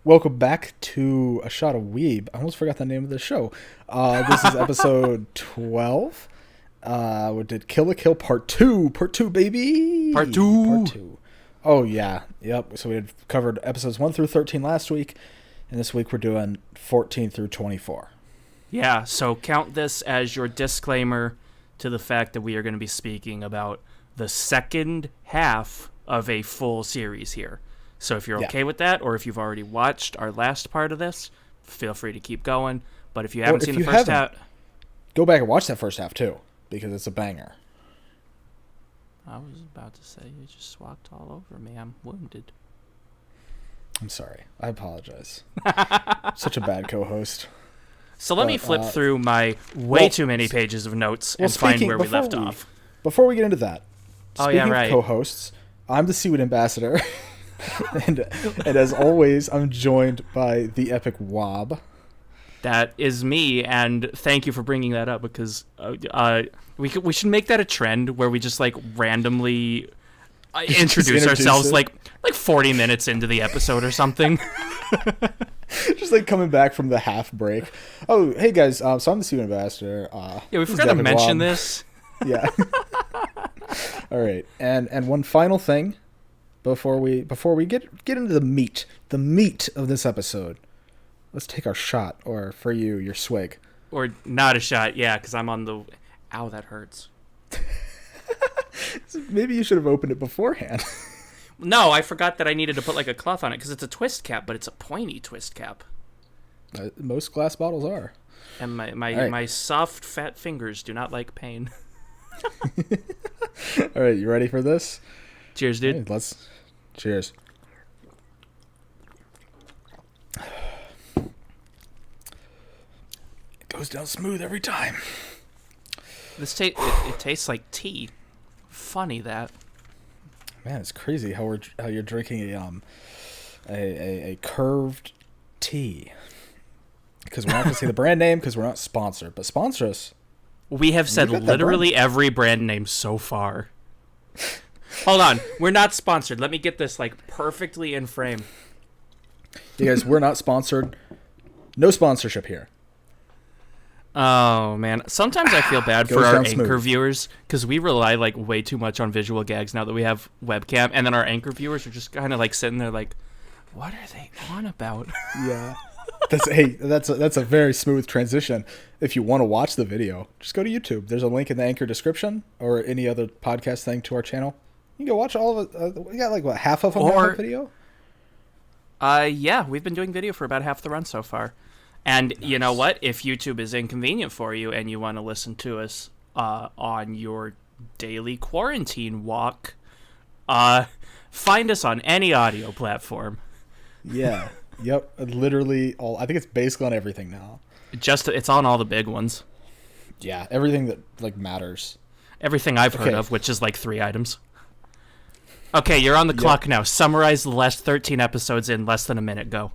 Welcome back to A Shot of Weeb. I almost forgot the name of the show. This is episode 12. We did Kill la Kill Part 2. Part 2, baby! Part 2! Part 2. Oh, yeah. Yep. So we had covered episodes 1 through 13 last week, and this week we're doing 14 through 24. Yeah, so count this as your disclaimer to the fact that we are going to be speaking about the second half of a full series here. So if you're okay with that, or if you've already watched our last part of this, feel free to keep going. But if you haven't seen the first half... Go back and watch that first half, too, because it's a banger. I was about to say, you just walked all over me. I'm wounded. I'm sorry. I apologize. Such a bad co-host. So let me flip through my too many pages of notes and find where we left off. Before we get into that, speaking of co-hosts, I'm the Seaweed Ambassador. and as always, I'm joined by the epic Wob. That is me, and thank you for bringing that up, because we should make that a trend where we just like randomly introduce ourselves like 40 minutes into the episode or something. Just like coming back from the half break. Oh, hey guys, so I'm the Seaweed Ambassador. Yeah, we forgot to mention this. Yeah. All right, and one final thing. Before we get into the meat of this episode, let's take our shot, or for you, your swig. Or not a shot, yeah, because I'm on the... Ow, that hurts. Maybe you should have opened it beforehand. No, I forgot that I needed to put like a cloth on it, because it's a twist cap, but it's a pointy twist cap. Most glass bottles are. And my soft, fat fingers do not like pain. All right, you ready for this? Cheers, dude. Hey, cheers. It goes down smooth every time. It tastes like tea. Funny that. Man, it's crazy how you're drinking a curved tea. Because we're not gonna say the brand name because we're not sponsored, but sponsor us. We have said literally every brand name so far. Hold on, we're not sponsored. Let me get this like perfectly in frame. You guys, we're not sponsored. No sponsorship here. Oh man, sometimes I feel bad for our Anchor viewers because we rely like way too much on visual gags now that we have webcam, and then our Anchor viewers are just kind of like sitting there like, what are they on about? Yeah. That's a very smooth transition. If you want to watch the video, just go to YouTube. There's a link in the Anchor description or any other podcast thing to our channel. You can go watch all of it. We got like half of them on video. Yeah, we've been doing video for about half the run so far. And nice. You know what? If YouTube is inconvenient for you and you want to listen to us on your daily quarantine walk, find us on any audio platform. Yeah. Yep. Literally all. I think it's basically on everything now. It's on all the big ones. Yeah, everything that like matters. Everything I've heard of, which is like 3 items. Okay, you're on the clock now. Summarize the last 13 episodes in less than a minute. Go.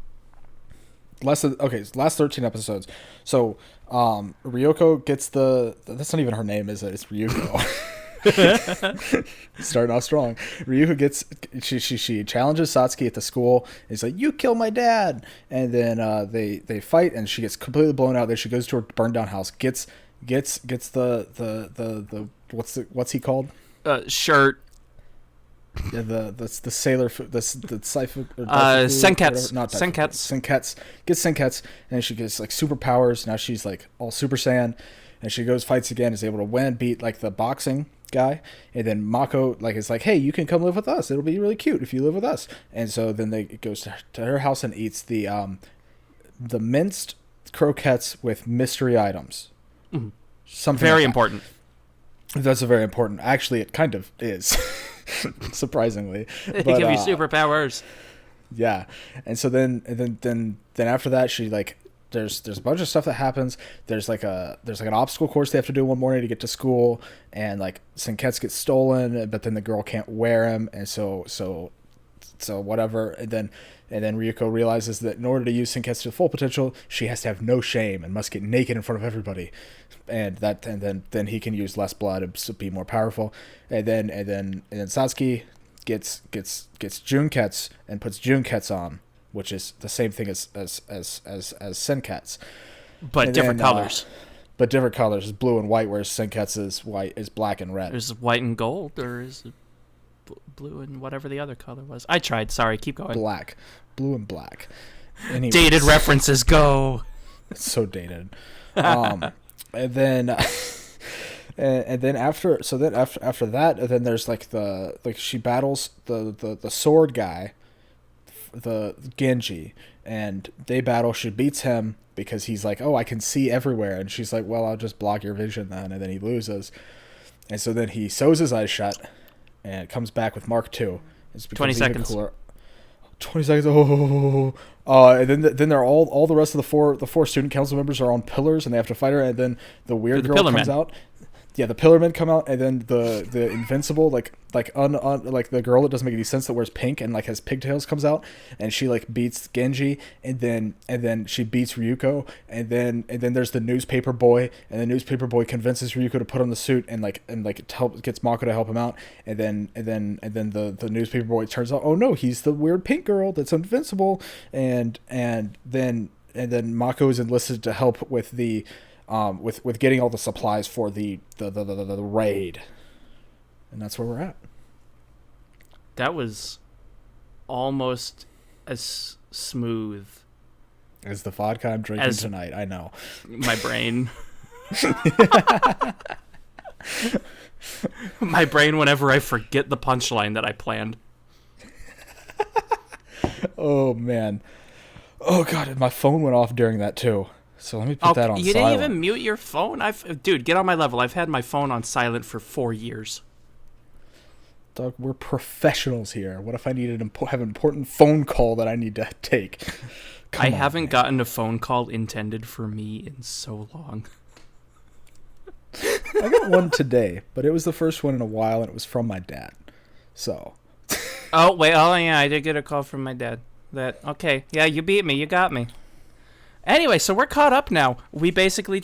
Last 13 episodes. So, Ryoko gets that's not even her name, is it? It's Ryuko. Starting off strong. Ryuko gets she challenges Satsuki at the school. He's like, "You kill my dad," and then they fight, and she gets completely blown out. Then she goes to her burned down house. Gets the what's he called? Shirt. Yeah, the sailor food, the Saifu, Senketsu. Senketsu. Gets Senketsu, and she gets like superpowers. Now she's like all Super Saiyan, and she goes fights again, is able to win, beat like the boxing guy, and then Mako like is like, hey, you can come live with us. It'll be really cute if you live with us. And so then it goes to her house and eats the minced croquettes with mystery items. Mm-hmm. Something very like important. That's a very important. Actually, it kind of is. Surprisingly, they give you superpowers. Yeah, and so then after that, she like there's a bunch of stuff that happens. There's like an obstacle course they have to do one morning to get to school, and like Senketsu gets stolen, but then the girl can't wear him, and so whatever, and then Ryuko realizes that in order to use Senketsu to full potential, she has to have no shame and must get naked in front of everybody, and then he can use less blood and be more powerful, and then Satsuki gets Junketsu and puts Junketsu on, which is the same thing as Senketsu. But different colors. But different colors is blue and white, whereas Senketsu is black and red. Is it white and gold, or is it blue and whatever the other color was? I tried. Sorry, keep going. Black. Blue and black. Anyways. Dated references, go. It's so dated. And then after that, then there's she battles the sword guy, the Genji, and they battle. She beats him because he's like, oh, I can see everywhere, and she's like, well, I'll just block your vision then, and then he loses, and so then he sews his eyes shut, and comes back with Mark II. It's 20 seconds. Cooler. 20 seconds. And then they're all the rest of the four student council members are on pillars, and they have to fight her. And then the weird girl comes out. Yeah, the pillar men come out, and then the invincible like the girl that doesn't make any sense that wears pink and like has pigtails comes out, and she like beats Genji, and then she beats Ryuko, and then there's the newspaper boy, and the newspaper boy convinces Ryuko to put on the suit and gets Mako to help him out, and then the newspaper boy turns out, oh no, he's the weird pink girl that's invincible, and then Mako is enlisted to help with the with getting all the supplies for the raid, and that's where we're at. That was almost as smooth as the vodka I'm drinking tonight. I know. My brain. My brain whenever I forget the punchline that I planned. Oh man. Oh god, my phone went off during that too. So let me put that on silent. You didn't even mute your phone? Dude, get on my level. I've had my phone on silent for 4 years. Doug, we're professionals here. What if I have an important phone call that I need to take? I haven't gotten a phone call intended for me in so long. I got one today, but it was the first one in a while, and it was from my dad. So. Oh, wait. Oh, yeah, I did get a call from my dad. Okay. Yeah, you beat me. You got me. Anyway, so we're caught up now. We basically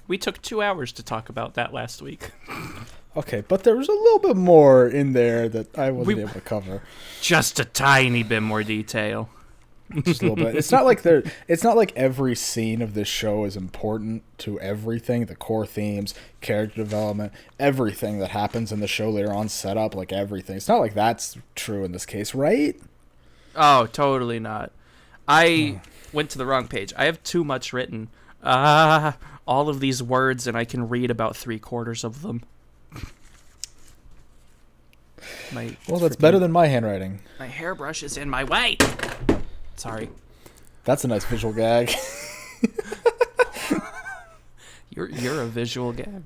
we took 2 hours to talk about that last week. Okay, but there was a little bit more in there that I wasn't able to cover. Just a tiny bit more detail. Just a little bit. It's not like every scene of this show is important to everything, the core themes, character development, everything that happens in the show later on, set up, like everything. It's not like that's true in this case, right? Oh, totally not. I went to the wrong page. I have too much written. All of these words, and I can read about 3/4 of them. Well, that's better than my handwriting. My hairbrush is in my way. Sorry. That's a nice visual gag. You're a visual gag.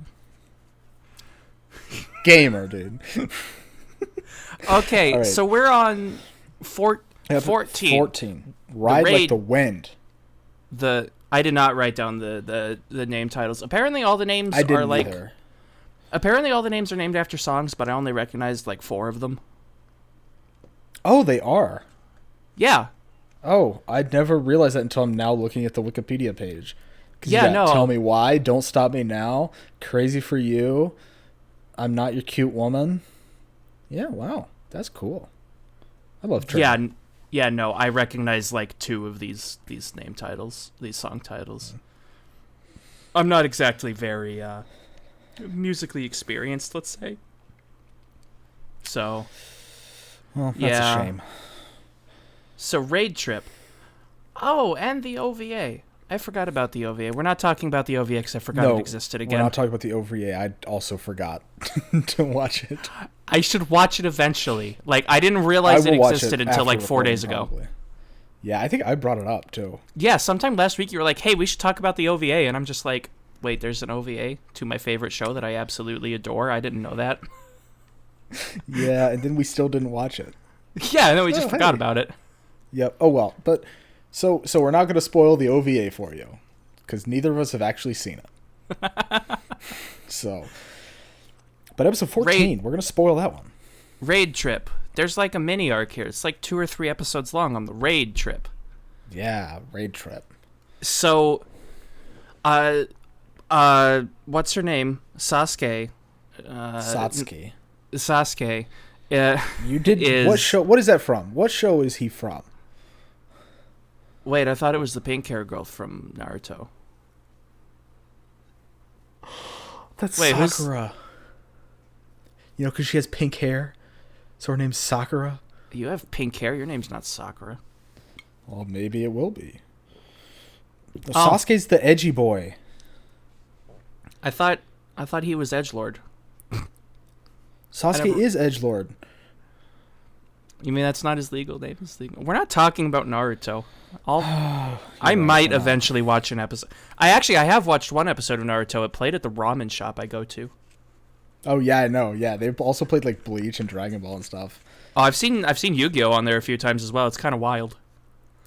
Gamer, dude. Okay, right. So we're on 14. 14. Ride like the wind. I did not write down the name titles. Apparently all the names are like either. Apparently all the names are named after songs, but I only recognized like 4 of them. Oh, they are. Yeah. Oh, I'd never realized that until I'm now looking at the Wikipedia page. Yeah, no. Tell Me Why, Don't Stop Me Now, Crazy for You, I'm Not Your Cute Woman. Yeah, wow. That's cool. I love trivia. Yeah, no, I recognize like 2 of these name titles, these song titles. I'm not exactly very musically experienced, let's say. So, well, that's a shame. So, Raid Trip. Oh, and the OVA. I forgot about the OVA. We're not talking about the OVA because I forgot it existed again. We're not talking about the OVA. I also forgot to watch it. I should watch it eventually. Like, I didn't realize it existed until like 4 days ago. Probably. Yeah, I think I brought it up too. Yeah, sometime last week you were like, hey, we should talk about the OVA. And I'm just like, wait, there's an OVA to my favorite show that I absolutely adore? I didn't know that. Yeah, and then we still didn't watch it. Yeah, and then we just forgot about it. Yep. Oh, well. But so we're not going to spoil the OVA for you because neither of us have actually seen it. So, but episode 14, we're going to spoil that one. Raid Trip. There's like a mini arc here. It's like 2 or 3 episodes long on the Raid Trip. Yeah, Raid Trip. So, what's her name? Sasuke. Satsuki. Sasuke. You did what show? What is that from? What show is he from? Wait, I thought it was the pink hair girl from Naruto. That's Sakura. You know, because she has pink hair, so her name's Sakura. You have pink hair? Your name's not Sakura. Well, maybe it will be. Sasuke's the edgy boy. I thought he was edgelord. Sasuke is edgelord. You mean that's not his legal name? We're not talking about Naruto. I might eventually watch an episode. I have watched one episode of Naruto. It played at the ramen shop I go to. Oh yeah, I know. Yeah, they've also played like Bleach and Dragon Ball and stuff. Oh, I've seen Yu-Gi-Oh on there a few times as well. It's kind of wild.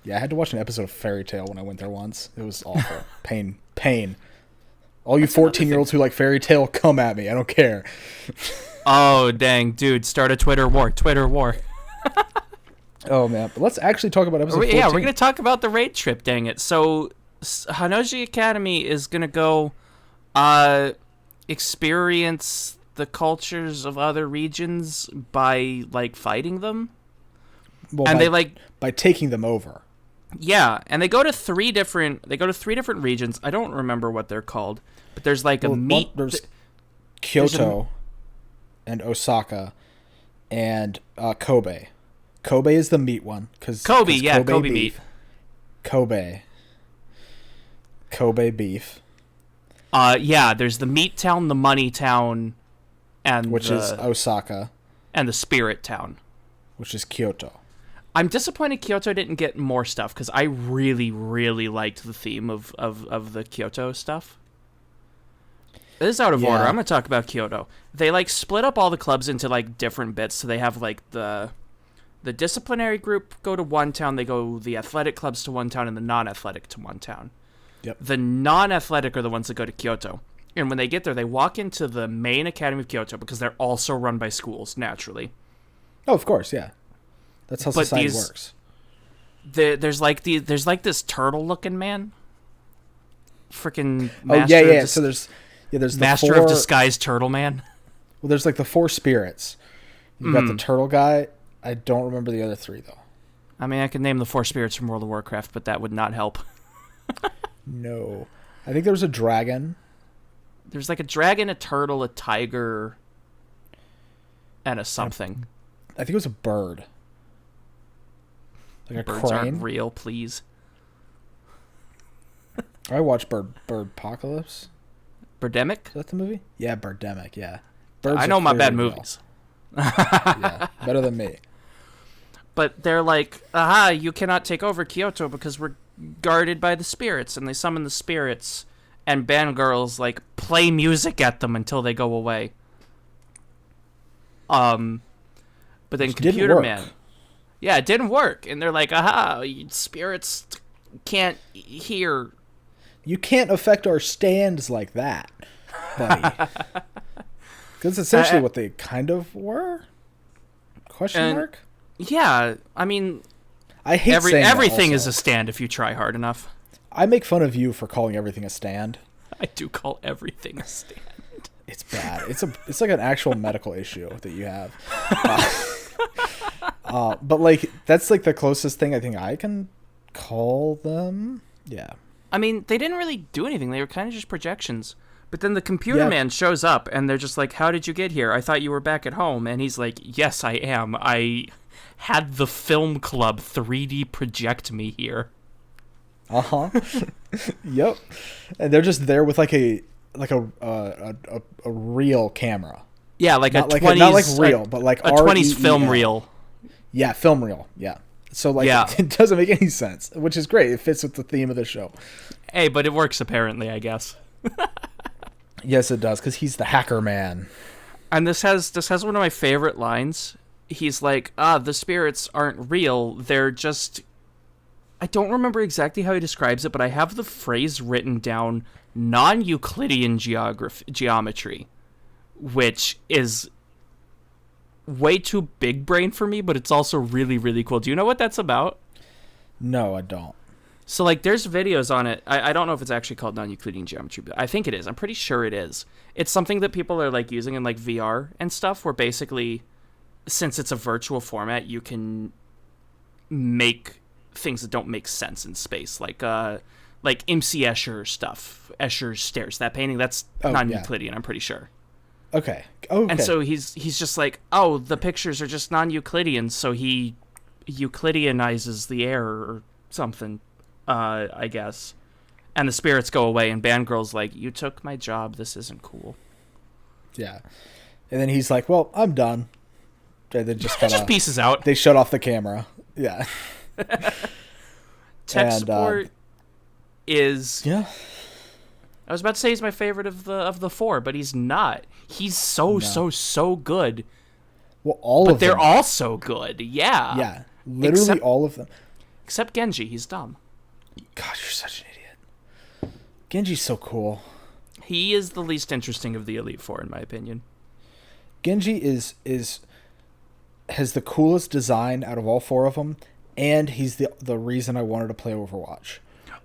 Yeah, I had to watch an episode of Fairy Tail when I went there once. It was awful. Pain. All you 14-year-olds who like Fairy Tail, come at me. I don't care. Oh, dang. Dude, start a Twitter war. Oh, man. But let's actually talk about episode 14. Yeah, we're going to talk about the raid trip, dang it. So, Hanoji Academy is going to go experience the cultures of other regions by, like, fighting them. Well, and by taking them over. Yeah, and they go to three different regions. I don't remember what they're called, but there's like there's Kyoto and Osaka and Kobe. Kobe is the meat one Kobe meat. Kobe beef. Yeah, there's the meat town, the money town, and which is Osaka, and the spirit town, which is Kyoto. I'm disappointed Kyoto didn't get more stuff because I really, really liked the theme of the Kyoto stuff. This is out of order. I'm going to talk about Kyoto. They like split up all the clubs into like different bits. So they have like the disciplinary group go to one town. They go the athletic clubs to one town and the non-athletic to one town. Yep. The non-athletic are the ones that go to Kyoto. And when they get there, they walk into the main academy of Kyoto because they're also run by schools, naturally. Oh, of course, yeah. That's how society works. There's like this turtle-looking man. Freaking master. Oh yeah. So there's master of disguise turtle man. Well, there's like the four spirits. You got the turtle guy. I don't remember the other three though. I mean, I could name the four spirits from World of Warcraft, but that would not help. No, I think there was a dragon. There's like a dragon, a turtle, a tiger, and a something. I think it was a bird. Like a Birds crane. aren't real, please. I watched Birdpocalypse. Birdemic? Is that the movie? Yeah, Birdemic, yeah. I know my bad movies. Yeah, better than me. But they're like, aha, you cannot take over Kyoto because we're guarded by the spirits. And they summon the spirits, and band girls, like, play music at them until they go away. But then Which Computer Man... Yeah, it didn't work. And they're like, aha, spirits can't hear. You can't affect our stands like that, buddy. Because essentially what they kind of were? Question mark? Yeah, I mean... I hate saying everything is a stand if you try hard enough. I make fun of you for calling everything a stand. I do call everything a stand. It's bad. It's like an actual medical issue that you have. But like that's like the closest thing I think I can call them. Yeah. I mean, they didn't really do anything. They were kind of just projections. But then the computer man shows up and they're just like, "How did you get here? I thought you were back at home." And he's like, "Yes, I am. I had the film club 3D project me here." Uh-huh. Yep. And they're just there with like a real camera. Yeah, like not a 20s, not like real, but like a 20s film reel. Yeah, film reel. Yeah. So like it doesn't make any sense, which is great. It fits with the theme of the show. Hey, but it works apparently, I guess. Yes, it does, because he's the hacker man. And this has one of my favorite lines. He's like, the spirits aren't real. They're just... I don't remember exactly how he describes it, but I have the phrase written down, non-Euclidean geometry, which is way too big brain for me, but it's also really, really cool. Do you know what that's about? No, I don't. So, like, there's videos on it. I don't know if it's actually called non-Euclidean geometry, but I think it is. I'm pretty sure it is. It's something that people are, like, using in, like, VR and stuff, where basically, since it's a virtual format, you can make things that don't make sense in space, like MC Escher stuff, Escher's Stairs. That painting, that's non-Euclidean, I'm pretty sure. Okay. Oh, okay. And so he's just like, oh, the pictures are just non-Euclidean, so he Euclideanizes the air or something, I guess. And the spirits go away, and Bandgirl's like, you took my job, this isn't cool. Yeah. And then he's like, well, I'm done. And then just kind of pieces out. They shut off the camera. Yeah. Tech support is... Yeah. I was about to say he's my favorite of the four, but he's not. He's so good. Well, all of them. But they're all so good. Yeah. Yeah. Literally all of them. Except Genji. He's dumb. God, you're such an idiot. Genji's so cool. He is the least interesting of the Elite Four, in my opinion. Genji has the coolest design out of all four of them, and he's the reason I wanted to play Overwatch.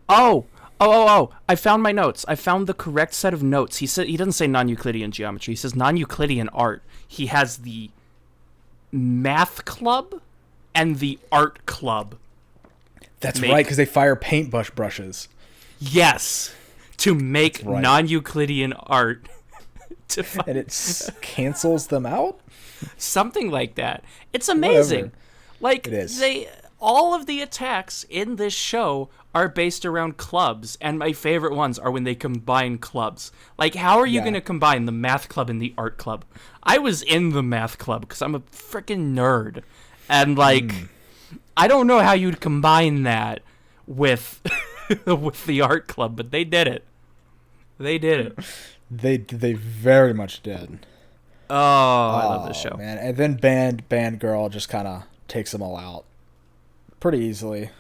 Oh! I found my notes. I found the correct set of notes. He doesn't say non-Euclidean geometry. He says non-Euclidean art. He has the math club and the art club. That's right, because they fire paint brushes. Yes, to make non-Euclidean art. And it cancels them out? Something like that. It's amazing. Whatever. Like, it is. All of the attacks in this show are based around clubs, and my favorite ones are when they combine clubs. Like, how are you going to combine the math club and the art club? I was in the math club because I'm a freaking nerd. And, like, I don't know how you'd combine that with with the art club, but they did it. They did it. They very much did. Oh, I love this show. Man. And then Band Girl just kind of takes them all out pretty easily.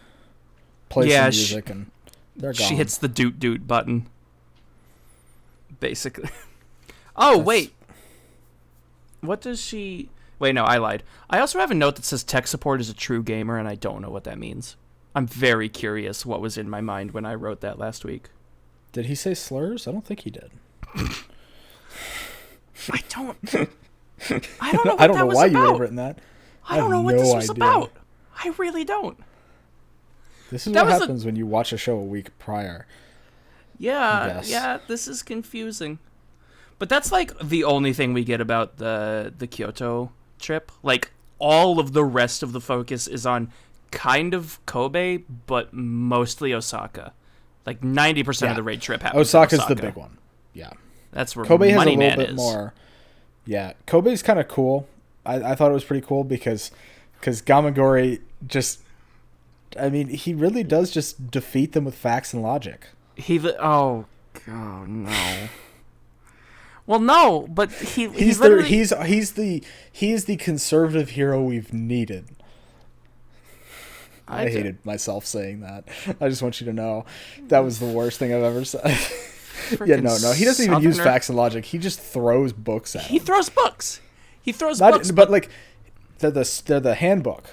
Plays some music and they're gone. She hits the doot button. Basically. Wait. What does she... Wait, no, I lied. I also have a note that says tech support is a true gamer, and I don't know what that means. I'm very curious what was in my mind when I wrote that last week. Did he say slurs? I don't think he did. I don't know what I don't that know was why about. you would have written that. I don't know what this was about. I really don't. This is what happens when you watch a show a week prior. Yeah, this is confusing. But that's like the only thing we get about the Kyoto trip. Like, all of the rest of the focus is on kind of Kobe, but mostly Osaka. Like 90% of the raid trip happens Osaka's in Osaka. the big one. Yeah. That's where Kobe has a Money little Man bit is. more. Yeah, Kobe's kind of cool. I thought it was pretty cool because Gamagori just... I mean, he really does just defeat them with facts and logic. Oh no. Well, no, but he's the conservative hero we've needed. I hated myself saying that. I just want you to know that was the worst thing I've ever said. Yeah, no. He doesn't even use facts and logic. He just throws books at him. He throws books. But like, they're the handbook.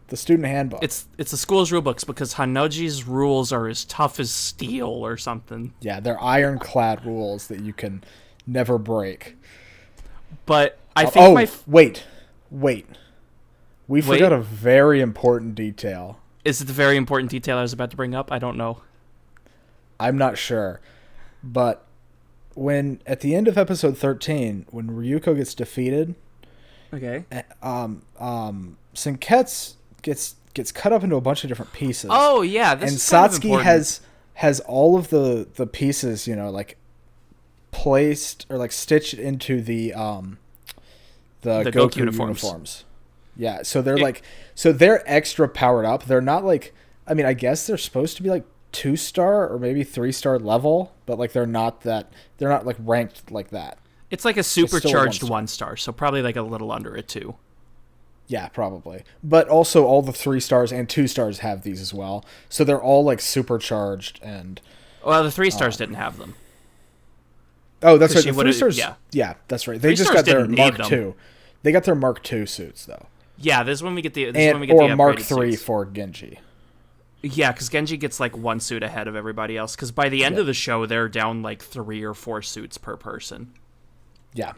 The student handbook. It's the school's rule books because Hanoji's rules are as tough as steel or something. Yeah, they're ironclad rules that you can never break. But I think wait. We forgot a very important detail. Is it the very important detail I was about to bring up? I don't know. I'm not sure. But when at the end of episode 13, when Ryuko gets defeated, okay. Senketsu gets cut up into a bunch of different pieces. Oh yeah, this and is kind Satsuki of has all of the pieces, like placed or like stitched into the Goku uniforms. Yeah, so they're they're extra powered up. They're not like, I mean, I guess they're supposed to be like 2-star or maybe 3-star level, but like they're not like ranked like that. It's like a supercharged 1-star, so probably like a little under a 2. Yeah, probably. But also all the 3-stars and 2-stars have these as well. So they're all like supercharged and... Well, the 3-stars didn't have them. Oh, that's right. The 3-stars... Yeah, that's right. They just got their Mark them. II. They got their Mark II suits, though. Yeah, this is when we get the... or Mark III suits. For Genji. Yeah, because Genji gets like 1 suit ahead of everybody else. Because by the end of the show, they're down like 3 or 4 suits per person. Yeah.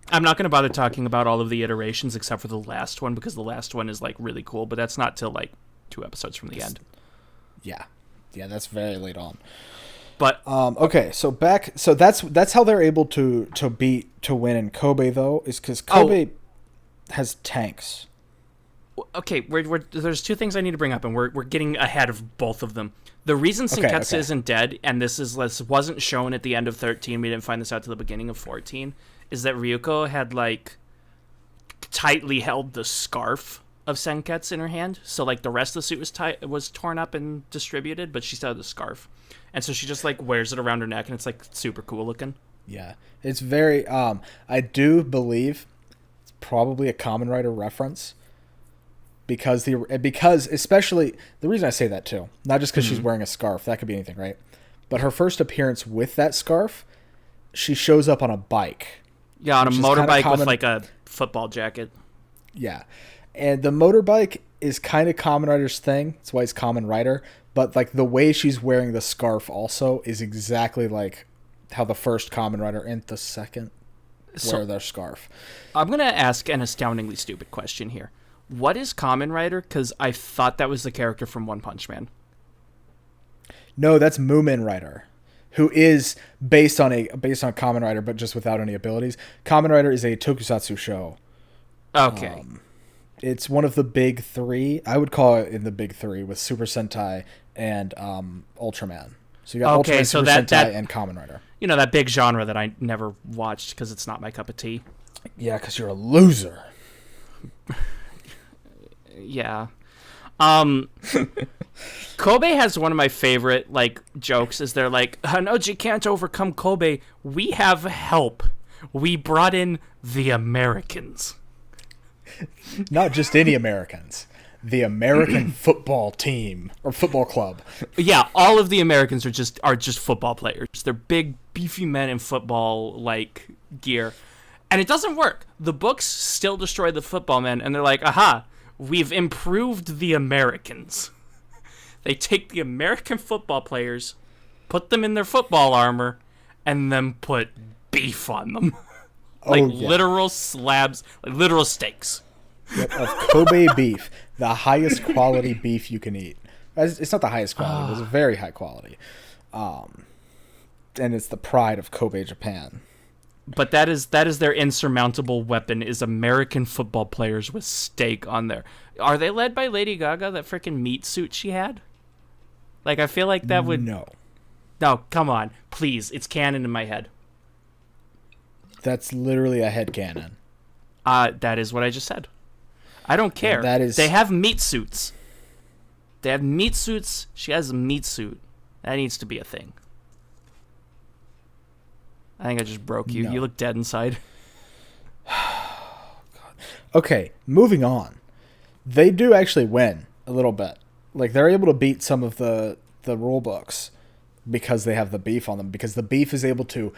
I'm not going to bother talking about all of the iterations except for the last one, because the last one is like really cool, but that's not till like 2 episodes from the end. Yeah, that's very late on. But okay, so that's how they're able to win in Kobe though, is because Kobe has tanks. Okay, there's 2 things I need to bring up, and we're getting ahead of both of them. The reason Senketsu isn't dead, and this wasn't shown at the end of 13, we didn't find this out to the beginning of 14, is that Ryuko had like tightly held the scarf of Senketsu in her hand, so like the rest of the suit was torn up and distributed, but she still had the scarf, and so she just like wears it around her neck, and it's like super cool looking. Yeah, it's very. I do believe it's probably a Kamen Rider reference. Because especially the reason I say that too, not just because she's wearing a scarf, that could be anything, right? But her first appearance with that scarf, she shows up on a bike. Yeah, on a motorbike with like a football jacket. Yeah, and the motorbike is kind of Kamen Rider's thing. That's why it's Kamen Rider. But like the way she's wearing the scarf also is exactly like how the first Kamen Rider and the second wear their scarf. I'm gonna ask an astoundingly stupid question here. What is Kamen Rider? Because I thought that was the character from One Punch Man. No, that's Moomin Rider, who is based on Kamen Rider, but just without any abilities. Kamen Rider is a tokusatsu show. Okay. It's one of the big 3. I would call it in the big 3 with Super Sentai and Ultraman. So you got Ultraman, Super Sentai, and Kamen Rider. You know, that big genre that I never watched because it's not my cup of tea. Yeah, because you're a loser. Yeah. Kobe has one of my favorite like jokes is they're like, Hanoji can't overcome Kobe. We have help. We brought in the Americans. Not just any Americans. The American football team or football club. Yeah, all of the Americans are just football players. They're big, beefy men in football like gear. And it doesn't work. The books still destroy the football men, and they're like, aha, we've improved the Americans. They take the American football players, put them in their football armor, and then put beef on them. Literal slabs, like literal steaks. Yep, of Kobe beef, the highest quality beef you can eat. It's not the highest quality, but it's very high quality. And it's the pride of Kobe, Japan. But that is their insurmountable weapon, is American football players with steak on there. Are they led by Lady Gaga, that freaking meat suit she had? Like, I feel like that would... No, come on. Please, it's canon in my head. That's literally a headcanon. That is what I just said. I don't care. They have meat suits. They have meat suits. She has a meat suit. That needs to be a thing. I think I just broke you. No. You look dead inside. Okay, moving on. They do actually win a little bit. Like, they're able to beat some of the rule books because they have the beef on them. Because the beef is able to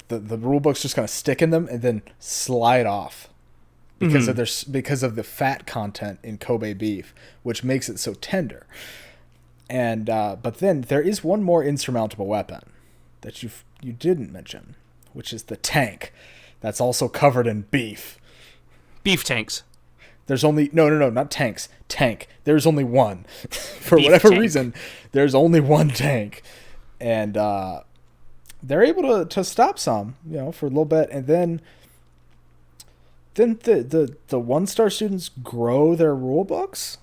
the rule books just kind of stick in them and then slide off because of the fat content in Kobe beef, which makes it so tender. And but then there is one more insurmountable weapon that you didn't mention, which is the tank. That's also covered in beef. Beef tanks. There's only no, not tanks. Tank. There's only one. For beef whatever tank. reason, there's only one tank, and they're able to stop some, for a little bit, and then the 1-star students grow their rule books.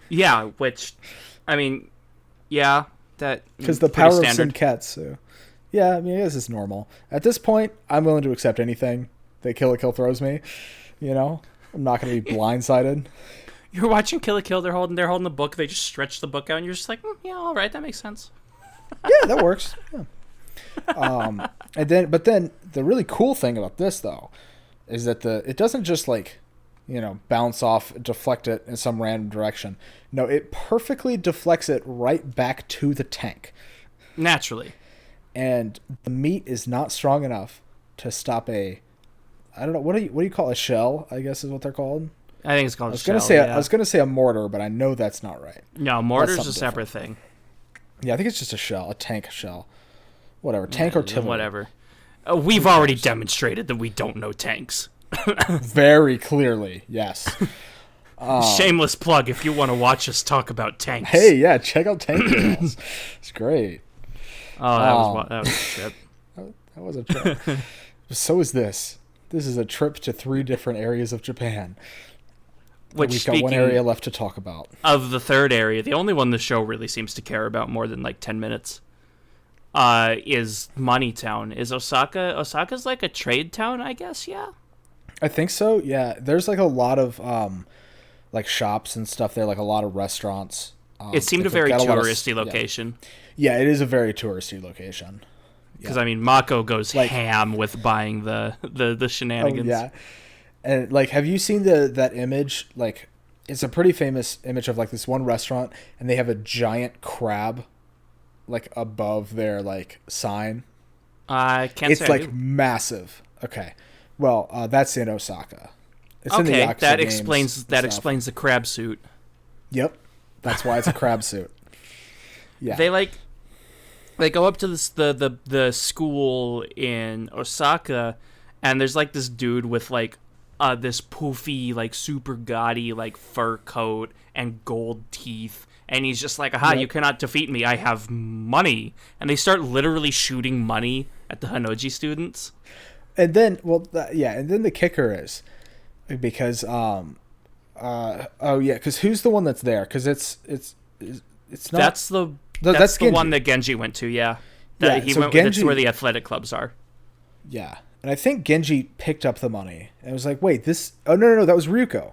Yeah, which, I mean, yeah, that because the power of Senketsu. Yeah, I mean, I guess it's normal. At this point, I'm willing to accept anything that Kill la Kill throws me. I'm not going to be blindsided. You're watching Kill la Kill. They're holding the book. They just stretch the book out, and you're just like, yeah, all right, that makes sense. Yeah, that works. Yeah. But then the really cool thing about this though is that it doesn't just bounce off, deflect it in some random direction. No, it perfectly deflects it right back to the tank. Naturally. And the meat is not strong enough to stop I don't know, what do you call a shell, I guess is what they're called. I think it's called a shell. I was going to say a mortar, but I know that's not right. No, mortar's a separate thing. Yeah, I think it's just a shell, a tank shell. Whatever, tank or artillery. Whatever. We've already demonstrated that we don't know tanks. Very clearly, yes. Shameless plug if you want to watch us talk about tanks. Hey, yeah, check out Tank Girls. It's great. Oh, that was a trip. That was a trip. So is this. This is a trip to 3 different areas of Japan. Which, we've got one area left to talk about. Of the third area, the only one the show really seems to care about more than like 10 minutes is Money Town. Is Osaka's like a trade town, I guess, yeah? I think so, yeah. There's like a lot of like shops and stuff there, like a lot of restaurants. It seemed a very touristy location. Yeah, it is a very touristy location. Because, I mean, Mako goes ham with buying the shenanigans. Oh, yeah. And, like, have you seen that image? Like, it's a pretty famous image of, like, this one restaurant, and they have a giant crab, like, above their, like, sign. I can't say it's, like, massive. Okay. Well, that's in Osaka. It's in the Yakuza that games explains the crab suit. Yep. That's why it's a crab suit. Yeah. They go up to the school in Osaka, and there's like this dude with like this poofy, like super gaudy, like fur coat and gold teeth, and he's just like, "Aha! Yep. You cannot defeat me. I have money." And they start literally shooting money at the Hanoji students. And then, and then the kicker is because because who's the one that's there? Because it's not. That's the one that Genji went to, yeah. That's where the athletic clubs are. Yeah. And I think Genji picked up the money. And it was like, wait, this... Oh, no, that was Ryuko.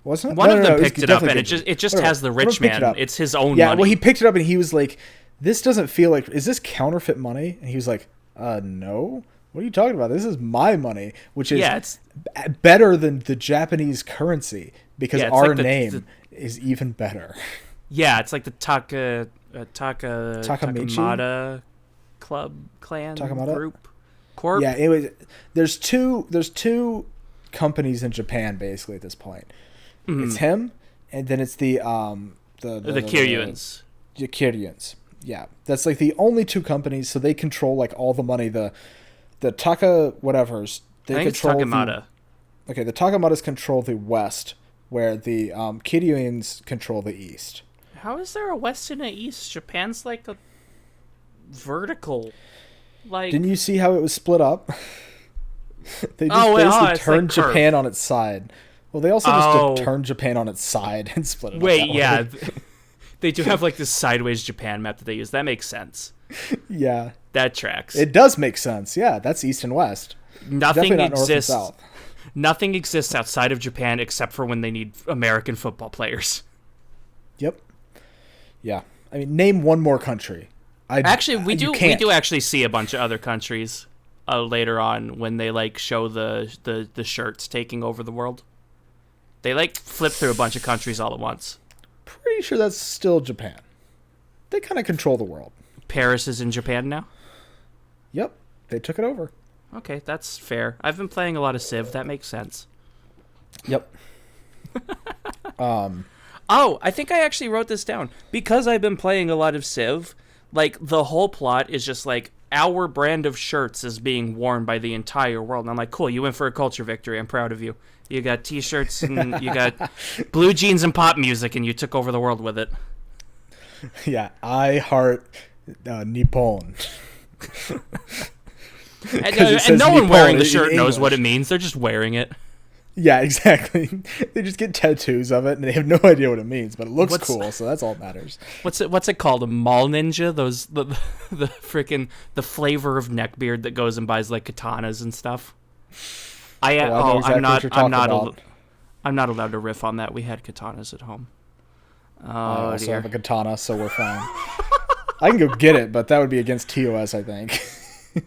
Wasn't it? One of them picked it up, and it just has the rich man. It's his own money. Yeah, well, he picked it up, and he was like, this doesn't feel like... Is this counterfeit money? And he was like, no. What are you talking about? This is my money, which is it's better than the Japanese currency, because our name is even better. Yeah, it's like the Takamada clan group. Corp? Yeah, it was. There's two companies in Japan basically at this point. Mm-hmm. It's him, and then it's the Kiryuans. The Kiryuans. Yeah, that's like the only 2 companies, so they control like all the money. The Taka whatevers. They I think control it's Takamada. The Takamadas control the west, where the Kiryuans control the east. How is there a west and a east? Japan's like a vertical. Like, didn't you see how it was split up? They just basically turned Japan on its side. Well, they also just turned Japan on its side and split it up. Wait, yeah. They do have like this sideways Japan map that they use. That makes sense. Yeah. That tracks. It does make sense. Yeah, that's east and west. Nothing exists. North and south. Nothing exists outside of Japan except for when they need American football players. Yep. Yeah. I mean, name one more country. We do actually see a bunch of other countries later on when they like show the shirts taking over the world. They like flip through a bunch of countries all at once. Pretty sure that's still Japan. They kind of control the world. Paris is in Japan now? Yep. They took it over. Okay, that's fair. I've been playing a lot of Civ. That makes sense. Yep. I think I actually wrote this down. Because I've been playing a lot of Civ, like, the whole plot is just, like, our brand of shirts is being worn by the entire world. And I'm like, cool, you went for a culture victory. I'm proud of you. You got T-shirts and you got blue jeans and pop music, and you took over the world with it. Yeah, I heart Nippon. And no one wearing the shirt knows what it means. They're just wearing it. Yeah, exactly. They just get tattoos of it, and they have no idea what it means, but it looks cool, so that's all that matters. What's it called? A mall ninja? Those the freaking the flavor of neckbeard that goes and buys like katanas and stuff. I'm not allowed to riff on that. We had katanas at home. I also have a katana, so we're fine. I can go get it, but that would be against TOS, I think.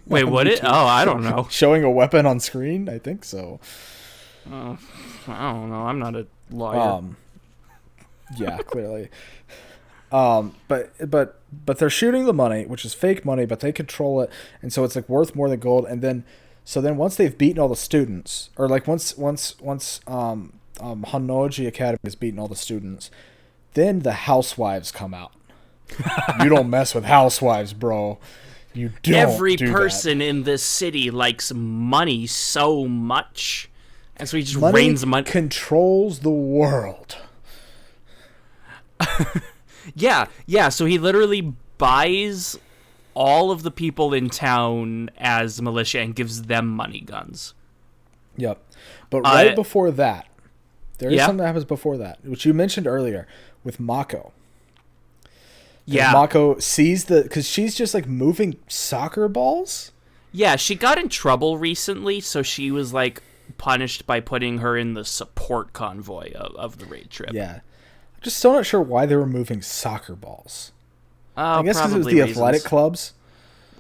Wait, would it? Oh, I don't know. Showing a weapon on screen? I think so. I don't know. I'm not a lawyer. Yeah, clearly. But they're shooting the money, which is fake money, but they control it, and so it's like worth more than gold. And then once they've beaten all the students, or like once Hanoji Academy has beaten all the students, then the housewives come out. You don't mess with housewives, bro. You don't. Every person in this city likes money so much And so he just rains money. Controls the world. Yeah. So he literally buys all of the people in town as militia and gives them money guns. Yep. But right before that, there is something that happens before that, which you mentioned earlier with Mako. Yeah. Mako sees because she's just like moving soccer balls. Yeah, she got in trouble recently, so she was like punished by putting her in the support convoy of the raid trip. Yeah. I'm just still not sure why they were moving soccer balls. I guess because it was the athletic clubs.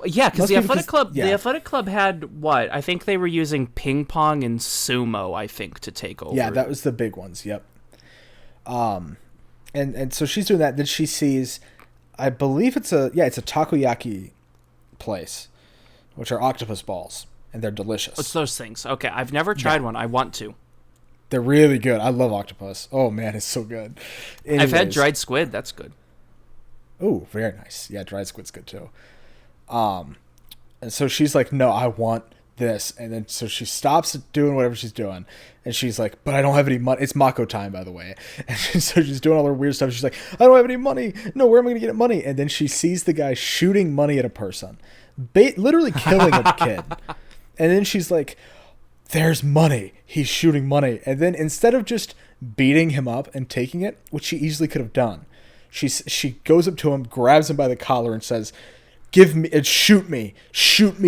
Yeah, because the athletic club had what? I think they were using ping pong and sumo, I think, to take over. Yeah, that was the big ones. Yep. And so she's doing that. Then she sees, I believe it's a takoyaki place, which are octopus balls, and they're delicious. What's those things? Okay, I've never tried one. I want to. They're really good. I love octopus. Oh man, it's so good. Anyways, I've had dried squid. That's good. Oh, very nice. Yeah, dried squid's good too. And so she's like, no, I want this. And then so she stops doing whatever she's doing. And she's like, but I don't have any money. It's Mako time, by the way. And so she's doing all her weird stuff. She's like, I don't have any money. No, where am I going to get money? And then she sees the guy shooting money at a person, literally killing a kid. And then she's like, there's money. He's shooting money. And then instead of just beating him up and taking it, which she easily could have done, she goes up to him, grabs him by the collar, and says, "Give me and shoot me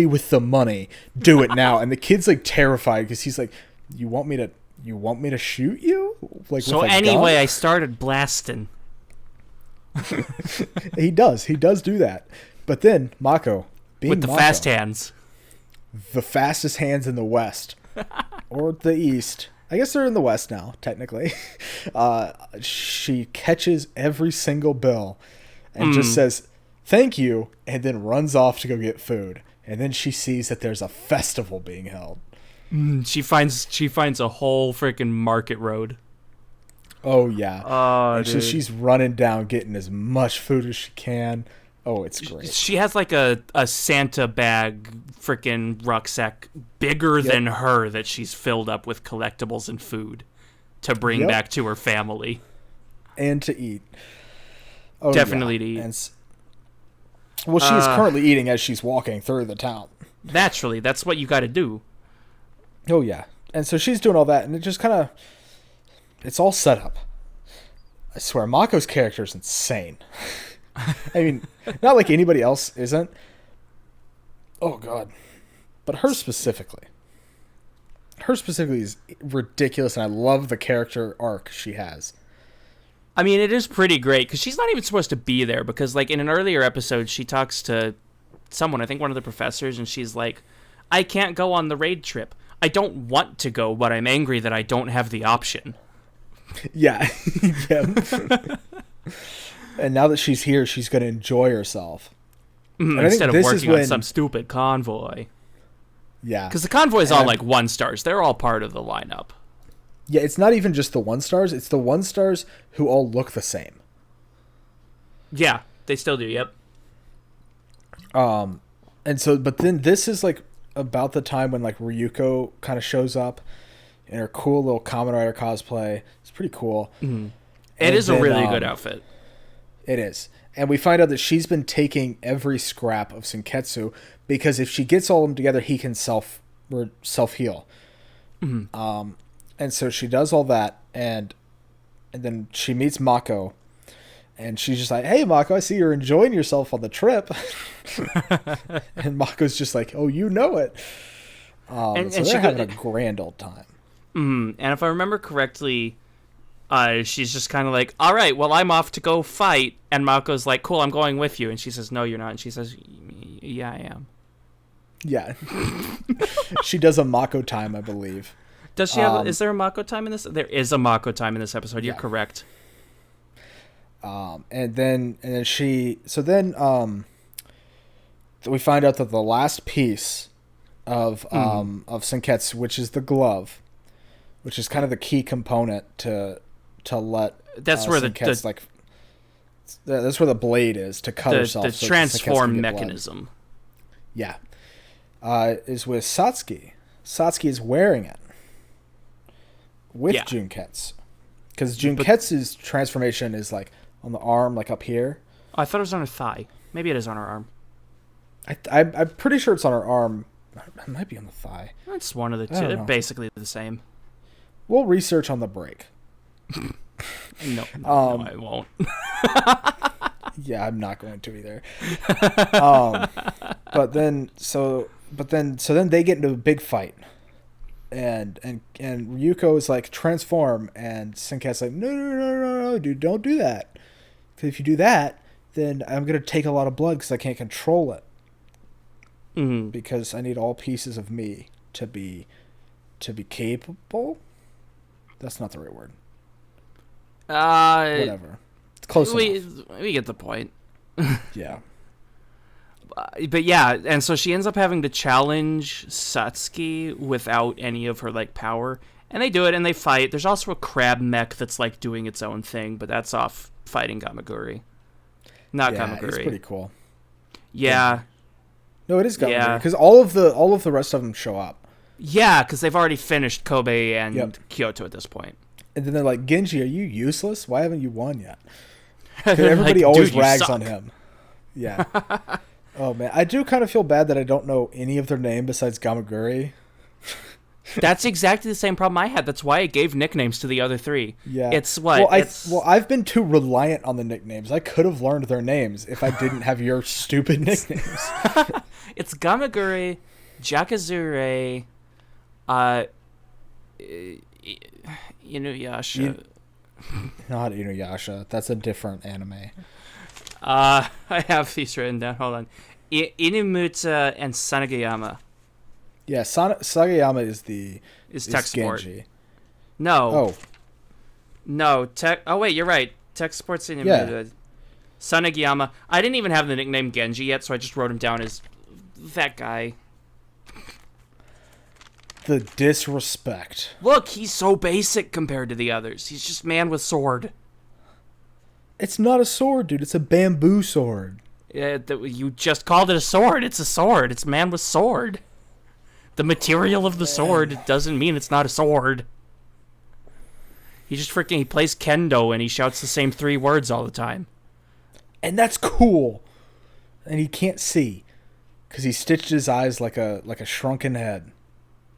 with the money. Do it now." And the kid's like terrified because he's like, "You want me to shoot you?" Like so anyway, I started blasting. He does do that, but then Mako, with the fast hands, the fastest hands in the West or the East. I guess they're in the West now, technically. She catches every single bill and just says, "Thank you," and then runs off to go get food. And then she sees that there's a festival being held. She finds a whole freaking market road. Oh, yeah. Oh, so she's running down, getting as much food as she can. Oh, it's great. She has like a Santa bag freaking rucksack bigger than her that she's filled up with collectibles and food to bring back to her family. And to eat. Oh, definitely to eat. Well, she's currently eating as she's walking through the town. Naturally, that's what you got to do. Oh, yeah. And so she's doing all that, and it just kind of... It's all set up. I swear, Mako's character is insane. I mean, not like anybody else isn't. Oh, God. But her specifically. Her specifically is ridiculous, and I love the character arc she has. I mean, it is pretty great, because she's not even supposed to be there, because, like, in an earlier episode, she talks to someone, I think one of the professors, and she's like, I can't go on the raid trip. I don't want to go, but I'm angry that I don't have the option. Yeah. And now that she's here, she's going to enjoy herself. Instead of working on some stupid convoy. Yeah. Because the convoy is all like 1-stars. They're all part of the lineup. Yeah, it's not even just the 1-stars. It's the 1-stars who all look the same. Yeah, they still do, yep. And so, but then this is like about the time when like Ryuko kind of shows up in her cool little Kamen Rider cosplay. It's pretty cool. Mm-hmm. It is a really good outfit. It is. And we find out that she's been taking every scrap of Senketsu because if she gets all of them together, he can self-heal. Mm-hmm. And so she does all that, and then she meets Mako, and she's just like, "Hey, Mako, I see you're enjoying yourself on the trip." And Mako's just like, "Oh, you know it." And so they're having a grand old time. And if I remember correctly, she's just kind of like, all right, well, I'm off to go fight. And Mako's like, cool, I'm going with you. And she says, no, you're not. And she says, yeah, I am. Yeah. She does a Mako time, I believe. Does she have? Is there a Mako time in this? There is a Mako time in this episode. You're correct. And then we find out that the last piece of Senketsu, which is the glove, which is kind of the key component to let that's where Senketsu, that's where the blade is to cut herself. The transform mechanism. Blood. Yeah, is with Satsuki. Satsuki is wearing it. with Junket's. Because Junket's transformation is like on the arm, like up here. Oh, I thought it was on her thigh. Maybe it is on her arm. I'm pretty sure it's on her arm. It might be on the thigh. It's one of the two. They're basically the same. We'll research on the break. No, I won't. Yeah, I'm not going to either. But then they get into a big fight, and Ryuko is like transform, and Senket's like no, dude, don't do that. Because if you do that, then I'm gonna take a lot of blood because I can't control it. Mm-hmm. Because I need all pieces of me to be capable. That's not the right word. Whatever. It's close enough. We get the point. Yeah. But yeah, and so she ends up having to challenge Satsuki without any of her like power. And they do it and they fight. There's also a crab mech that's like doing its own thing, but that's off fighting Gamaguri. Not Gamaguri. It's pretty cool. Yeah. No, it is Gamaguri because all of the rest of them show up. Yeah, because they've already finished Kobe and Kyoto at this point. And then they're like, Genji, are you useless? Why haven't you won yet? Everybody always rags on him. Yeah. Oh, man. I do kind of feel bad that I don't know any of their name besides Gamaguri. That's exactly the same problem I had. That's why I gave nicknames to the other three. Yeah. It's what? I've been too reliant on the nicknames. I could have learned their names if I didn't have your stupid nicknames. It's Gamaguri, Jakazure, Inuyasha. Not Inuyasha. That's a different anime. I have these written down. Hold on. Inimuta and Sanagayama. Yeah, Sagayama is tech support. Genji. No. Oh. No, tech. Oh wait, you're right. Tech support's Inimuta. Yeah. Sanagayama. I didn't even have the nickname Genji yet, so I just wrote him down as that guy. The disrespect. Look, he's so basic compared to the others. He's just man with sword. It's not a sword, dude. It's a bamboo sword. Yeah, you just called it a sword. It's a sword. It's man with sword. The material of the sword doesn't mean it's not a sword. He plays kendo and he shouts the same 3 words all the time. And that's cool. And he can't see because he stitched his eyes like a shrunken head.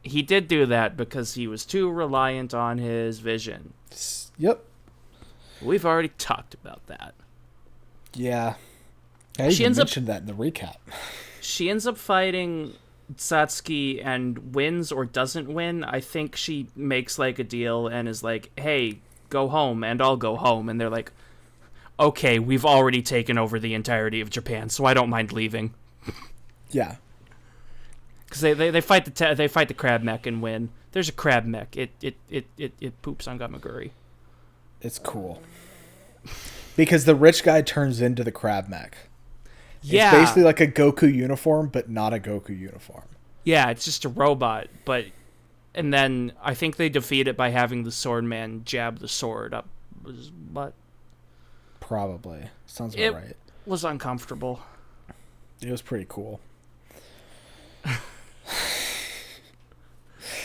He did do that because he was too reliant on his vision. Yep. We've already talked about that. Yeah. I even mentioned that in the recap. She ends up fighting Satsuki and wins or doesn't win. I think she makes like a deal and is like, hey, go home and I'll go home. And they're like, okay, we've already taken over the entirety of Japan, so I don't mind leaving. Yeah. Because they fight the crab mech and win. There's a crab mech. It poops on Gamaguri. It's cool. Because the rich guy turns into the crab mech. Yeah. It's basically like a Goku uniform, but not a Goku uniform. Yeah, it's just a robot. And then I think they defeat it by having the sword man jab the sword up his butt. Probably. Sounds about right. It was uncomfortable. It was pretty cool.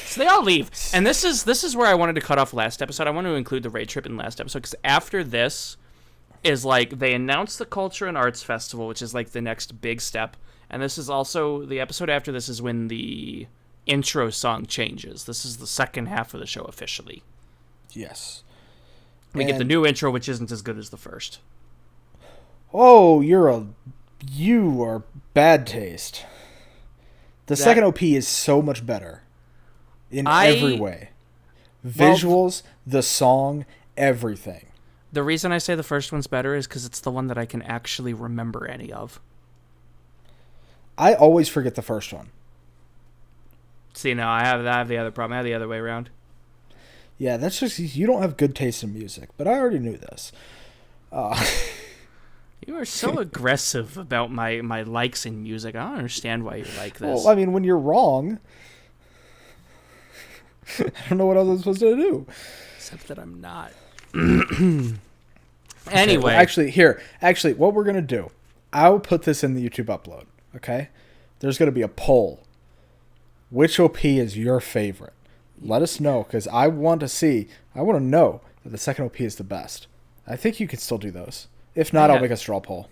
So they all leave, and this is where I wanted to cut off last episode. I want to include the raid trip in last episode because after this is like they announce the Culture and Arts Festival, which is like the next big step, and this is also the episode after this is when the intro song changes. This is the second half of the show officially. Yes, we get the new intro, which isn't as good as the first. Oh, you are bad taste. The second OP is so much better. In every way. Visuals, the song, everything. The reason I say the first one's better is because it's the one that I can actually remember any of. I always forget the first one. See, now I have the other problem. I have the other way around. Yeah, that's just... You don't have good taste in music, but I already knew this. You are so aggressive about my likes in music. I don't understand why you like this. Well, I mean, when you're wrong... I don't know what else I'm supposed to do. Except that I'm not. Anyway. Okay, well, actually, what we're going to do, I'll put this in the YouTube upload, okay? There's going to be a poll. Which OP is your favorite? let us know, because I want to know that the second OP is the best. I think you could still do those. If not, I'll make a straw poll.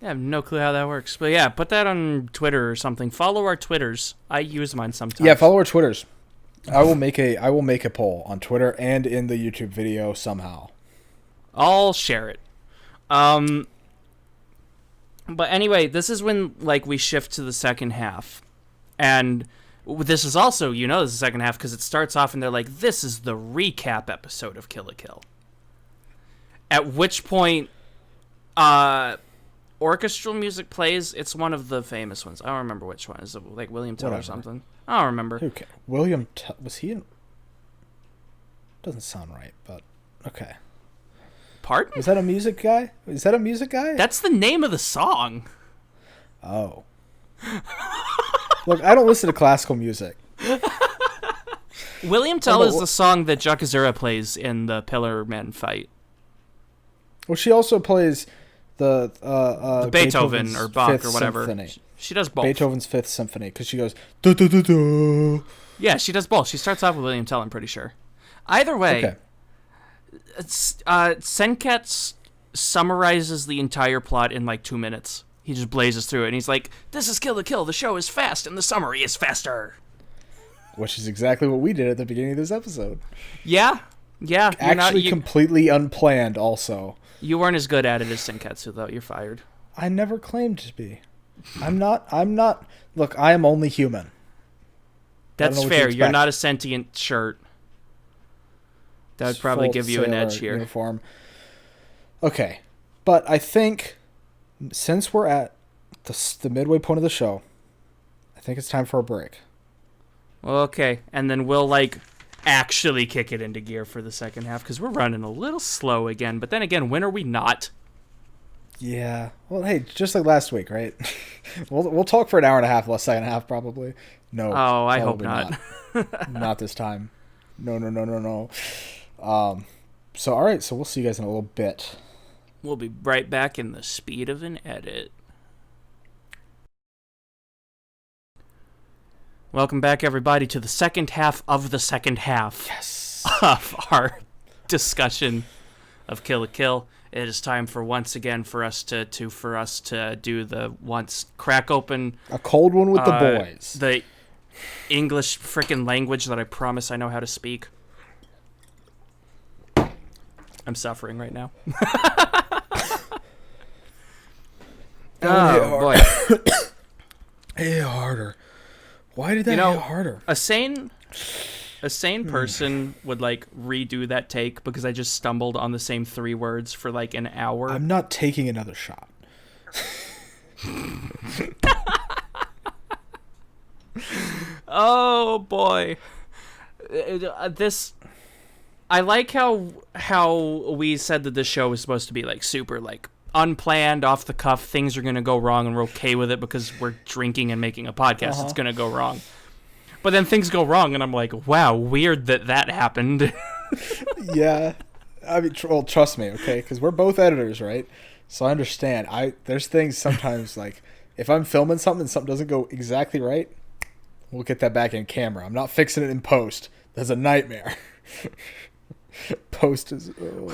I have no clue how that works. But yeah, put that on Twitter or something. Follow our Twitters. I use mine sometimes. Yeah, follow our Twitters. I will make a poll on Twitter and in the YouTube video somehow. I'll share it. But anyway, this is when we shift to the second half. And this is also, this is the second half because it starts off and they're like, this is the recap episode of Kill la Kill. At which point, orchestral music plays. It's one of the famous ones. I don't remember which one. Is it like William Tell or something? I don't remember. Okay. William Tell, was he in? Doesn't sound right, but okay. Pardon? Was that a music guy? Is that a music guy? That's the name of the song. Oh. Look, I don't listen to classical music. William Tell is the song that Jakazura plays in the Pillar Men fight. Well, she also plays the Beethoven or Bach or whatever. Symphony. She does both. Beethoven's Fifth Symphony, because she goes do do do do. Yeah, she does both. She starts off with William Tell, I'm pretty sure. Either way, Senketsu summarizes the entire plot in 2 minutes. He just blazes through it, and he's like, "This is Kill la Kill. The show is fast, and the summary is faster." Which is exactly what we did at the beginning of this episode. Yeah. Actually, completely unplanned. Also, you weren't as good at it as Senketsu, though. You're fired. I never claimed to be. I'm not. Look, I am only human. That's fair. You're not a sentient shirt. That would probably give you an edge here. Uniform. Okay, but I think since we're at the midway point of the show, I think it's time for a break. Okay, and then we'll actually kick it into gear for the second half because we're running a little slow again. But then again, when are we not? Yeah. Well, hey, just like last week, right? we'll talk for an hour and a half, less second half probably. No. Oh, I hope not. Not this time. No. So all right, so we'll see you guys in a little bit. We'll be right back in the speed of an edit. Welcome back, everybody, to the second half of the second half of our discussion of Kill la Kill. It is time for once again for us to do the crack open a cold one with the boys. The English frickin' language that I promise I know how to speak. I'm suffering right now. Oh boy. Hit harder. Why did that hit harder? A sane person would redo that take because I just stumbled on the same 3 words for an hour. I'm not taking another shot. Oh boy. I like how we said that this show was supposed to be super unplanned, off the cuff. Things are gonna go wrong, and we're okay with it because we're drinking and making a podcast. Uh-huh. It's gonna go wrong, but then things go wrong, and I'm like, wow, weird that happened. Yeah, I mean, trust me, okay, because we're both editors, right? So I understand. There's things sometimes if I'm filming something and something doesn't go exactly right, we'll get that back in camera. I'm not fixing it in post. That's a nightmare. Post is,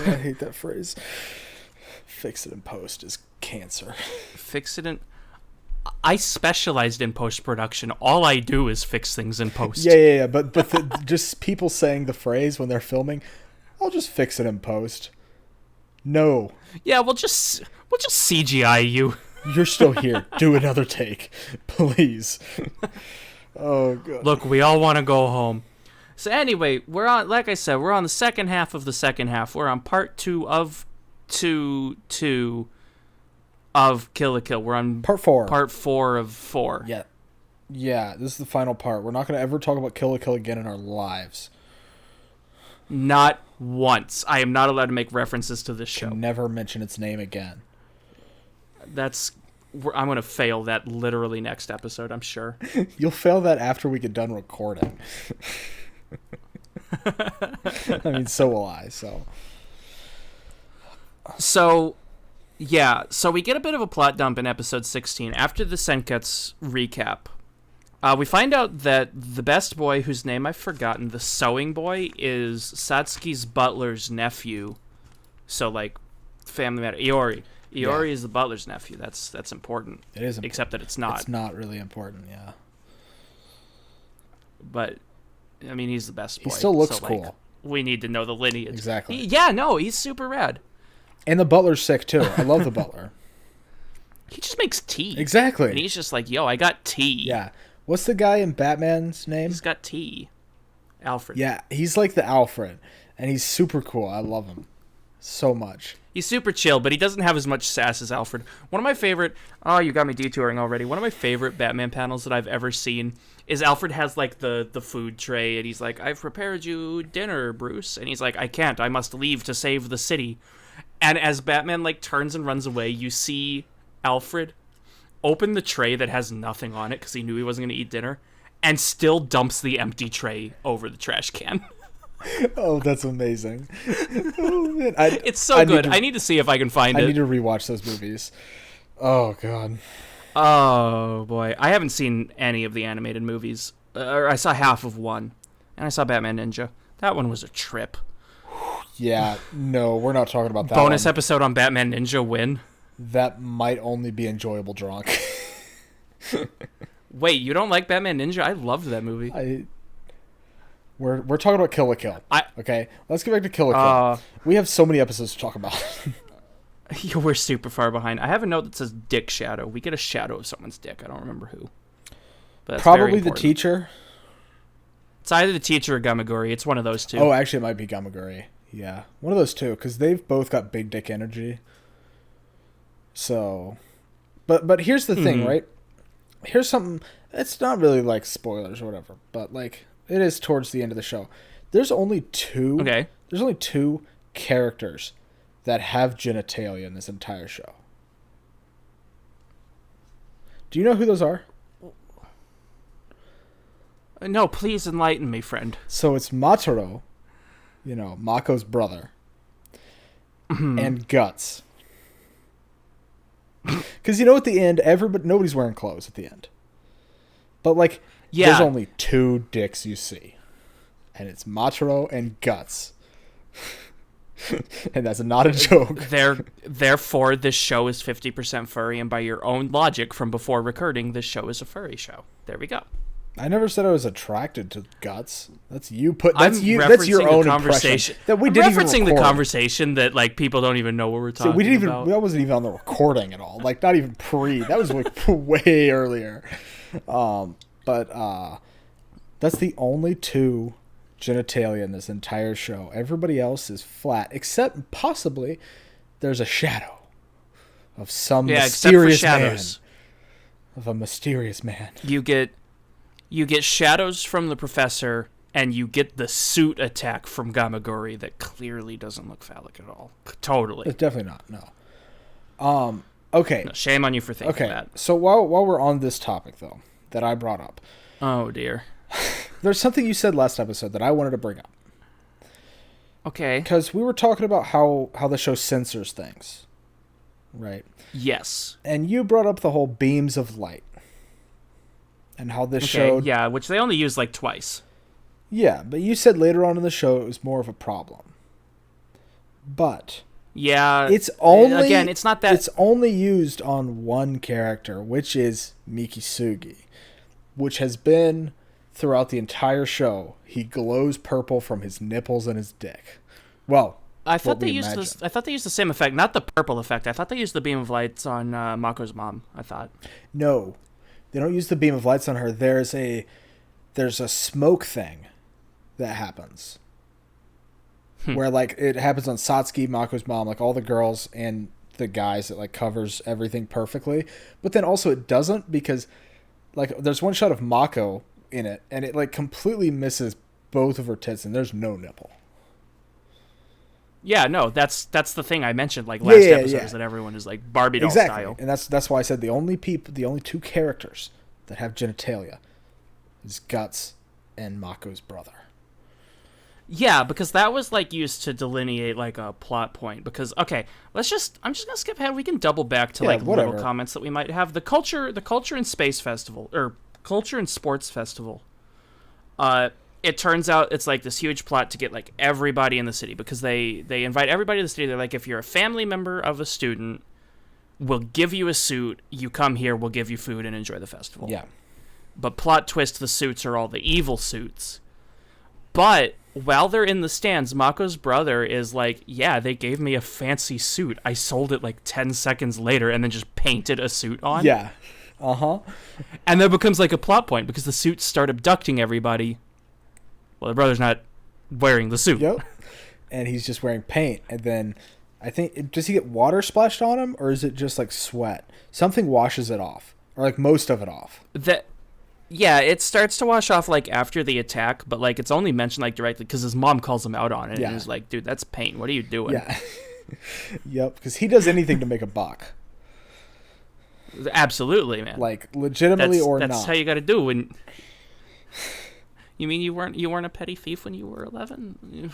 I hate that phrase. Fix it in post is cancer. Fix it in... I specialized in post-production. All I do is fix things in post. Yeah. But just people saying the phrase when they're filming, I'll just fix it in post. No. Yeah, we'll just CGI you. You're still here. Do another take, please. Oh god. Look, we all want to go home. So anyway, we're on the second half of the second half. We're on part 2 of 2 of Kill la Kill. We're on part 4. Part 4 of 4. Yeah. This is the final part. We're not going to ever talk about Kill la Kill again in our lives. Not once. I am not allowed to make references to this show. Never mention its name again. I'm going to fail that literally next episode, I'm sure. You'll fail that after we get done recording. I mean, so will I, So, yeah. So we get a bit of a plot dump in episode 16. After the Senketsu recap, We find out that the best boy, whose name I've forgotten, the sewing boy, is Satsuki's butler's nephew. So, like, family matter. Iori. Iori is the butler's nephew. That's important. It is important. Except that it's not. It's not really important, yeah. But, I mean, he's the best boy. He still looks so, cool. Like, we need to know the lineage. Exactly. He's super rad. And the butler's sick, too. I love the butler. He just makes tea. Exactly. And he's just like, yo, I got tea. Yeah. What's the guy in Batman's name? He's got tea. Alfred. Yeah, he's like the Alfred. And he's super cool. I love him so much. He's super chill, but he doesn't have as much sass as Alfred. One of my favorite... Oh, you got me detouring already. One of my favorite Batman panels that I've ever seen is Alfred has, like, the food tray, and he's like, I've prepared you dinner, Bruce. And he's like, I can't. I must leave to save the city. And as Batman, like, turns and runs away, you see Alfred open the tray that has nothing on it because he knew he wasn't going to eat dinner, and still dumps the empty tray over the trash can. Oh, that's amazing. Oh, man. It's so good. I need to see if I can find it. I need to rewatch those movies. Oh, God. Oh, boy. I haven't seen any of the animated movies. I saw half of one, and I saw Batman Ninja. That one was a trip. Yeah, no, we're not talking about that Bonus one. episode on Batman Ninja win. That might only be enjoyable drunk. Wait, you don't like Batman Ninja? I loved that movie. We're talking about Kill la Kill. Okay, let's get back to Kill la Kill. We have so many episodes to talk about. We're super far behind. I have a note that says dick shadow. We get a shadow of someone's dick. I don't remember who. But that's probably the teacher. It's either the teacher or Gamagori. It's one of those two. Oh, actually, it might be Gamagori. Yeah, one of those two, because they've both got big dick energy. So, but here's the thing, right? Here's something. It's not really like spoilers or whatever, but like it is towards the end of the show. There's only two. Okay. There's only two characters that have genitalia in this entire show. Do you know who those are? No, please enlighten me, friend. So it's Mataro, Mako's brother, and Guts. Because at the end, nobody's wearing clothes at the end. But like, there's only two dicks you see, and it's Mataro and Guts. And that's not a joke. Therefore, this show is 50% furry, and by your own logic from before recording, this show is a furry show. There we go. I never said I was attracted to Guts. That's you That's your own impression. That we didn't even record. The conversation that like people don't even know what we're talking about. That wasn't even on the recording at all. Like not even pre. That was like way earlier. But that's the only two genitalia in this entire show. Everybody else is flat, except possibly there's a shadow of some mysterious man. Of a mysterious man. You get shadows from the professor, and you get the suit attack from Gamagori that clearly doesn't look phallic at all. Totally. It's definitely not, no. Okay. No, shame on you for thinking that. So while we're on this topic, though, that I brought up. Oh, dear. There's something you said last episode that I wanted to bring up. Okay. Because we were talking about how the show censors things. Right? Yes. And you brought up the whole beams of light. And how this showed... Yeah, which they only used like twice. Yeah, but you said later on in the show it was more of a problem. But... Yeah, it's only... Again, it's not that... It's only used on one character, which is Mikisugi. Which has been, throughout the entire show, he glows purple from his nipples and his dick. Well... I thought they used the same effect, not the purple effect. I thought they used the beam of lights on Mako's mom. I thought. No, they don't use the beam of lights on her. There's a smoke thing that happens where like it happens on Satsuki, Mako's mom, like all the girls and the guys. It like covers everything perfectly, but then also it doesn't because like there's one shot of Mako in it and it like completely misses both of her tits and there's no nipple. Yeah, no, that's the thing I mentioned like last episode is that everyone is like Barbie doll style. And that's why I said the only two characters that have genitalia is Guts and Mako's brother. Yeah, because that was like used to delineate like a plot point. Because I'm just gonna skip ahead. We can double back to like little comments that we might have. The culture and space festival or Culture and Sports Festival. It turns out it's like this huge plot to get like everybody in the city, because they invite everybody to the city. They're like, if you're a family member of a student, we'll give you a suit. You come here, we'll give you food and enjoy the festival. Yeah. But plot twist, the suits are all the evil suits. But while they're in the stands, Mako's brother is like, yeah, they gave me a fancy suit. I sold it like 10 seconds later and then just painted a suit on. Yeah. Uh-huh. And that becomes like a plot point because the suits start abducting everybody. Well, the brother's not wearing the suit. Yep. And he's just wearing paint. And then I think, does he get water splashed on him, or is it just like sweat? Something washes it off, or like most of it off. Yeah, it starts to wash off like after the attack, but like it's only mentioned like directly because his mom calls him out on it. Yeah. And he's like, dude, that's paint. What are you doing? Yeah. Yep. Because he does anything to make a buck. Absolutely, man. Like legitimately or not. That's how you got to do when. You mean you weren't a petty thief when you were 11?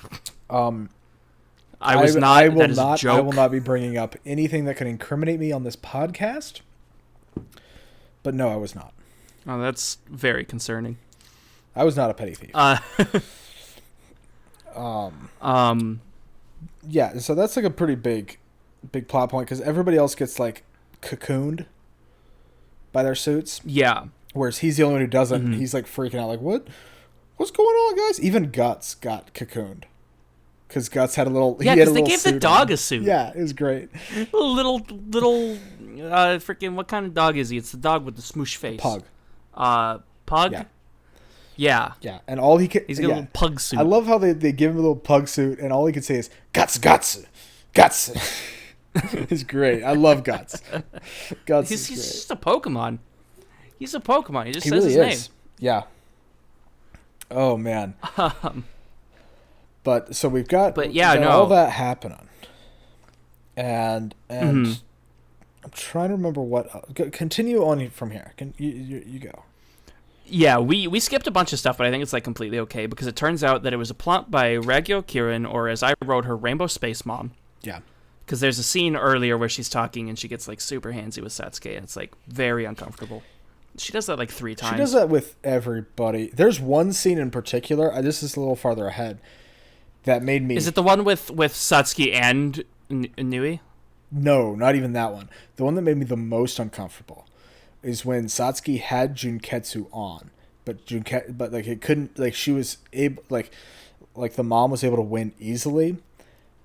I was not. I will not. I will not be bringing up anything that could incriminate me on this podcast. But no, I was not. Oh, that's very concerning. I was not a petty thief. Yeah, so that's like a pretty big plot point because everybody else gets like cocooned by their suits. Yeah. Whereas he's the only one who doesn't. Mm-hmm. He's like freaking out, like, what's going on, guys? Even Guts got cocooned. Because Guts had a little. Yeah, because they gave the dog a suit. Yeah, it was great. little, freaking. What kind of dog is he? It's the dog with the smoosh face. Pug. Pug. Yeah. Yeah, and all he can. He's got a little pug suit. I love how they give him a little pug suit, and all he can say is Guts. It's great. I love Guts. Guts. He's just a Pokemon. He's a Pokemon. He just says really his is. name. Yeah. Oh man. But so we've got, all that happening, and I'm trying to remember what. Continue on from here. You go. Yeah, we skipped a bunch of stuff, but I think it's like completely okay because it turns out that it was a plot by Regyo Kirin, or as I wrote her, Rainbow Space Mom. Yeah. Because there's a scene earlier where she's talking and she gets like super handsy with Satsuki, and it's like very uncomfortable. She does that like 3 times. She does that with everybody. There's one scene in particular. This is a little farther ahead. That made me... Is it the one with Satsuki and Newey? No, not even that one. The one that made me the most uncomfortable is when Satsuki had Junketsu on, but like it couldn't, like she was able, like the mom was able to win easily,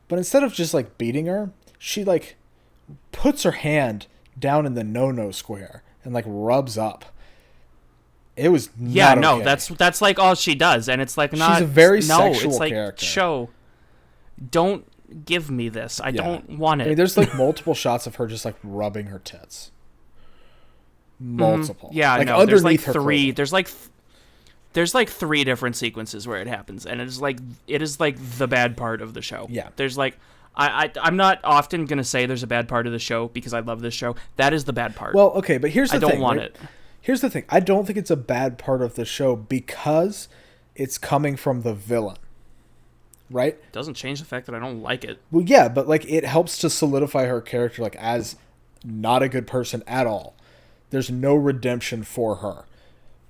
but instead of just like beating her, she like puts her hand down in the no square and like rubs up. It was not okay. That's like all she does, and it's like not. She's a very sexual it's like, character. Show, don't give me this. I don't want it. I mean, there's like multiple shots of her just like rubbing her tits. Multiple. Yeah, like no. There's like her 3. There's like 3 different sequences where it happens, and it is like the bad part of the show. Yeah. There's like. I'm not often going to say there's a bad part of the show because I love this show. That is the bad part. Well, okay, but here's the thing. I don't want it. Here's the thing. I don't think it's a bad part of the show because it's coming from the villain. Right? It doesn't change the fact that I don't like it. Well, yeah, but like it helps to solidify her character like as not a good person at all. There's no redemption for her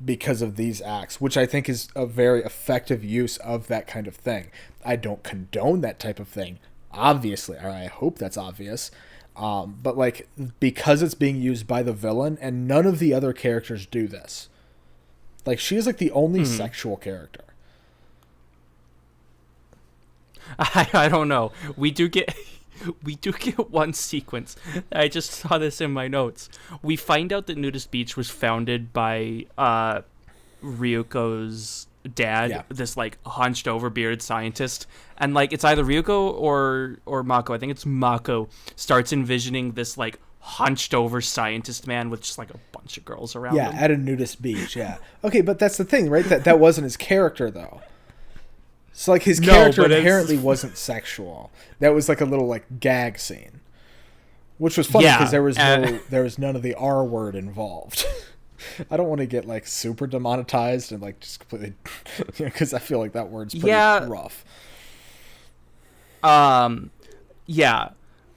because of these acts, which I think is a very effective use of that kind of thing. I don't condone that type of thing, obviously, or I hope that's obvious. But like because it's being used by the villain and none of the other characters do this. Like she is like the only sexual character. I don't know. We do get one sequence. I just saw this in my notes. We find out that Nudist Beach was founded by Ryuko's dad, this like hunched over bearded scientist, and like it's either Ryuko or Mako. I think it's Mako starts envisioning this like hunched over scientist man with just like a bunch of girls around him. At a nudist beach. Okay, but that's the thing, right? That wasn't his character though. So like his character inherently wasn't sexual. That was like a little like gag scene, which was funny because there was none of the R word involved. I don't want to get like super demonetized and like just completely because I feel like that word's pretty rough.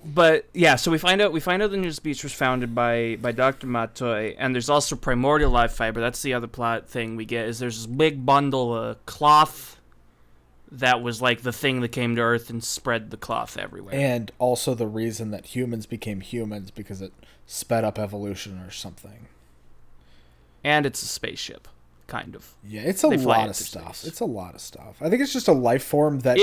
But yeah, so we find out the News Beach was founded by Dr. Matoy, and there's also primordial life fiber. That's the other plot thing we get, is there's this big bundle of cloth that was like the thing that came to Earth and spread the cloth everywhere. And also the reason that humans became humans, because it sped up evolution or something. And it's a spaceship, kind of. Yeah, it's a lot of stuff. Space. It's a lot of stuff. I think it's just a life form that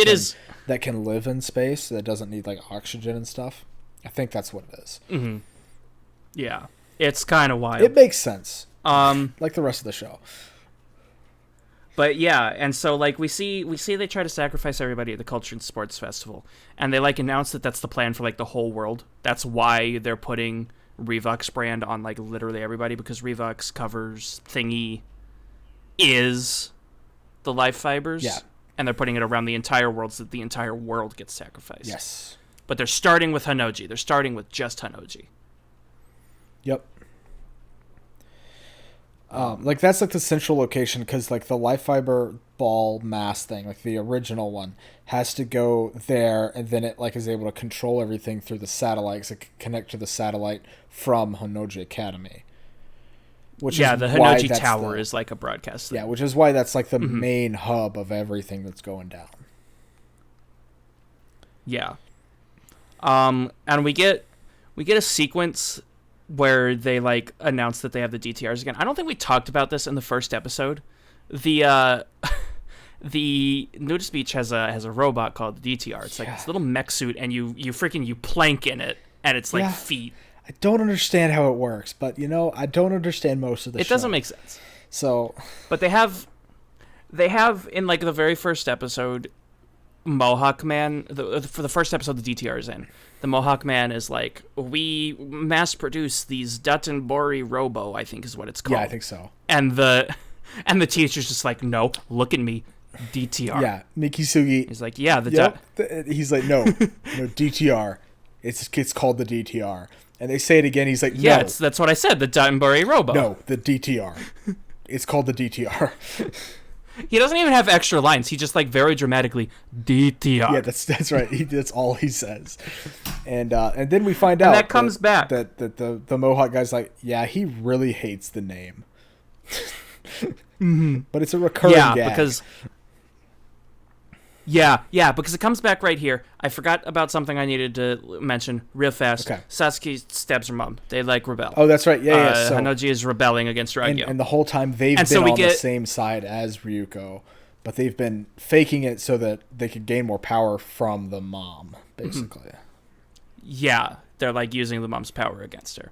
that can live in space, that doesn't need like oxygen and stuff. I think that's what it is. Mm-hmm. Yeah, it's kind of wild. It makes sense. Like the rest of the show. But yeah, and so like we see they try to sacrifice everybody at the Culture and Sports Festival, and they like announce that that's the plan for like the whole world. That's why they're putting Revux brand on like literally everybody, because Revux covers thingy is the life fibers. Yeah. And they're putting it around the entire world so that the entire world gets sacrificed. Yes. But they're starting with Hanoji. They're starting with just Hanoji. Yep. Like that's like the central location, because like the life fiber ball mass thing, like the original one, has to go there, and then it like is able to control everything through the satellite, so it can connect to the satellite from Hanoji Academy. Which yeah, is the Hanoji Tower is like a broadcast thing. Yeah, which is why that's like the main hub of everything that's going down. Yeah. And we get a sequence where they like announce that they have the DTRs again. I don't think we talked about this in the first episode. The Nudist Beach has a robot called the DTR. It's like this little mech suit, and you plank in it, and it's like feet. I don't understand how it works, but I don't understand most of the show. It doesn't make sense. So, but they have in like the very first episode, Mohawk Man, for the first episode the DTR is in. The Mohawk Man is like, we mass produce these Datenbori Robo, I think is what it's called. Yeah, I think so. And the teacher's just like, no, look at me, DTR. Yeah, Mikisugi. He's like, yeah, he's like, no, DTR. It's called the DTR. And they say it again. He's like, no. Yeah, that's what I said, the Datenbori Robo. No, the DTR. It's called the DTR. He doesn't even have extra lines. He just like very dramatically DTR. Yeah, that's right. That's all he says. And then we find out that comes back that the Mohawk guy's like, yeah, he really hates the name. Mm-hmm. But it's a recurring gag. because it comes back right here. I forgot about something I needed to mention real fast. Okay. Satsuki stabs her mom. They like rebel. Oh, that's right. Yeah. So, Hanoji is rebelling against Ragyo. And the whole time they've been on the same side as Ryuko, but they've been faking it so that they could gain more power from the mom, basically. Mm-hmm. Yeah, they're like using the mom's power against her.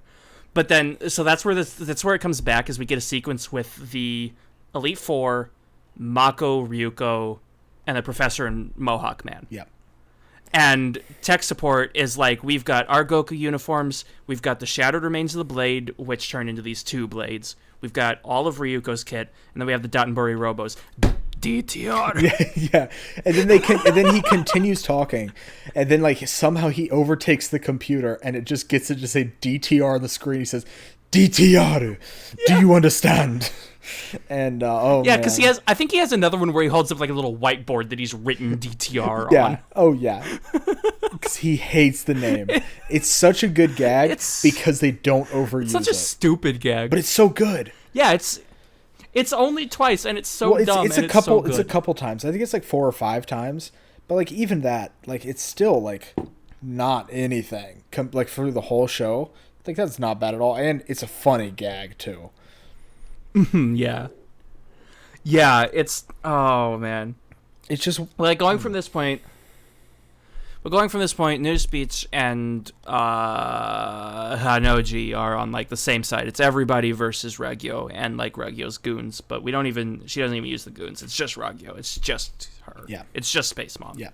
But then, so that's where it comes back, is we get a sequence with the Elite Four, Mako, Ryuko, and the Professor and Mohawk Man. Yeah. And tech support is like, we've got our Goku uniforms, we've got the Shattered Remains of the Blade, which turn into these two blades, we've got all of Ryuko's kit, and then we have the Datenbori Robos. DTR. Yeah. And then he continues talking, and then like somehow he overtakes the computer, and it just gets it to say DTR on the screen. He says, DTR, do you understand? And because I think he has another one where he holds up like a little whiteboard that he's written DTR on. Oh yeah, because he hates the name. It's such a good gag because they don't overuse it. It's such a stupid gag, but it's so good. Yeah, it's only twice, and it's so dumb. It's a couple times. I think it's like 4 or 5 times. But like even that, like it's still like not anything. Like for the whole show, like that's not bad at all, and it's a funny gag too. Yeah. It's man. It's just like going from this point. But going from this point, News Beach and Hanoji are on like the same side. It's everybody versus Ragyo and like Ragyo's goons. But she doesn't even use the goons. It's just Ragyo. It's just her. Yeah. It's just Space Mom. Yeah.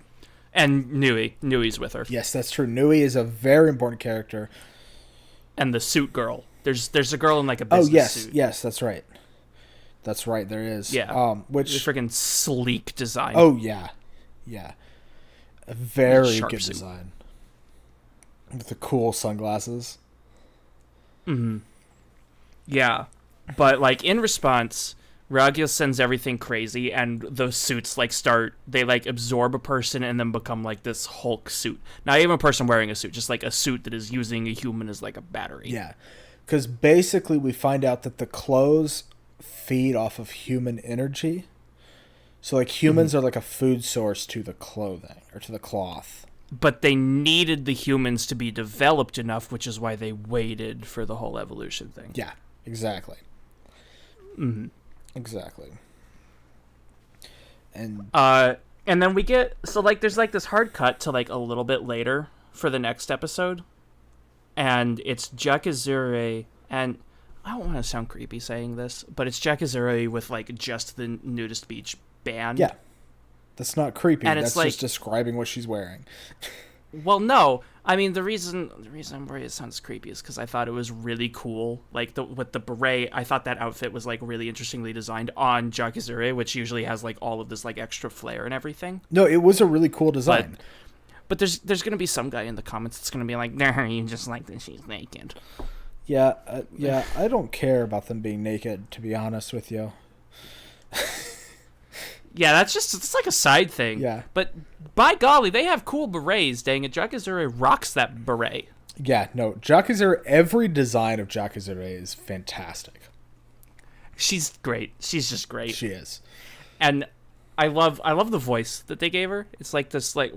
And Newey's with her. Yes, that's true. Newey is a very important character. And the suit girl. There's a girl in like a business suit. Yes, that's right. That's right, there is. Yeah. Which freaking sleek design. Oh yeah. Yeah. A very good suit. design. With the cool sunglasses. Mm-hmm. Yeah. But like in response, Raguel sends everything crazy, and those suits they absorb a person and then become like this Hulk suit. Not even a person wearing a suit, just like a suit that is using a human as like a battery. Yeah, because basically we find out that the clothes feed off of human energy. So like humans are like a food source to the clothing or to the cloth. But they needed the humans to be developed enough, which is why they waited for the whole evolution thing. Yeah, exactly. Mm-hmm. Exactly. And then we get there's like this hard cut to like a little bit later for the next episode, and it's Jakizure, and I don't want to sound creepy saying this, but it's Jakizure with like just the nudist beach band. Yeah, that's not creepy. And that's just describing what she's wearing. Well, no. I mean, the reason why it sounds creepy is because I thought it was really cool. Like, with the beret, I thought that outfit was, like, really interestingly designed on Jakizure, which usually has, like, all of this, like, extra flair and everything. No, it was a really cool design. But there's going to be some guy in the comments that's going to be like, nah, you just like that she's naked. Yeah, I don't care about them being naked, to be honest with you. Yeah, it's like a side thing. Yeah. But by golly, they have cool berets, dang it. Jakizure rocks that beret. Yeah, no, Jakizure, every design of Jakizure is fantastic. She's great. She's just great. She is. And I love the voice that they gave her. It's like this, like,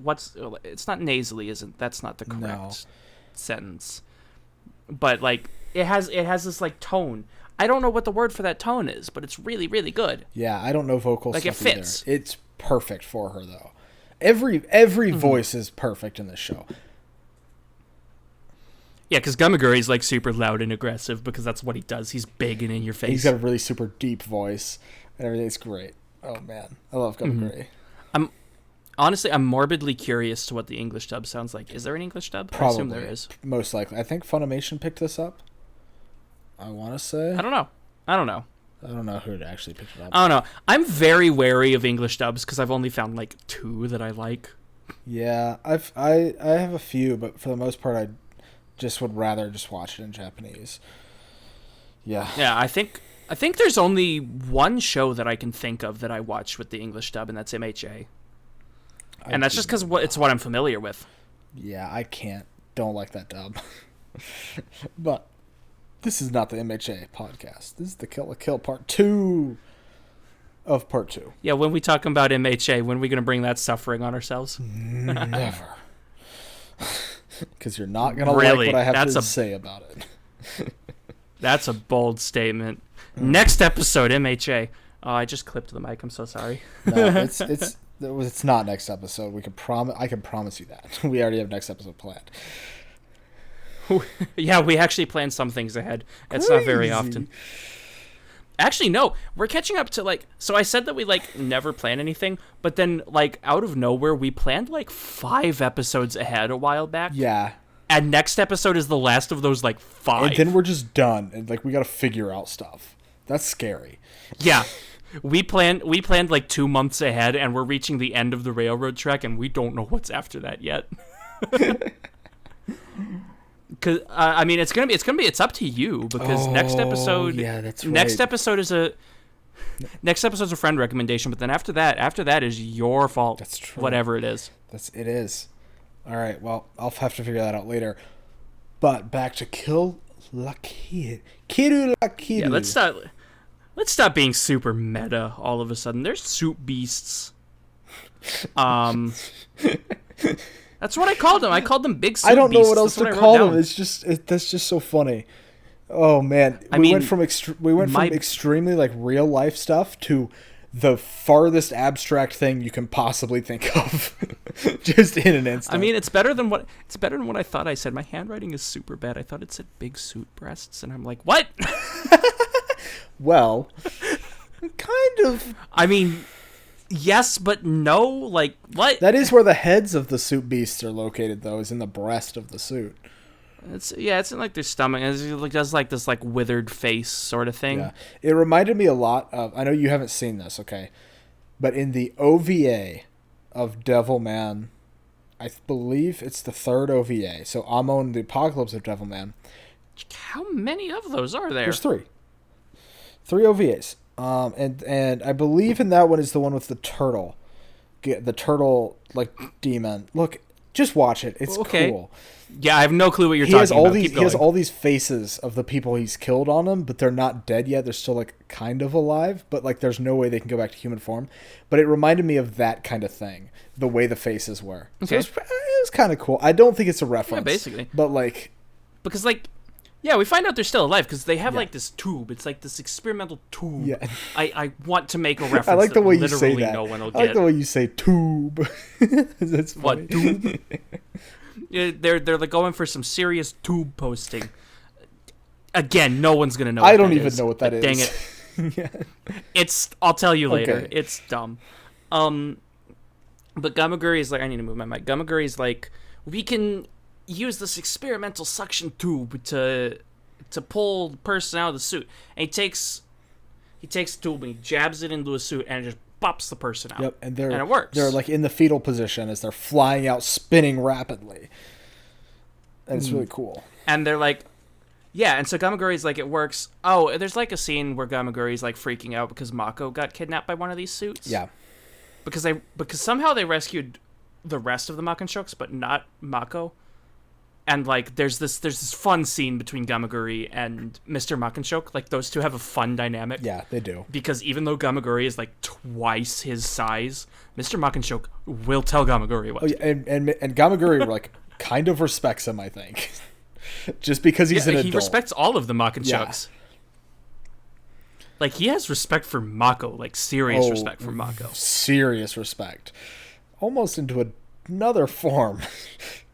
it's not nasally, that's not the correct sentence. But, like, it has this, like, tone. I don't know what the word for that tone is, but it's really, really good. Yeah, I don't know vocal like stuff it fits. Either. It's perfect for her, though. Every voice is perfect in this show. Yeah, because Gamaguri is like super loud and aggressive because that's what he does. He's big and in your face. He's got a really super deep voice, and everything's great. Oh man, I love Gamaguri. I'm morbidly curious to what the English dub sounds like. Is there an English dub? Probably. I assume there is. Most likely. I think Funimation picked this up. I want to say. I don't know. I don't know who actually picked it up. I don't know. I'm very wary of English dubs because I've only found like 2 that I like. Yeah, I have a few, but for the most part, I just would rather just watch it in Japanese. Yeah. Yeah, I think there's only one show that I can think of that I watched with the English dub, and that's MHA. And that's just because it's what I'm familiar with. Yeah, I don't like that dub. But this is not the MHA podcast. This is the Kill la Kill part 2 of part 2. Yeah, when we talk about MHA, when are we going to bring that suffering on ourselves? Never. Because you're not going to like what I have to say about it. That's a bold statement. Next episode, MHA. Oh, I just clipped the mic. I'm so sorry. No, it's not next episode. I can promise you that. We already have next episode planned. Yeah, we actually plan some things ahead. It's not very often. Actually, no. We're catching up to so I said that we never plan anything, but then out of nowhere we planned 5 episodes ahead a while back. Yeah. And next episode is the last of those 5. And then we're just done and we got to figure out stuff. That's scary. Yeah. We planned 2 months ahead, and we're reaching the end of the railroad trek, and we don't know what's after that yet. Because it's up to you. Because next episode, yeah, that's right. Next episode's a friend recommendation, but then after that is your fault. That's true. Whatever it is. It is. All right. Well, I'll have to figure that out later. But back to Kill la Kill. Kiru la Kiru. Yeah, let's stop being super meta all of a sudden. There's soup beasts. That's what I called them. I called them big soup beasts. I don't know what else to call them. It's that's just so funny. Oh man, we went from extremely real life stuff to the farthest abstract thing you can possibly think of, just in an instant. I mean, it's better than what I thought I said. My handwriting is super bad. I thought it said big suit breasts, and I'm like, what? Well, kind of. I mean, yes, but no. What? That is where the heads of the suit beasts are located, though, is in the breast of the suit. It's in their stomach. It does this withered face sort of thing. Yeah, it reminded me a lot of. I know you haven't seen this, okay, but in the OVA of Devilman, I believe it's the 3rd OVA. So Amon, the Apocalypse of Devilman. How many of those are there? There's 3. 3 OVAs. And I believe in that one is the one with the turtle. The turtle, like, demon. Look, just watch it. It's cool. Yeah, I have no clue what you're talking about. He has all these faces of the people he's killed on him, but they're not dead yet. They're still, like, kind of alive, but, like, there's no way they can go back to human form. But it reminded me of that kind of thing, the way the faces were. Okay. So it was kind of cool. I don't think it's a reference. Yeah, basically. But, like... Because, like... Yeah, we find out they're still alive because they have like this tube. It's like this experimental tube. Yeah. I want to make a reference. I like the way you say that. No one will I like the way you say tube. That's funny. What tube? Yeah, they're like going for some serious tube posting. Again, no one's gonna know. I don't even know what that is. Dang it! Yeah. I'll tell you later. Okay. It's dumb. But Gamaguri is like, I need to move my mic. Gamaguri is like, we can use this experimental suction tube to pull the person out of the suit. And he takes a tube and he jabs it into a suit and it just pops the person out. Yep, and it works. They're like in the fetal position as they're flying out, spinning rapidly. And it's really cool. And they're like, yeah, and so Gamaguri's like, it works. Oh, there's like a scene where Gamaguri's like freaking out because Mako got kidnapped by one of these suits. Yeah. Because somehow they rescued the rest of the Makenshoks, but not Mako. And, like, there's this fun scene between Gamaguri and Mr. Makenshok. Like, those two have a fun dynamic. Yeah, they do. Because even though Gamaguri is, like, twice his size, Mr. Makenshok will tell Gamaguri what to do. And Gamaguri, like, kind of respects him, I think. Just because he's an adult. He respects all of the Makenshoks. Yeah. Like, he has respect for Mako. Like, serious respect for Mako. Serious respect. Almost into another form.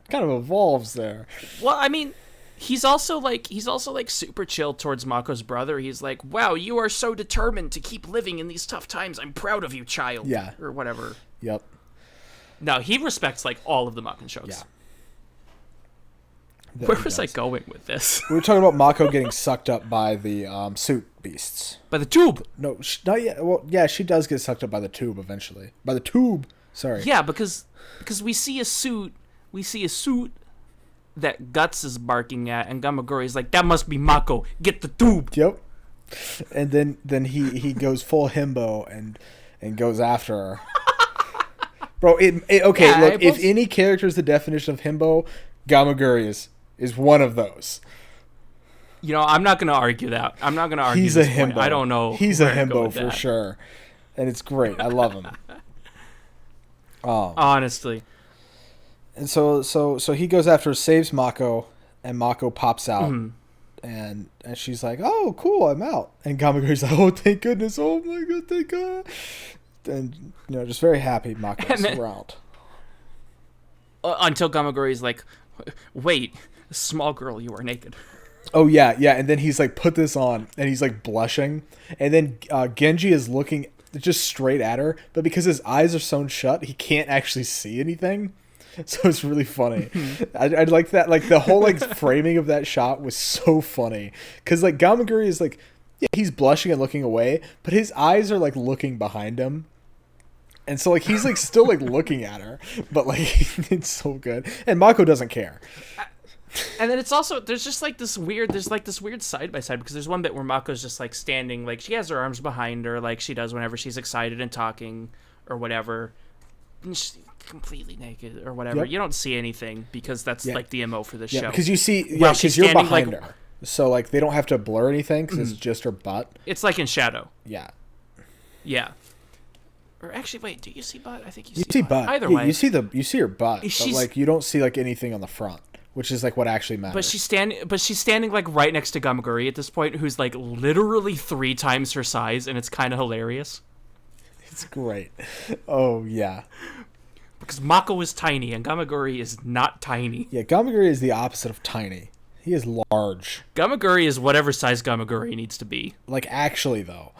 Kind of evolves there. Well, I mean, he's also like super chill towards Mako's brother. He's like, "Wow, you are so determined to keep living in these tough times. I'm proud of you, child." Yeah. Or whatever. Yep. No, he respects like all of the Makenshoks. Yeah. Where was I going with this? We were talking about Mako getting sucked up by the suit beasts. By the tube. No, not yet. Well, yeah, she does get sucked up by the tube eventually. By the tube. Sorry. Yeah, because we see a suit. We see a suit that Guts is barking at, and Gamaguri is like, "That must be Mako. Get the tube." Yep. And then he goes full himbo and goes after her. Bro, okay, yeah, look, if any character is the definition of himbo, Gamaguri is one of those. You know, I'm not going to argue that. I'm not going to argue He's this a himbo. Point. I don't know. He's a himbo for sure. And it's great. I love him. Honestly. And so he goes after, saves Mako, and Mako pops out, and she's like, "Oh, cool, I'm out." And Gamaguri's like, "Oh, thank goodness! Oh my god, thank God!" And just very happy Mako's around. Until Gamaguri's like, "Wait, small girl, you are naked." Oh yeah, and then he's like, "Put this on," and he's like blushing, and then Genji is looking just straight at her, but because his eyes are sewn shut, he can't actually see anything. So it's really funny. I like that. Like the whole like framing of that shot was so funny because like Gamaguri is like, yeah, he's blushing and looking away, but his eyes are like looking behind him, and so like he's like still like looking at her, but like it's so good. And Mako doesn't care. And then it's also there's this weird side by side because there's one bit where Mako's just like standing, like she has her arms behind her, like she does whenever she's excited and talking or whatever. And she's completely naked or whatever. Yep. You don't see anything because that's like the MO for this show. Because you see, because you're behind her, so like they don't have to blur anything because it's just her butt. It's like in shadow. Yeah. Or actually, wait, do you see butt? I think you see butt. Either way, you see her butt, but like you don't see like anything on the front, which is like what actually matters. But she's standing like right next to Gamaguri at this point, who's like literally 3 times her size, and it's kind of hilarious. It's great. Oh yeah. Because Mako is tiny and Gamaguri is not tiny. Yeah, Gamaguri is the opposite of tiny. He is large. Gamaguri is whatever size Gamaguri needs to be. Like, actually, though.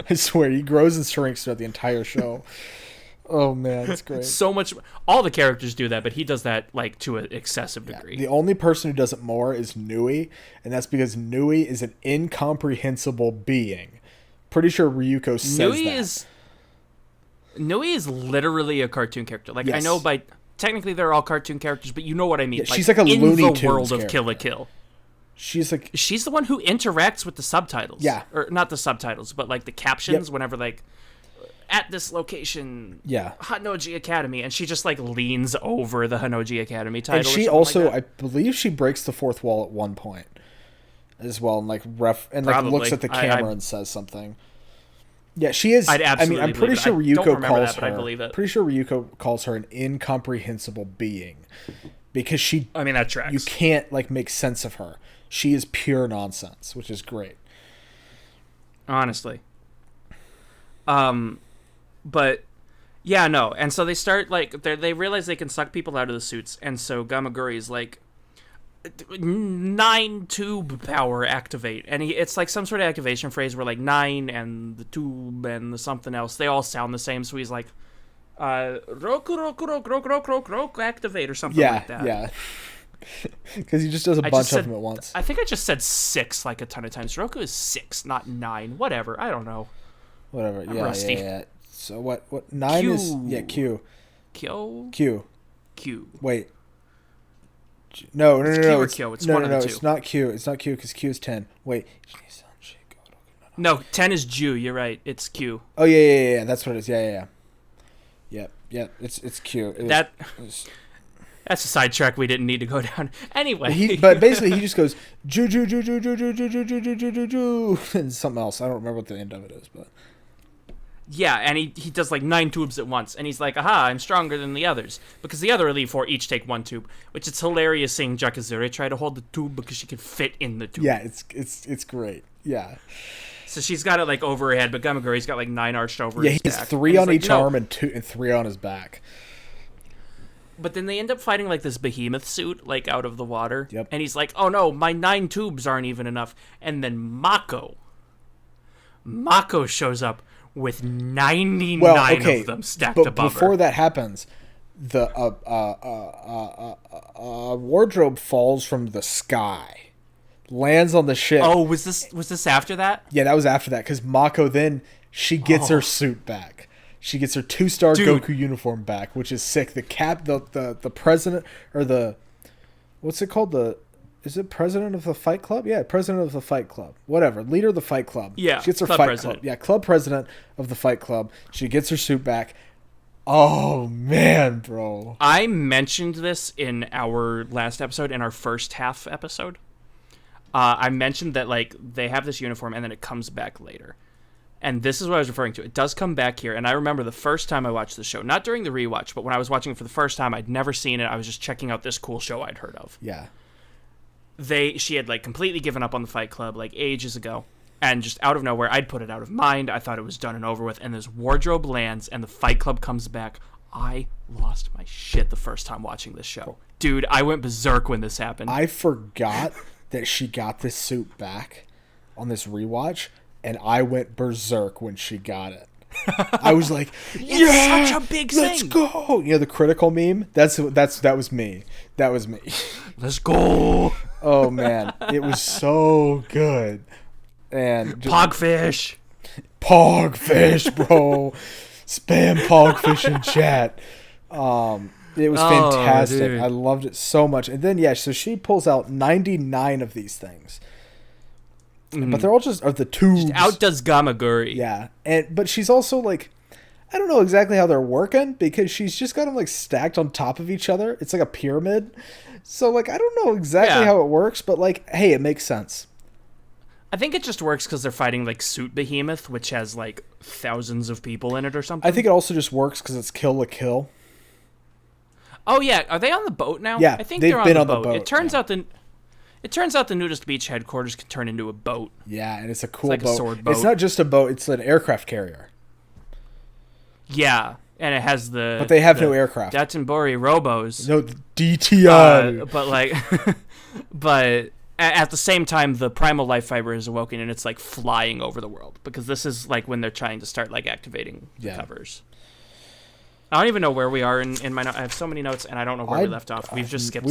I swear, he grows and shrinks throughout the entire show. Oh, man, it's great. So much. All the characters do that, but he does that, like, to an excessive degree. The only person who does it more is Newey, and that's because Newey is an incomprehensible being. Pretty sure Ryuko says that. Newey is literally a cartoon character. Like, yes. I know technically they're all cartoon characters, but you know what I mean. Yeah, she's like a Looney Tunes in the world character. of Kill la Kill. She's like, she's the one who interacts with the subtitles. Yeah. Or not the subtitles, but like the captions whenever like at this location, Hanoji Academy, and she just like leans over the Hanoji Academy title. And she also, I believe, she breaks the fourth wall at one point as well, and like looks at the camera and says something. Yeah, she is. I'm pretty sure Ryuko calls her. I believe it. Pretty sure Ryuko calls her an incomprehensible being because she. I mean, that tracks. You can't like make sense of her. She is pure nonsense, which is great. Honestly. But yeah, no. And so they start like they realize they can suck people out of the suits, and so Gamaguri's like 9 tube power activate, and it's like some sort of activation phrase where like 9 and the tube and the something else, they all sound the same. So he's like roku roku roku roku roku roku roku activate or something like that. Yeah. Because he just does a bunch of them at once. I think I just said 6 like a ton of times. Roku is 6, not 9. Whatever. I don't know. Whatever. I'm rusty. Yeah. So what 9 Q. is? Yeah, Q. Q. Wait. No. It's Q or Q. It's one of the two. It's not Q. It's not Q because Q is 10. Wait. No, 10 is Ju. You're right. It's Q. Oh yeah. That's what it is. Yeah. Yeah. It's Q. That's a sidetrack we didn't need to go down. Anyway. But basically he just goes Ju, and something else. I don't remember what the end of it is, but. Yeah, and he does like 9 tubes at once, and he's like, aha, I'm stronger than the others. Because the other Elite Four each take 1 tube, which it's hilarious seeing Jakazure try to hold the tube because she can fit in the tube. Yeah, it's great. Yeah. So she's got it like over her head, but Gamaguri's got like 9 arched over his back. Yeah, he has 3 on each arm and 3 on his back. But then they end up fighting like this behemoth suit, like out of the water. Yep. And he's like, oh no, my 9 tubes aren't even enough. And then Mako shows up with 99 of them stacked above her. But before that happens, the wardrobe falls from the sky, lands on the ship. Oh, was this after that? Yeah, that was after that, because Mako then, she gets her suit back. She gets her 2-star Goku uniform back, which is sick. The president, or the, what's it called? Is it president of the Fight Club? Yeah, president of the Fight Club. Whatever. Leader of the Fight Club. Yeah, she gets her Fight Club. Yeah, club president of the Fight Club. She gets her suit back. Oh, man, bro. I mentioned this in our last episode, in our first half episode. I mentioned that, like, they have this uniform, and then it comes back later. And this is what I was referring to. It does come back here, and I remember the first time I watched the show, not during the rewatch, but when I was watching it for the first time, I'd never seen it. I was just checking out this cool show I'd heard of. Yeah. She had like completely given up on the Fight Club like ages ago, and just out of nowhere, I'd put it out of mind. I thought it was done and over with, and this wardrobe lands and the Fight Club comes back. I lost my shit the first time watching this show. Dude, I went berserk when this happened. I forgot that she got this suit back on this rewatch, and I went berserk when she got it. I was like, it's such a big thing. Let's go. You know the critical meme? That was me. That was me. Let's go. Oh man, it was so good. And Pogfish, bro. Spam Pogfish in chat. It was fantastic. Dude. I loved it so much. And then so she pulls out 99 of these things. But they're all just the tubes. She outdoes Gamaguri. Yeah. But she's also like, I don't know exactly how they're working, because she's just got them like stacked on top of each other. It's like a pyramid. So like, I don't know exactly how it works, but like, hey, it makes sense. I think it just works because they're fighting like Suit Behemoth, which has like thousands of people in it or something. I think it also just works because it's Kill la Kill. Oh yeah, are they on the boat now? Yeah, I think they've they're been on the boat. It turns out the Nudist Beach headquarters can turn into a boat. Yeah, and it's a cool boat. A sword boat. It's not just a boat; it's an aircraft carrier. Yeah, and it has the. But they have no aircraft. Datenbori Robos. No DTI. But like, but at the same time, the primal life fiber is awoken, and it's like flying over the world, because this is like when they're trying to start like activating the covers. I don't even know where we are in my notes. I have so many notes, and I don't know where we left off. We've just skipped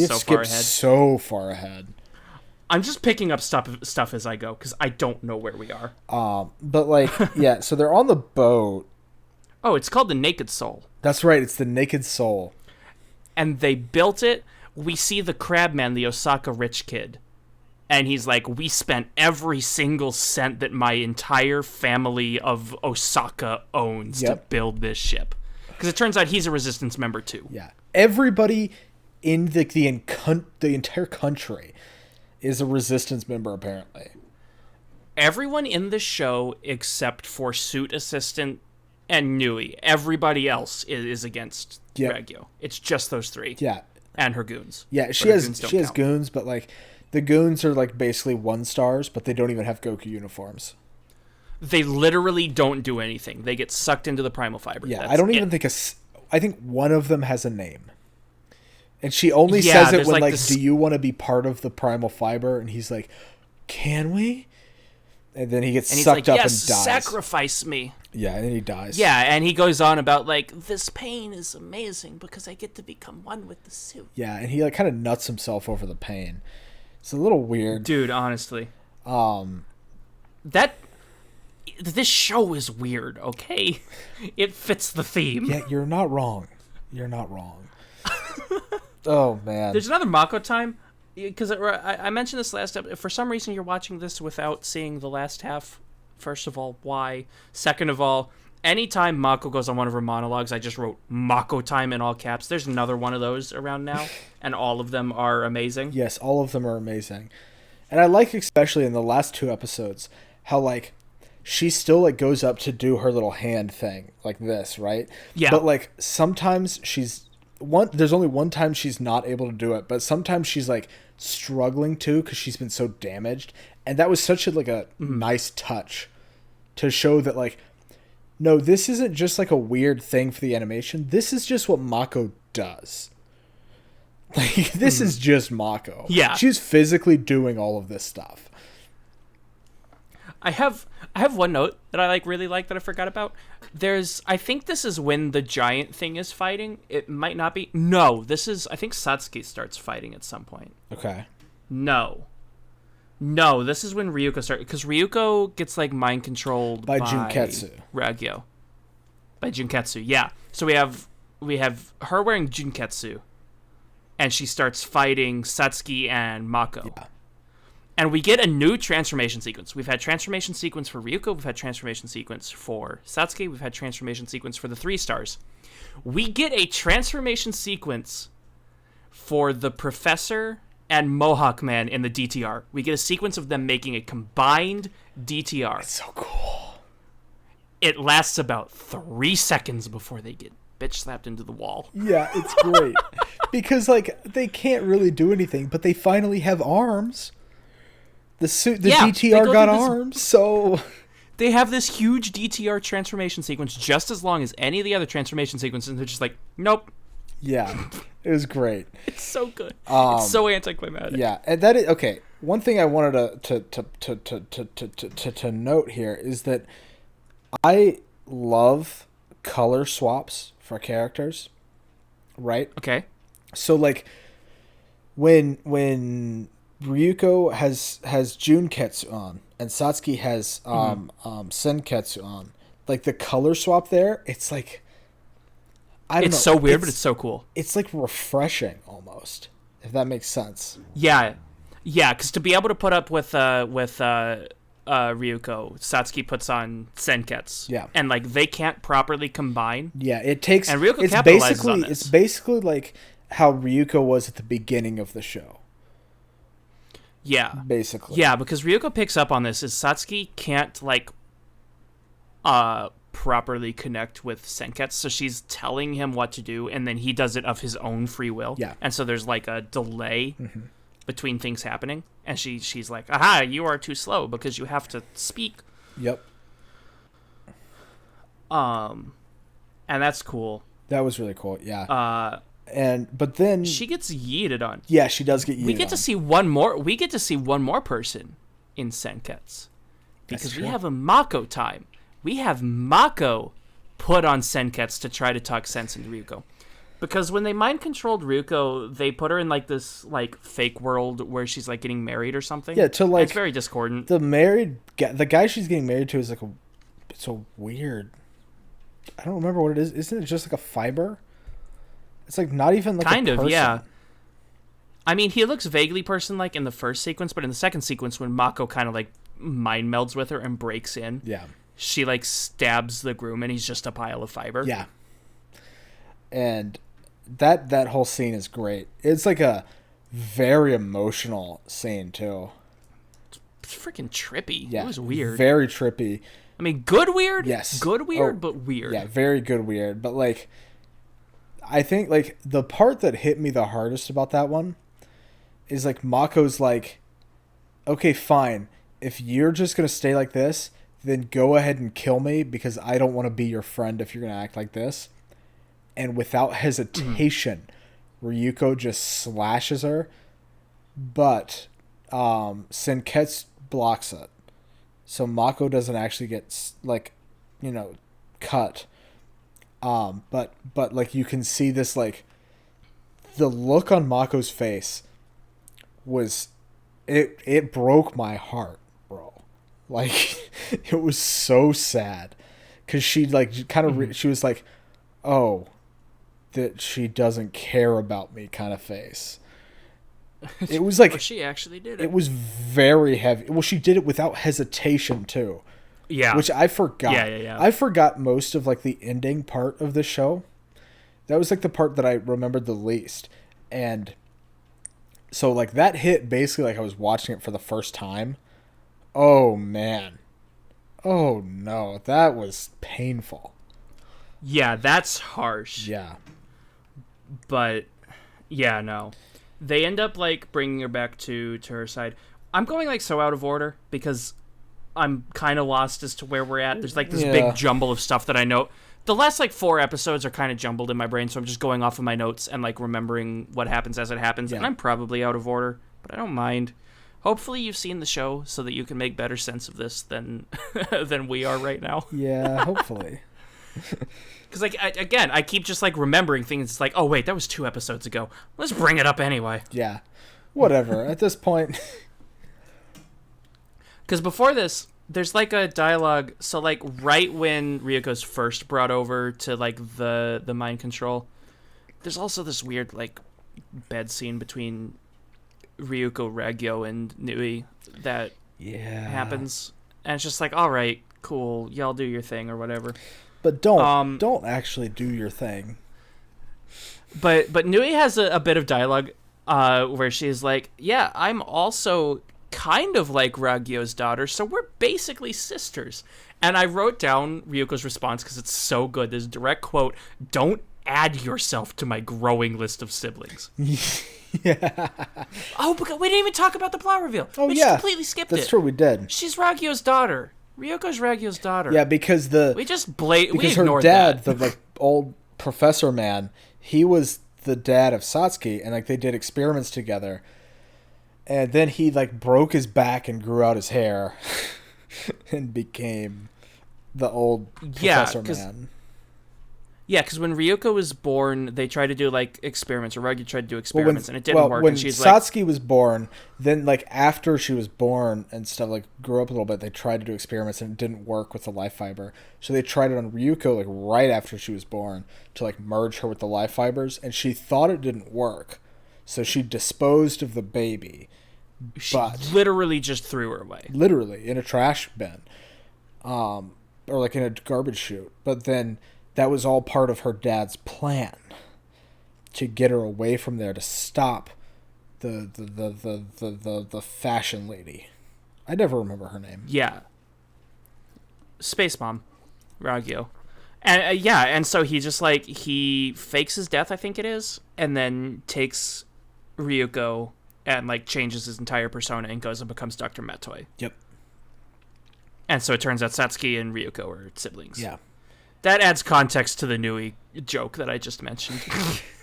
so far ahead. I'm just picking up stuff as I go, because I don't know where we are. But like, so they're on the boat. Oh, it's called the Naked Soul. That's right. It's the Naked Soul. And they built it. We see the Crabman, the Osaka rich kid, And he's like, we spent every single cent that my entire family of Osaka owns to build this ship. Because it turns out he's a Resistance member, too. Yeah. Everybody in the entire country is a Resistance member, apparently. Everyone in the show, except for Suit Assistant and Newey, everybody else is against Regio. It's just those three. Yeah. And her goons. Yeah, she has goons, but, like, the goons are, like, basically 1-stars, but they don't even have Goku uniforms. They literally don't do anything. They get sucked into the primal fiber. Yeah, I don't even think I think one of them has a name. And she only says it when, like, do you want to be part of the primal fiber? And he's like, can we? And then he gets sucked up and dies. Sacrifice me. Yeah, and then he dies. Yeah, and he goes on about, like, this pain is amazing because I get to become one with the suit. Yeah, and he, like, kind of nuts himself over the pain. It's a little weird. Dude, honestly. This show is weird, okay? It fits the theme. Yeah, you're not wrong. You're not wrong. Oh, man. There's another Mako time. Because I mentioned this last episode. If for some reason you're watching this without seeing the last half, first of all, why? Second of all, anytime Mako goes on one of her monologues, I just wrote Mako time in all caps. There's another one of those around now, and all of them are amazing. Yes, all of them are amazing. And I like, especially in the last 2 episodes, how, like, she still, like, goes up to do her little hand thing, like this, right? Yeah. But, like, sometimes there's only one time she's not able to do it, but sometimes she's, like, struggling to because she's been so damaged. And that was such a nice touch to show that, like, no, this isn't just, like, a weird thing for the animation. This is just what Mako does. Like, this is just Mako. Yeah. She's physically doing all of this stuff. I have one note that I really like that I forgot about. I think this is when the giant thing is fighting. It might not be. No, I think Satsuki starts fighting at some point. Okay. No, this is when Ryuko starts, because Ryuko gets, like, mind controlled by Junketsu. Regio. By Junketsu, yeah. So we have her wearing Junketsu, and she starts fighting Satsuki and Mako. Yeah. And we get a new transformation sequence. We've had transformation sequence for Ryuko. We've had transformation sequence for Satsuki. We've had transformation sequence for the 3-stars. We get a transformation sequence for the Professor and Mohawk Man in the DTR. We get a sequence of them making a combined DTR. It's so cool. It lasts about 3 seconds before they get bitch slapped into the wall. Yeah, it's great. Because, like, they can't really do anything, but they finally have arms. The DTR got arms, so they have this huge DTR transformation sequence just as long as any of the other transformation sequences, and they're just like, nope. Yeah, it was great. It's so good. It's so anticlimactic. Yeah, and that is okay. One thing I wanted to note here is that I love color swaps for characters, right? Okay. So, like, when Ryuko has Junketsu on and Satsuki has Senketsu on, like, the color swap there, it's like, I don't know. It's so weird, but it's so cool. It's, like, refreshing almost, if that makes sense. Yeah, because to be able to put up with Ryuko, Satsuki puts on Senketsu. Yeah. And, like, they can't properly combine. Yeah, it takes... And Ryuko capitalizes on this. It's basically like how Ryuko was at the beginning of the show. Yeah. Basically. Yeah, because Ryuko picks up on this is Satsuki can't, like, properly connect with Senketsu, so she's telling him what to do, and then he does it of his own free will. Yeah. And so there's, like, a delay between things happening, and she's like, aha, you are too slow because you have to speak. Yep. And that's cool. That was really cool, yeah. But then she gets yeeted on. Yeah, she does get yeeted. We get to see one more person in Senketsu, because we have a Mako time. We have Mako put on Senketsu to try to talk sense into Ryuko, because when they mind controlled Ryuko, they put her in, like, this, like, fake world where she's, like, getting married or something. Yeah, to, like, it's very discordant. The guy she's getting married to is, like, it's a weird. I don't remember what it is. Isn't it just like a fiber? It's, like, not even, like, kind a of person. Yeah. I mean, he looks vaguely person-like in the first sequence, but in the second sequence, when Mako kind of like mind melds with her and breaks in, she like stabs the groom, and he's just a pile of fiber. Yeah, and that whole scene is great. It's like a very emotional scene too. It's freaking trippy. Yeah, it was weird. Very trippy. I mean, good weird. Yes, good weird, but weird. Yeah, very good weird. But like, I think like the part that hit me the hardest about that one is like Mako's like, okay, fine. If you're just gonna stay like this, then go ahead and kill me because I don't want to be your friend if you're gonna act like this. And without hesitation, Ryuko just slashes her, but Senketsu blocks it, so Mako doesn't actually get like, cut. But like you can see this, like the look on Mako's face was it broke my heart, bro. Like it was so sad because she like kind of she was like, oh, that she doesn't care about me kind of face. It was like she actually did it. It was very heavy. Well, she did it without hesitation too. Yeah, which I forgot. Yeah. I forgot most of like the ending part of the show. That was like the part that I remembered the least, and so like that hit basically like I was watching it for the first time. Oh man, oh no, that was painful. Yeah, that's harsh. Yeah, but yeah, no. They end up like bringing her back to her side. I'm going like so out of order because I'm kind of lost as to where we're at. There's like this big jumble of stuff that I know. The last like 4 episodes are kind of jumbled in my brain, so I'm just going off of my notes and like remembering what happens as it happens. And I'm probably out of order, but I don't mind. Hopefully you've seen the show so that you can make better sense of this than than we are right now. Yeah, hopefully. Because, like, I keep just, like, remembering things. It's like, oh, wait, that was 2 episodes ago. Let's bring it up anyway. Yeah. Whatever. At this point. Because before this, there's, like, a dialogue. So, like, right when Ryuko's first brought over to, like, the mind control, there's also this weird, like, bed scene between Ryuko, Regyo, and Newey that happens. And it's just like, all right, cool. Y'all do your thing or whatever. But don't actually do your thing. But Newey has a bit of dialogue where she's like, yeah, I'm also kind of like Ragyo's daughter, so we're basically sisters. And I wrote down Ryuko's response because it's so good. There's a direct quote, don't add yourself to my growing list of siblings. Yeah. Oh, but we didn't even talk about the plot reveal. Oh, we just completely skipped it. That's true, we did. She's Ragyo's daughter. Ryuko's Ragyo's daughter. Yeah, because we ignored her dad, that. the like old professor man, he was the dad of Satsuki, and like they did experiments together. And then he like broke his back and grew out his hair, and became the old professor man. Yeah, because when Ryuko was born, they tried to do like experiments, or Ragyo tried to do experiments, and it didn't work. When and she's Satsuki was born, then like after she was born and stuff, like grew up a little bit, they tried to do experiments and it didn't work with the life fiber. So they tried it on Ryuko like right after she was born to like merge her with the life fibers, and she thought it didn't work, so she disposed of the baby. She literally just threw her away. Literally in a trash bin, or like in a garbage chute. But then that was all part of her dad's plan to get her away from there, to stop the fashion lady. I never remember her name. Yeah, Space Mom, Ragyo, and and so he just like he fakes his death, I think it is, and then takes Ryuko and like changes his entire persona and goes and becomes Dr. Matoi. Yep. And so it turns out Satsuki and Ryuko are siblings. Yeah. That adds context to the Newey joke that I just mentioned.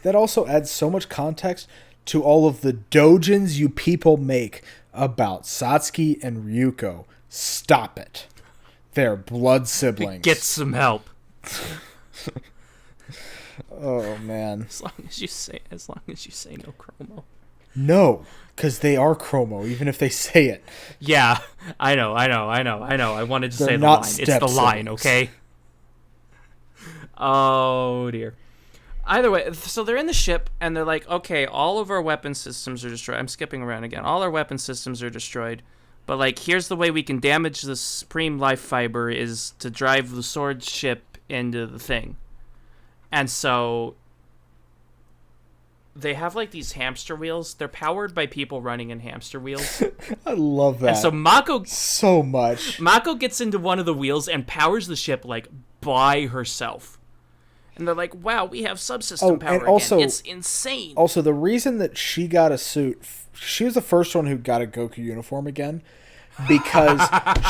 That also adds so much context to all of the dojins you people make about Satsuki and Ryuko. Stop it. They're blood siblings. Get some help. Oh man. As long as you say no chromo. No, because they are chromo, even if they say it. Yeah, I know. I wanted to They're say the not line. It's the line, okay? Oh dear. Either way, so they're in the ship, and they're like, okay, all of our weapon systems are destroyed. I'm skipping around again. All our weapon systems are destroyed. But, like, here's the way we can damage the Supreme Life Fiber is to drive the sword ship into the thing. And so they have, like, these hamster wheels. They're powered by people running in hamster wheels. I love that. And so Mako... So much. Mako gets into one of the wheels and powers the ship, like, by herself. And they're like, wow, we have subsystem power and also, again. It's insane. Also, the reason that she got a suit, she was the first one who got a Goku uniform again, because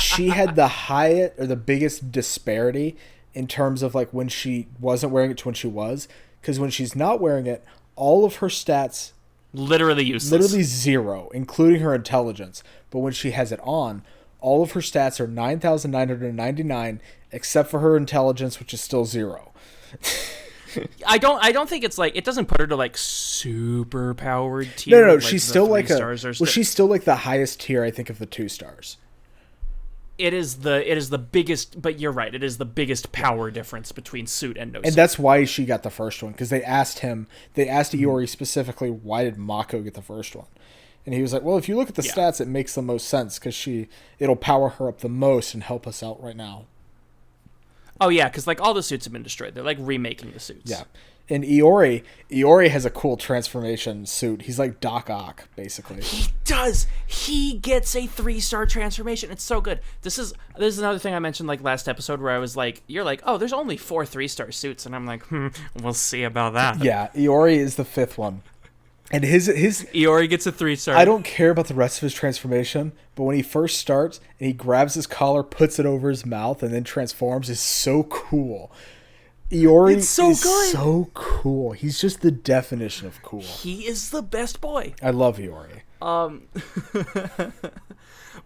she had the biggest disparity in terms of, like, when she wasn't wearing it to when she was. Because when she's not wearing it, all of her stats... Literally useless. Literally 0, including her intelligence. But when she has it on, all of her stats are 9,999, except for her intelligence, which is still 0. I don't think it's like, it doesn't put her to like super powered tier. No, like she's still like she's still like the highest tier, I think, of the 2 stars. It is the biggest, but you're right, it is the biggest power difference between suit and no suit. And that's why she got the first one, because they asked Iori specifically, why did Mako get the first one? And he was like, well, if you look at the stats, it makes the most sense, because it'll power her up the most and help us out right now. Oh, yeah, because, like, all the suits have been destroyed. They're, like, remaking the suits. Yeah. And Iori has a cool transformation suit. He's like Doc Ock, basically. He does. He gets a 3-star transformation. It's so good. This is another thing I mentioned, like, last episode where I was like, you're like, oh, there's only 4 3-star suits. And I'm like, we'll see about that. Yeah, Iori is the 5th one. And his Iori gets a 3-star. I don't care about the rest of his transformation, but when he first starts and he grabs his collar, puts it over his mouth, and then transforms, is so cool. Iori is so cool. He's just the definition of cool. He is the best boy. I love Iori.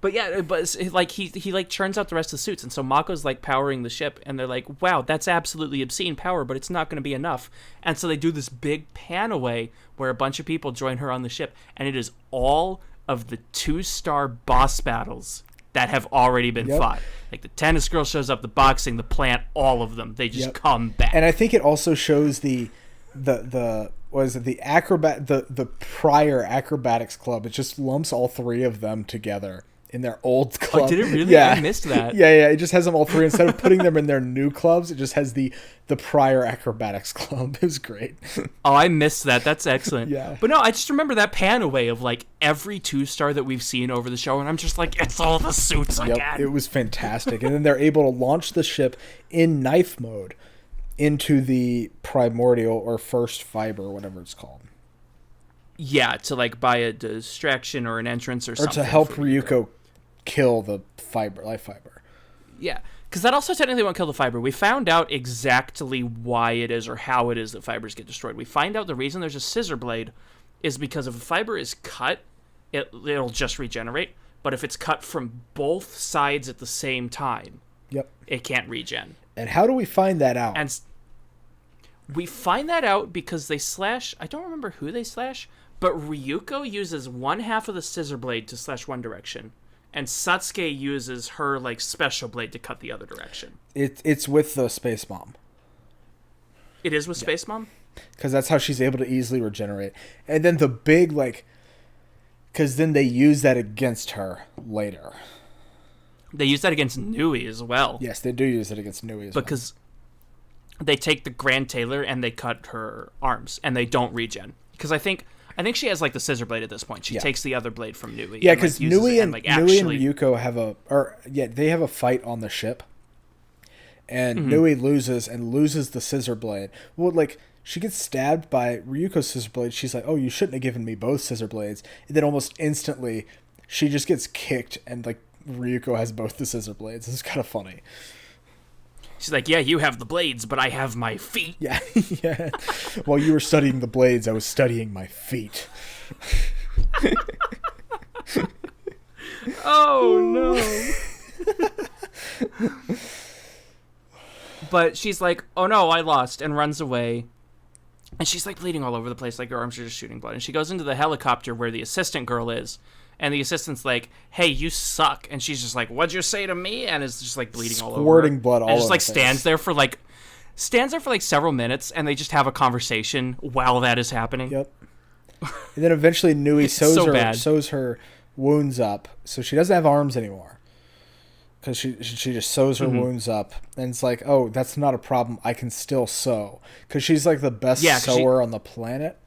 But yeah, but like he like churns out the rest of the suits, and so Mako's like powering the ship, and they're like, wow, that's absolutely obscene power, but it's not going to be enough. And so they do this big pan away where a bunch of people join her on the ship, and it is all of the 2-star boss battles that have already been fought. Like the tennis girl shows up, the boxing, the plant, all of them. They just come back. And I think it also shows the prior acrobatics club. It just lumps all 3 of them together in their old club. Oh, did it really? Yeah. I missed that. Yeah. It just has them all 3. Instead of putting them in their new clubs, it just has the prior acrobatics club. It was great. Oh, I missed that. That's excellent. Yeah. But no, I just remember that pan away of like every 2-star that we've seen over the show, and I'm just like, it's all the suits again. It was fantastic. And then they're able to launch the ship in knife mode into the primordial or first fiber, whatever it's called. Yeah, to like buy a distraction or an entrance or something. Or to help Ryuko kill the life fiber. Yeah, because that also technically won't kill the fiber. We found out exactly why it is or how it is that fibers get destroyed. We find out the reason there's a scissor blade is because if a fiber is cut, it'll just regenerate. But if it's cut from both sides at the same time, it can't regen. And how do we find that out? And we find that out because they slash... I don't remember who they slash, but Ryuko uses one half of the scissor blade to slash one direction, and Satsuke uses her like special blade to cut the other direction. It's with the Space Mom. It is with Space Mom? Because that's how she's able to easily regenerate. And then the big, like... Because then they use that against her later. They use that against Newey as well. Yes, they do use it against Newey as well. Because they take the Grand Tailor and they cut her arms, and they don't regen. Because I think she has like the scissor blade at this point. She takes the other blade from Newey. Yeah, because Newey and Ryuko have they have a fight on the ship, and Newey loses the scissor blade. Well, like she gets stabbed by Ryuko's scissor blade. She's like, "Oh, you shouldn't have given me both scissor blades." And then almost instantly, she just gets kicked, and like Ryuko has both the scissor blades. It's kind of funny. She's like, yeah, you have the blades, but I have my feet. Yeah. Yeah. While you were studying the blades, I was studying my feet. Oh, no. But she's like, oh, no, I lost, and runs away. And she's, like, bleeding all over the place, like her arms are just shooting blood. And she goes into the helicopter where the assistant girl is. And the assistant's like, hey, you suck. And she's just like, what'd you say to me? And it's just like bleeding all over. Squirting blood all over. And just like stands there for like stands there for like several minutes, and they just have a conversation while that is happening. Yep. And then eventually Newey so sews her wounds up, so she doesn't have arms anymore. Because she just sews her wounds up, and it's like, oh, that's not a problem. I can still sew, because she's like the best sewer on the planet.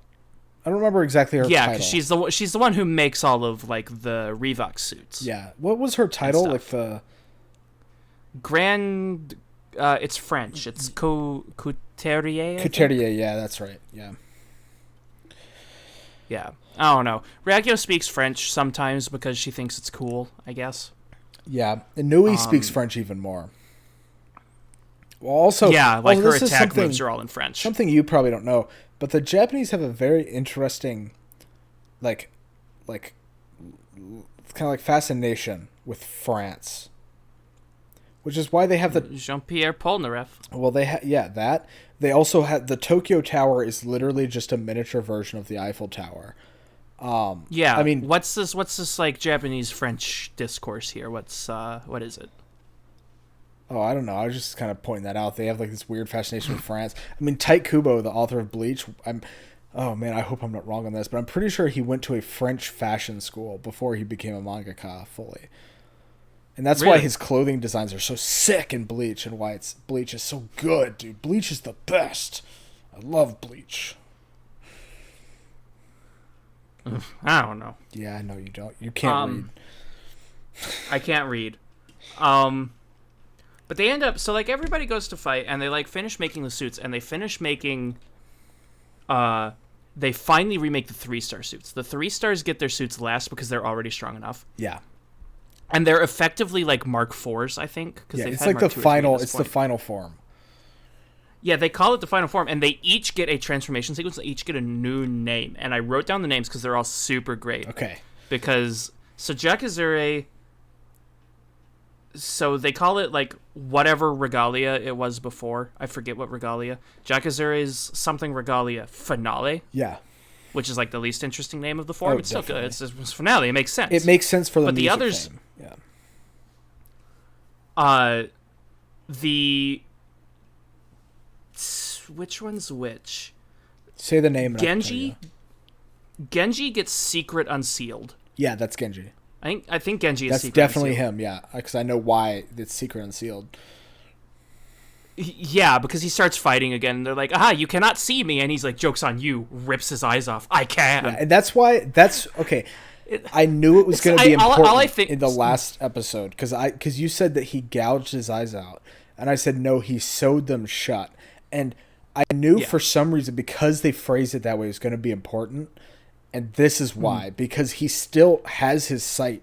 I don't remember exactly her title. Yeah, because she's the one who makes all of like the Revux suits. Yeah, what was her title? Like the Grand. It's French. It's couturier. Couturier. Yeah, that's right. Yeah. Yeah, I don't know. Reagio speaks French sometimes because she thinks it's cool, I guess. Yeah, and Newey speaks French even more. Well, also, yeah, like her attack moves are all in French. Something you probably don't know, but the Japanese have a very interesting, like kind of like fascination with France, which is why they have the Jean-Pierre Polnareff. Well, that. They also have the Tokyo Tower is literally just a miniature version of the Eiffel Tower. Yeah, I mean, what's this like Japanese French discourse here? What is it? Oh, I don't know. I was just kind of pointing that out. They have like this weird fascination with France. I mean, Tite Kubo, the author of Bleach, oh man, I hope I'm not wrong on this, but I'm pretty sure he went to a French fashion school before he became a mangaka fully. And that's why his clothing designs are so sick in Bleach, and why Bleach is so good, dude. Bleach is the best. I love Bleach. I don't know. Yeah, I know you don't. You can't read. I can't read. But they end up, so like everybody goes to fight, and they like finish making the suits, and they finish making, they finally remake the 3-star suits. The 3-stars get their suits last because they're already strong enough. Yeah. And they're effectively like Mark IVs, I think. Yeah, it's like the final. It's the final form. Yeah, they call it the final form, and they each get a transformation sequence. They each get a new name, and I wrote down the names because they're all super great. Okay. Because so Jakizure. So they call it like whatever regalia it was before. I forget what regalia. Jakizure's something regalia finale. Yeah. Which is like the least interesting name of the form. Oh, it's definitely. still good. It's finale. It makes sense. It makes sense for the music the others. theme. Yeah. Which one's which? Say the name. Genji. Genji gets secret unsealed. Yeah, that's Genji. I think Genji is that's secret definitely unsealed. him. Yeah, because I know why it's secret unsealed. Yeah, because he starts fighting again. And they're like, "Aha, you cannot see me," and he's like, "Joke's on you!" Rips his eyes off. I can. Yeah, and that's why. That's okay. I knew it was going to be important in the last episode because you said that he gouged his eyes out, and I said no, he sewed them shut, and I knew for some reason because they phrased it that way it was going to be important, and this is why because he still has his sight,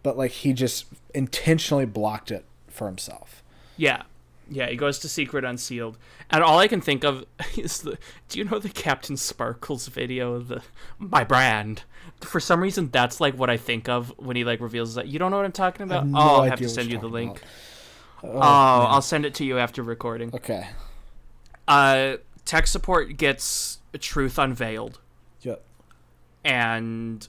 but like he just intentionally blocked it for himself. Yeah. Yeah, he goes to Secret Unsealed. And all I can think of is do you know the Captain Sparkles video of my brand? For some reason, that's like what I think of when he like reveals that. You don't know what I'm talking about? I'll have to send you the link. I'll send it to you after recording. Okay. Tech support gets truth unveiled. Yep. And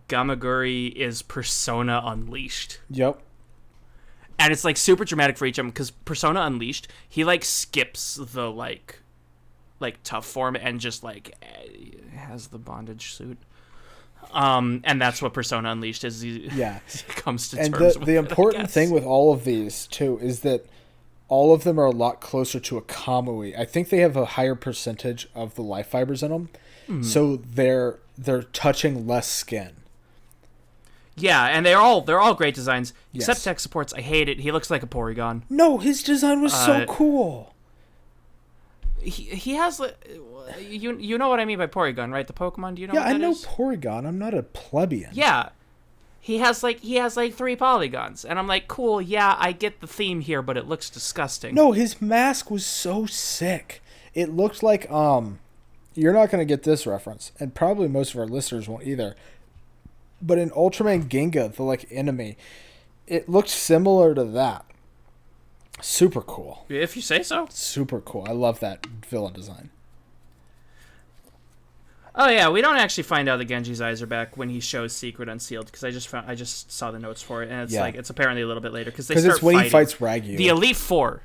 Gamaguri is Persona Unleashed. Yep. And it's like super dramatic for each of them because Persona Unleashed, he like skips the like tough form and just like has the bondage suit. And that's what Persona Unleashed is. He comes to terms with the important thing with all of these too is that all of them are a lot closer to a Kamui. I think they have a higher percentage of the life fibers in them, so they're touching less skin. Yeah, and they're all great designs. Except tech supports, I hate it. He looks like a Porygon. No, his design was so cool. He has you know what I mean by Porygon, right? The Pokemon. Do you know? Yeah, what that I know is? Porygon. I'm not a plebeian. Yeah, he has like 3 polygons, and I'm like, cool. Yeah, I get the theme here, but it looks disgusting. No, his mask was so sick. It looked like you're not gonna get this reference, and probably most of our listeners won't either. But in Ultraman Ginga, the like enemy, it looked similar to that. Super cool. If you say so. Super cool. I love that villain design. Oh yeah, we don't actually find out that Genji's eyes are back when he shows Secret Unsealed because I just saw the notes for it and it's like it's apparently a little bit later because it's when he fights Ragyu. The Elite Four.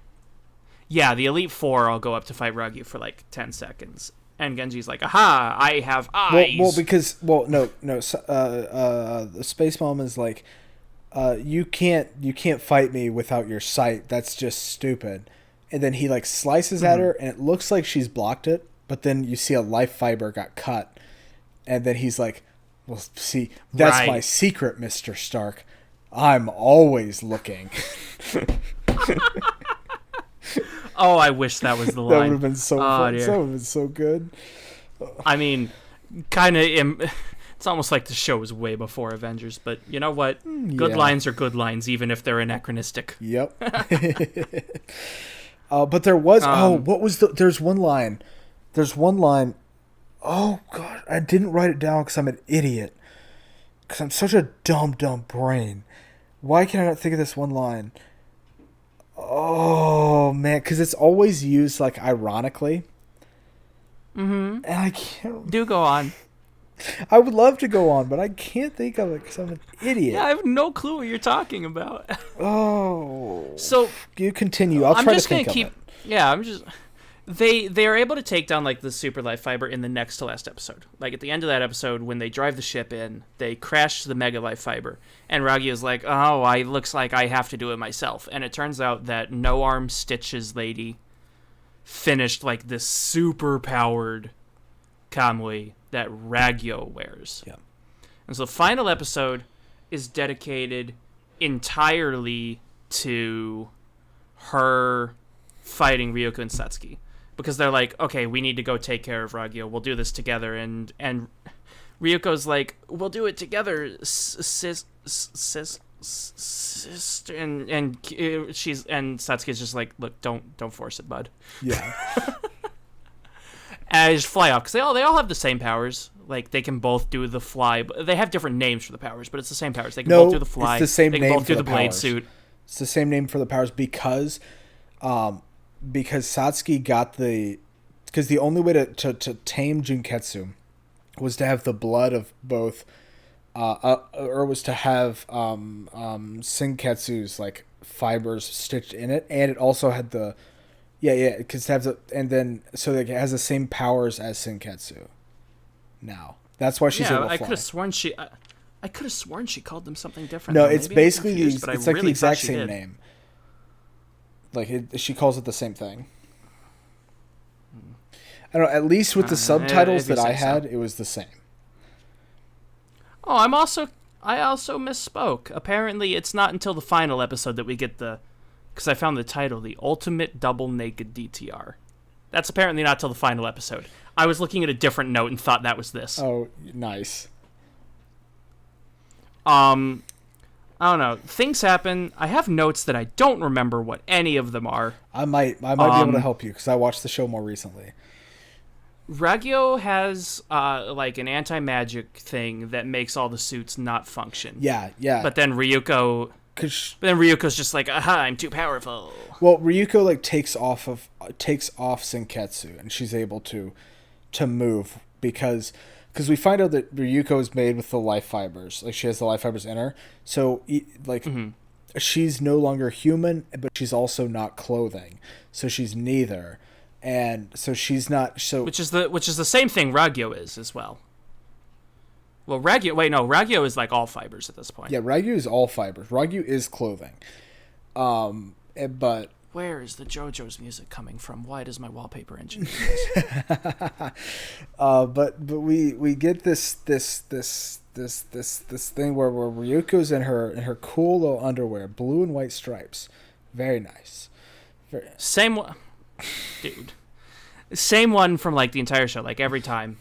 yeah, the Elite Four all go up to fight Ragyu for like 10 seconds. And Genji's like, aha, I have eyes. The Space Mom is like, you can't fight me without your sight. That's just stupid. And then he like slices at her, and it looks like she's blocked it, but then you see a life fiber got cut. And then he's like, well, see, that's my secret, Mr. Stark. I'm always looking. Oh, I wish that was the line. That would have been so fun. That would have been so good. I mean, kind of, it's almost like the show was way before Avengers, but you know what? Good lines are good lines, even if they're anachronistic. Yep. But there was, there's one line. Oh, God, I didn't write it down because I'm an idiot. Because I'm such a dumb brain. Why can I not think of this one line? Oh, man, because it's always used, like, ironically. Mm-hmm. And I can't... Do go on. I would love to go on, but I can't think of it because I'm an idiot. Yeah, I have no clue what you're talking about. Oh. So... You continue. I'll try to think of it. Yeah, I'm just... They are able to take down like the super life fiber in the next to last episode. Like at the end of that episode, when they drive the ship in, they crash the mega life fiber, and Ragyu is like, "Oh, looks like I have to do it myself." And it turns out that No Arm Stitches lady finished like this super powered kamui that Ragyu wears. Yeah. And so the final episode is dedicated entirely to her fighting Ryuko and Satsuki. Because they're like, okay, we need to go take care of Ragyu. We'll do this together. And Ryuko's like, we'll do it together, sister. And Satsuki's just like, look, don't force it, bud. Yeah. And I just fly off because they all have the same powers. Like they can both do the fly, but they have different names for the powers, but it's the same powers. They can both do the fly. It's the same they name can both for do the blade suit. It's the same name for the powers because Satsuki got because the only way to tame Junketsu was to have the blood of both, or was to have Senketsu's like fibers stitched in it, and it also had because it has and then so it has the same powers as Senketsu. Now that's why she's able to fly. I could have sworn she called them something different. No, it's basically it's like the exact same name. Like she calls it the same thing. I don't know. At least with the subtitles that I had, it was the same. Oh, I also misspoke. Apparently, it's not until the final episode that we get because I found the title, the Ultimate Double Naked DTR. That's apparently not till the final episode. I was looking at a different note and thought that was this. Oh, nice. I don't know. Things happen. I have notes that I don't remember what any of them are. I might be able to help you because I watched the show more recently. Ragyu has like an anti-magic thing that makes all the suits not function. Yeah. But then Ryuko's just like, aha, I'm too powerful. Well, Ryuko like takes off Senketsu, and she's able to move because we find out that Ryuko is made with the life fibers. Like she has the life fibers in her, so she's no longer human, but she's also not clothing. So she's neither, and so she's not. So which is the same thing Ragyu is as well. Well, Ragyu is like all fibers at this point. Yeah, Ragyu is all fibers. Ragyu is clothing. But where is the JoJo's music coming from? Why does my wallpaper engine do this? But we get this thing where Ryuko's in her cool little underwear, blue and white stripes, very nice. Same one, dude. Same one from like the entire show, like every time.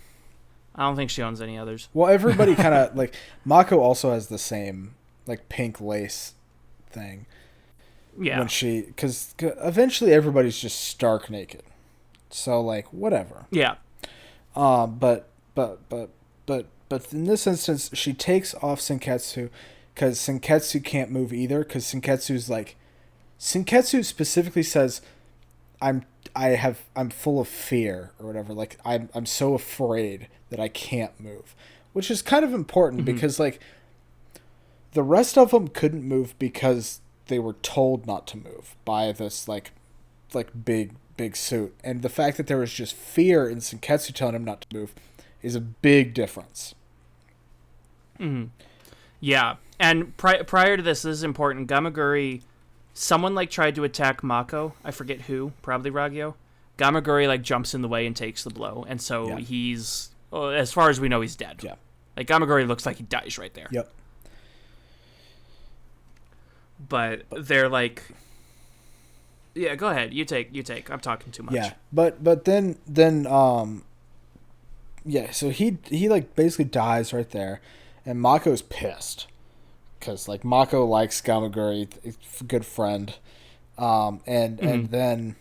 I don't think she owns any others. Well, everybody kind of like Mako also has the same like pink lace thing. Yeah. Because eventually everybody's just stark naked, so like whatever. Yeah. But in this instance, she takes off Senketsu because Senketsu can't move either. Because Senketsu specifically says, I'm full of fear or whatever. Like I'm so afraid that I can't move, which is kind of important because like the rest of them couldn't move because they were told not to move by this like like big suit, and the fact that there was just fear in Senketsu telling him not to move is a big difference. Mm-hmm. Yeah, and prior to this is important. Gamaguri, someone like tried to attack Mako. I forget who, probably Ragyo. Gamaguri like jumps in the way and takes the blow, and so he's, as far as we know, he's dead. Yeah, like Gamaguri looks like he dies right there. Yep. But they're like, yeah, go ahead. You take. I'm talking too much. Yeah, but then yeah. So he like basically dies right there, and Mako's pissed because like Mako likes Gamaguri, a good friend, and then,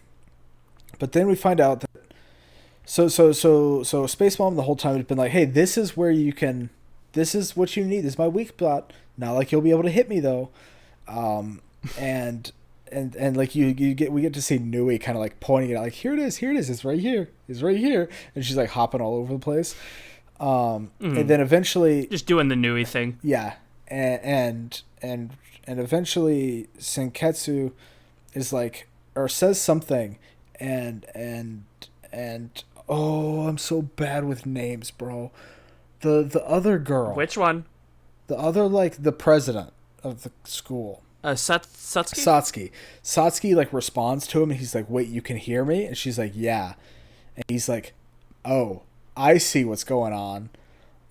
but then we find out that so Space Mom the whole time has been like, hey, this is where you can, this is what you need. This is my weak spot. Not like you'll be able to hit me though. And like we get to see Newey kind of like pointing it out, like here it is, it's right here, and she's like hopping all over the place. And then eventually just doing the Newey thing. Yeah, and eventually Senketsu is like, or says something, and oh, I'm so bad with names, bro. The other girl. Which one? The other, like, the president of the school. Satsuki? Satsuki, like, responds to him, and he's like, wait, you can hear me? And she's like, yeah. And he's like, oh, I see what's going on.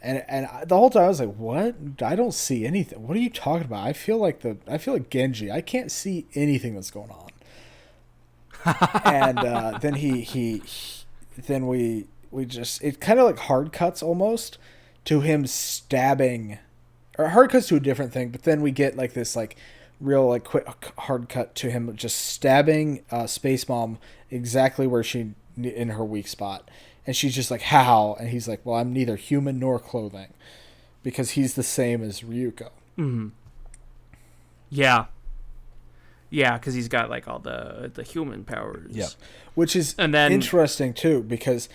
And the whole time I was like, what? I don't see anything. What are you talking about? I feel like Genji. I can't see anything that's going on. And then then we just, it kind of like hard cuts almost to him stabbing, or hard cuts to a different thing, but then we get like this like real like quick hard cut to him just stabbing Space Mom exactly where she, in her weak spot, and she's just like, how? And he's like, well, I'm neither human nor clothing, because he's the same as Ryuko. Mm-hmm. Yeah, because he's got like all the human powers. Yeah, which is interesting too, because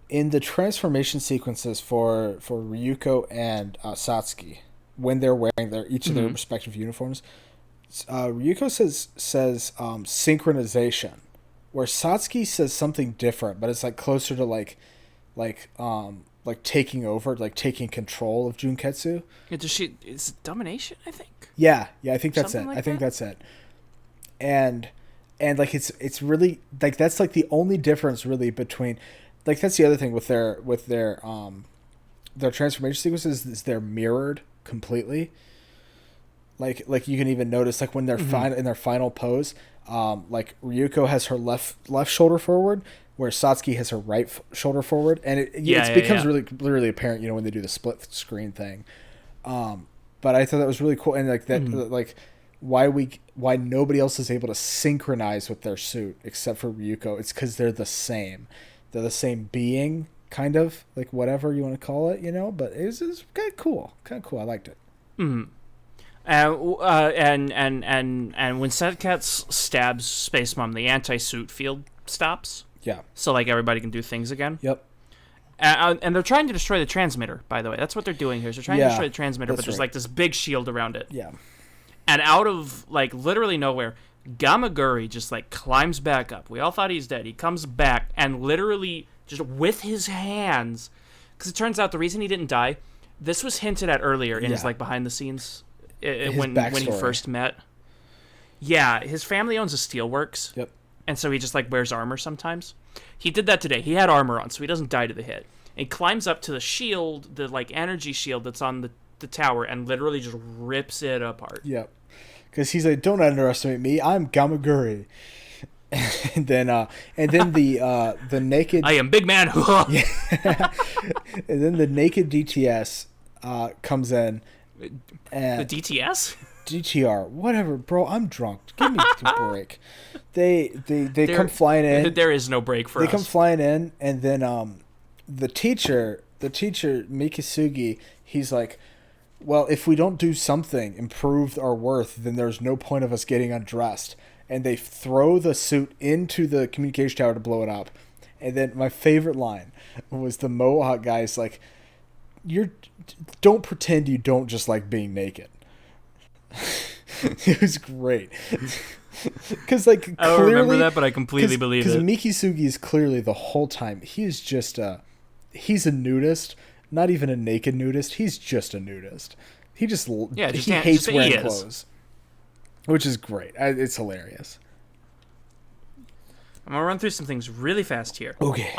in the transformation sequences for Ryuko and Satsuki, when they're wearing each of their respective uniforms, Ryuko says synchronization, where Satsuki says something different, but it's like closer to like taking over, like taking control of Junketsu. It's domination, I think. Yeah, I think that's something it. Like I think that? that's it. And like it's really like that's like the only difference really between, like, that's the other thing with their transformation sequences, is they're mirrored completely. Like you can even notice, like, when they're in their final pose, like Ryuko has her left shoulder forward, where Satsuki has her right shoulder forward, and it becomes really apparent, when they do the split screen thing. But I thought that was really cool, and like that, like why nobody else is able to synchronize with their suit except for Ryuko. It's because they're the same. They're the same being, kind of, like, whatever you want to call it, But it's kind of cool. I liked it. Mm-hmm. And when Senketsu stabs Space Mom, the anti-suit field stops. Yeah. So, like, everybody can do things again. Yep. And they're trying to destroy the transmitter, by the way. That's what they're doing here. They're trying to destroy the transmitter, but there's, like, this big shield around it. Yeah. And out of, like, literally nowhere, Gamaguri just, like, climbs back up. We all thought he's dead. He comes back and literally just with his hands, because it turns out the reason he didn't die, this was hinted at earlier in his, like, behind the scenes when he first met. Yeah, his family owns a steelworks. Yep. And so he just, like, wears armor sometimes. He did that today. He had armor on, so he doesn't die to the hit. And he climbs up to the shield, the, like, energy shield that's on the tower, and literally just rips it apart. Yep. Because he's like, don't underestimate me. I'm Gamaguri. and then the naked. I am big man. Yeah. And then the naked DTS comes in. And the DTS? DTR, whatever, bro. I'm drunk. Give me a break. They come flying in. There is no break for us. They come flying in, and then the teacher Mikisugi, he's like, well, if we don't do something, improve our worth, then there's no point of us getting undressed. And they throw the suit into the communication tower to blow it up. And then my favorite line was the Mohawk guy's like, don't pretend you don't just like being naked. It was great. Because like I don't remember that, but I completely believe it. Because Mikisugi is clearly the whole time he's just he's a nudist, not even a naked nudist. He's just a nudist. He just he hates wearing clothes, which is great. It's hilarious. I'm gonna run through some things really fast here. Okay.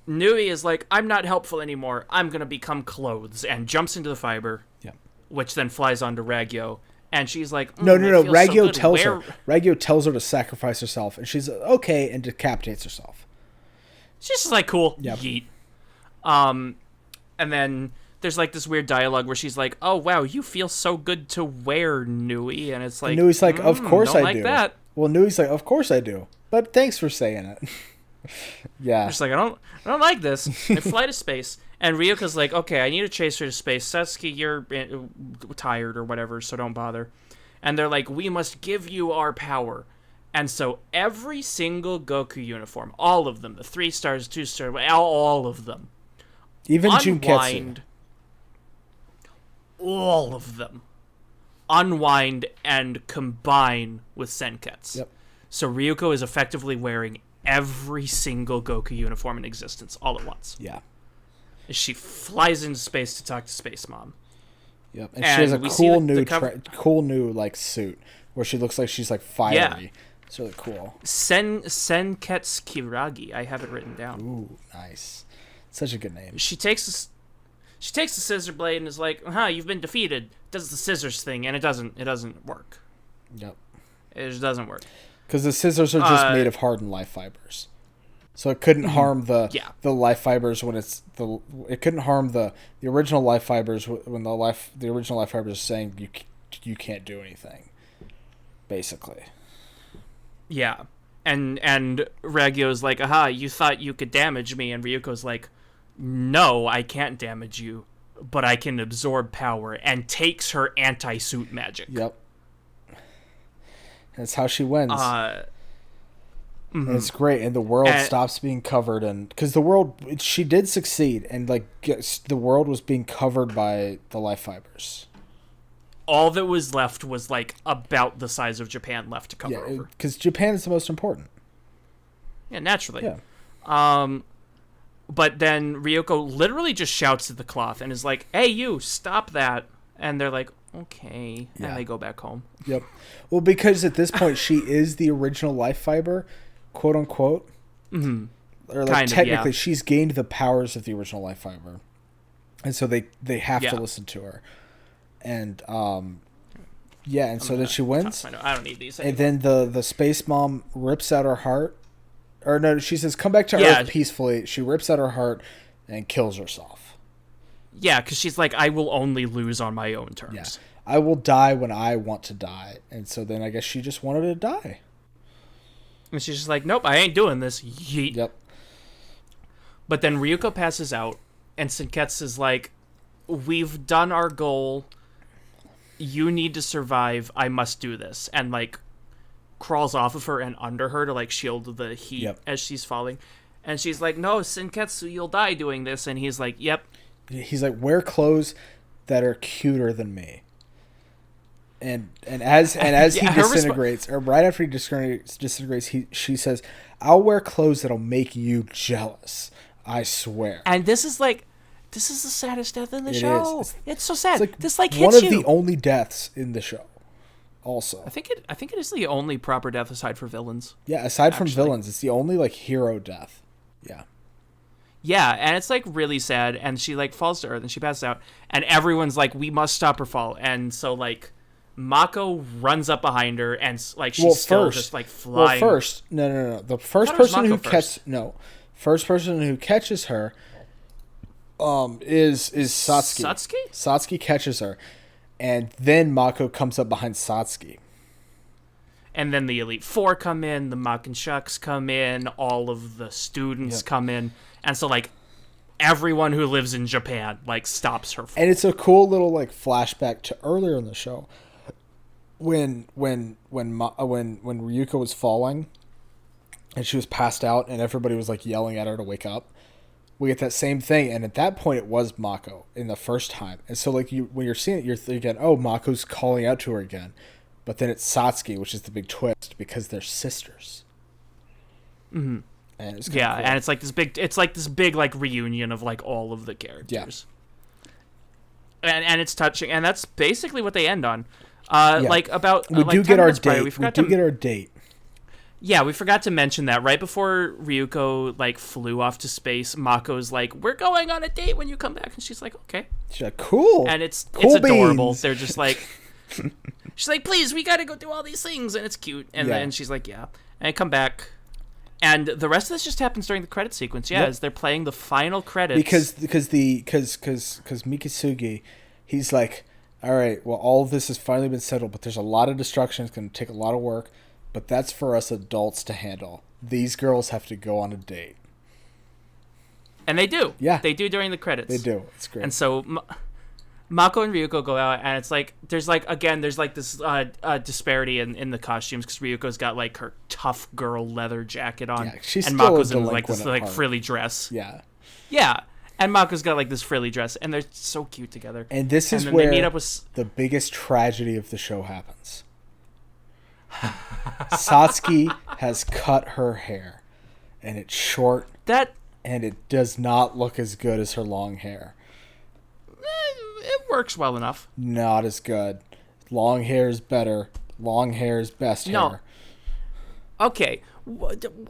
Newey is like, I'm not helpful anymore. I'm gonna become clothes, and jumps into the fiber. Yeah. Which then flies onto Ragyo, and she's like, No. Ragyo tells her. Ragyo tells her to sacrifice herself, and she's okay, and decapitates herself. She's just like, cool. Yep. Yeet. And then there's like this weird dialogue where she's like, "Oh wow, you feel so good to wear, Newey," and it's like, and Newey's like, "Of course I like do." That. Well, Newey's like, "Of course I do," but thanks for saying it. Yeah. Just like I don't like this. They fly to space, and Ryuka's like, "Okay, I need to chase her to space. Satsuki, you're tired or whatever, so don't bother." And they're like, "We must give you our power." And so every single Goku uniform, all of them, the 3 stars, 2 stars, all of them, even Junketsu, all of them unwind and combine with Senketsu. Yep. So Ryuko is effectively wearing every single Goku uniform in existence all at once. Yeah. She flies into space to talk to Space Mom. Yep. And she has a cool new like suit where she looks like she's like fiery. Yeah. It's really cool. Senketsu Kiragi. I have it written down. Ooh, nice. Such a good name. She takes the scissor blade and is like, you've been defeated. Does the scissors thing, and it doesn't work. Yep. It just doesn't work. Because the scissors are just made of hardened life fibers. So it couldn't harm the life fibers when it couldn't harm the original life fibers when the original life fibers are saying you can't do anything. Basically. Yeah. And Ragyo's like, you thought you could damage me, and Ryuko's like, no, I can't damage you, but I can absorb power, and takes her anti-suit magic. Yep. That's how she wins. And it's great, and the world stops being covered, and because she did succeed, and like the world was being covered by the life fibers. All that was left was like about the size of Japan left to cover over. Because Japan is the most important. Yeah, naturally. Yeah. But then Ryuko literally just shouts at the cloth and is like, "Hey, you, stop that!" And they're like, "Okay," and they go back home. Yep. Well, because at this point she is the original life fiber, quote unquote. Mm-hmm. Or like technically, she's gained the powers of the original life fiber, and so they have to listen to her. And and so then she wins. I don't need these anymore. And then the space mom rips out her heart. Or no, she says, "Come back to Earth peacefully." She rips out her heart and kills herself. Yeah, because she's like, I will only lose on my own terms. Yeah. I will die when I want to die. And so then I guess she just wanted to die. And she's just like, nope, I ain't doing this. Yeet. Yep. But then Ryuko passes out, and Senketsu is like, we've done our goal. You need to survive. I must do this. And like, crawls off of her and under her to like shield the heat as she's falling. And she's like, no, Senketsu, you'll die doing this. And he's like, yep. He's like, wear clothes that are cuter than me. And as he disintegrates, or right after he disintegrates, she says, "I'll wear clothes that'll make you jealous. I swear." And this is the saddest death in the show. It's so sad. It's this like one hits of the only deaths in the show. Also, I think it is the only proper death aside from villains. Yeah, aside from villains, it's the only like hero death. Yeah. Yeah, and it's like really sad, and she like falls to earth and she passes out, and everyone's like, we must stop her fall. And so like Mako runs up behind her, and like she's just like flying. Well, first, no. The first person who catches her is Satsuki. Satsuki catches her, and then Mako comes up behind Satsuki. And then the Elite Four come in, the Mach and Shucks come in, all of the students come in. And so, like, everyone who lives in Japan, like, stops her fall. And it's a cool little, like, flashback to earlier in the show. When Ryuko was falling, and she was passed out, and everybody was, like, yelling at her to wake up. We get that same thing, and at that point, it was Mako in the first time. And so, like, when you're seeing it, you're thinking, oh, Mako's calling out to her again. but then it's Satsuki, which is the big twist because they're sisters. Mm-hmm. And it's cool. And it's like this big like reunion of like all of the characters. Yeah. And it's touching, and that's basically what they end on. Like about we like do get our date. Prior, we do get our date. Yeah, we forgot to mention that right before Ryuko like flew off to space, Mako's like, "We're going on a date when you come back," and she's like, "Okay." She's like, "Cool." And it's cool adorable. Beans. They're just like, she's like, "Please, we got to go do all these things," and it's cute. And then she's like, "Yeah," and I come back. And the rest of this just happens during the credit sequence, as they're playing the final credits. Because Mikisugi, he's like, all right, well, all of this has finally been settled, but there's a lot of destruction. It's going to take a lot of work, but that's for us adults to handle. These girls have to go on a date. And they do. Yeah. They do during the credits. They do. It's great. And so Mako and Ryuko go out, and it's like there's like this disparity in the costumes because Ryuko's got like her tough girl leather jacket on, and Mako's in like this like frilly dress. Yeah, and Mako's got like this frilly dress, and they're so cute together. And this is where they meet up with the biggest tragedy of the show happens. Satsuki has cut her hair, and it's short. And it does not look as good as her long hair. It works well enough. Not as good. Long hair is better. Long hair is best hair. Okay.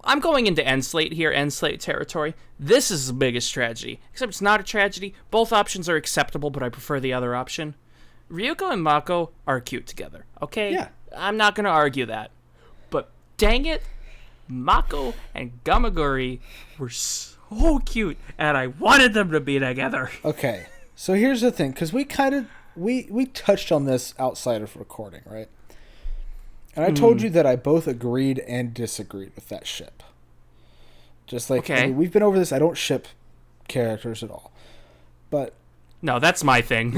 I'm going into end slate here, end slate territory. This is the biggest tragedy. Except it's not a tragedy. Both options are acceptable, but I prefer the other option. Ryuko and Mako are cute together. Okay? Yeah. I'm not going to argue that. But dang it, Mako and Gamagori were so cute, and I wanted them to be together. Okay. So here's the thing, because we touched on this outside of recording, right? And I told you that I both agreed and disagreed with that ship. Just like, I mean, we've been over this. I don't ship characters at all. But no, that's my thing.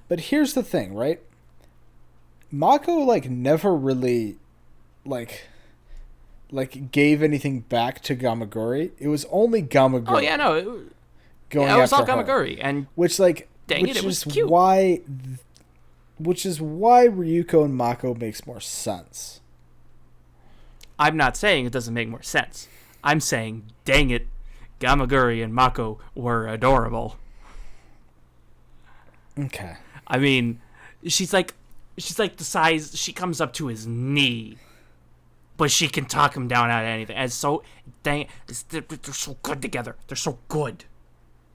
But here's the thing, right? Mako, like, never really, like gave anything back to Gamagori. It was only Gamagori. Oh, yeah, no. It was all Gamagori, and which was cute. Which is why Ryuko and Mako makes more sense. I'm not saying it doesn't make more sense. I'm saying, dang it, Gamagori and Mako were adorable. Okay. I mean, she's like the size. She comes up to his knee, but she can talk him down at anything. And so, dang it, they're so good together. They're so good.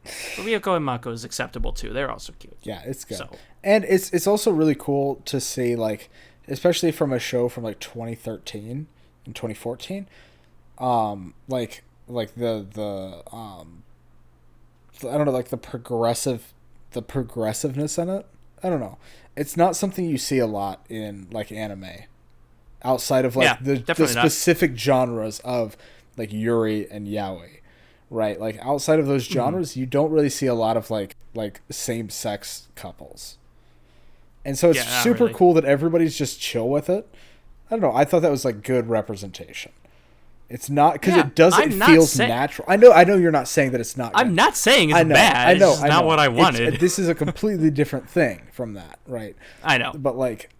But Ryuko and Mako is acceptable too. They're also cute. Yeah, it's good. And it's also really cool to see, like, especially from a show from like 2013 and 2014, like the I don't know, like the progressiveness in it. I don't know. It's not something you see a lot in like anime, outside of like the specific genres of like Yuri and Yaoi. Right, like outside of those genres, you don't really see a lot of like same-sex couples, and so it's super cool that everybody's just chill with it. I don't know. I thought that was like good representation. It's not because it doesn't feel natural. I know you're not saying that it's not. I'm not saying it's bad. I know. It's not what I wanted. This is a completely different thing from that, right? I know, but like,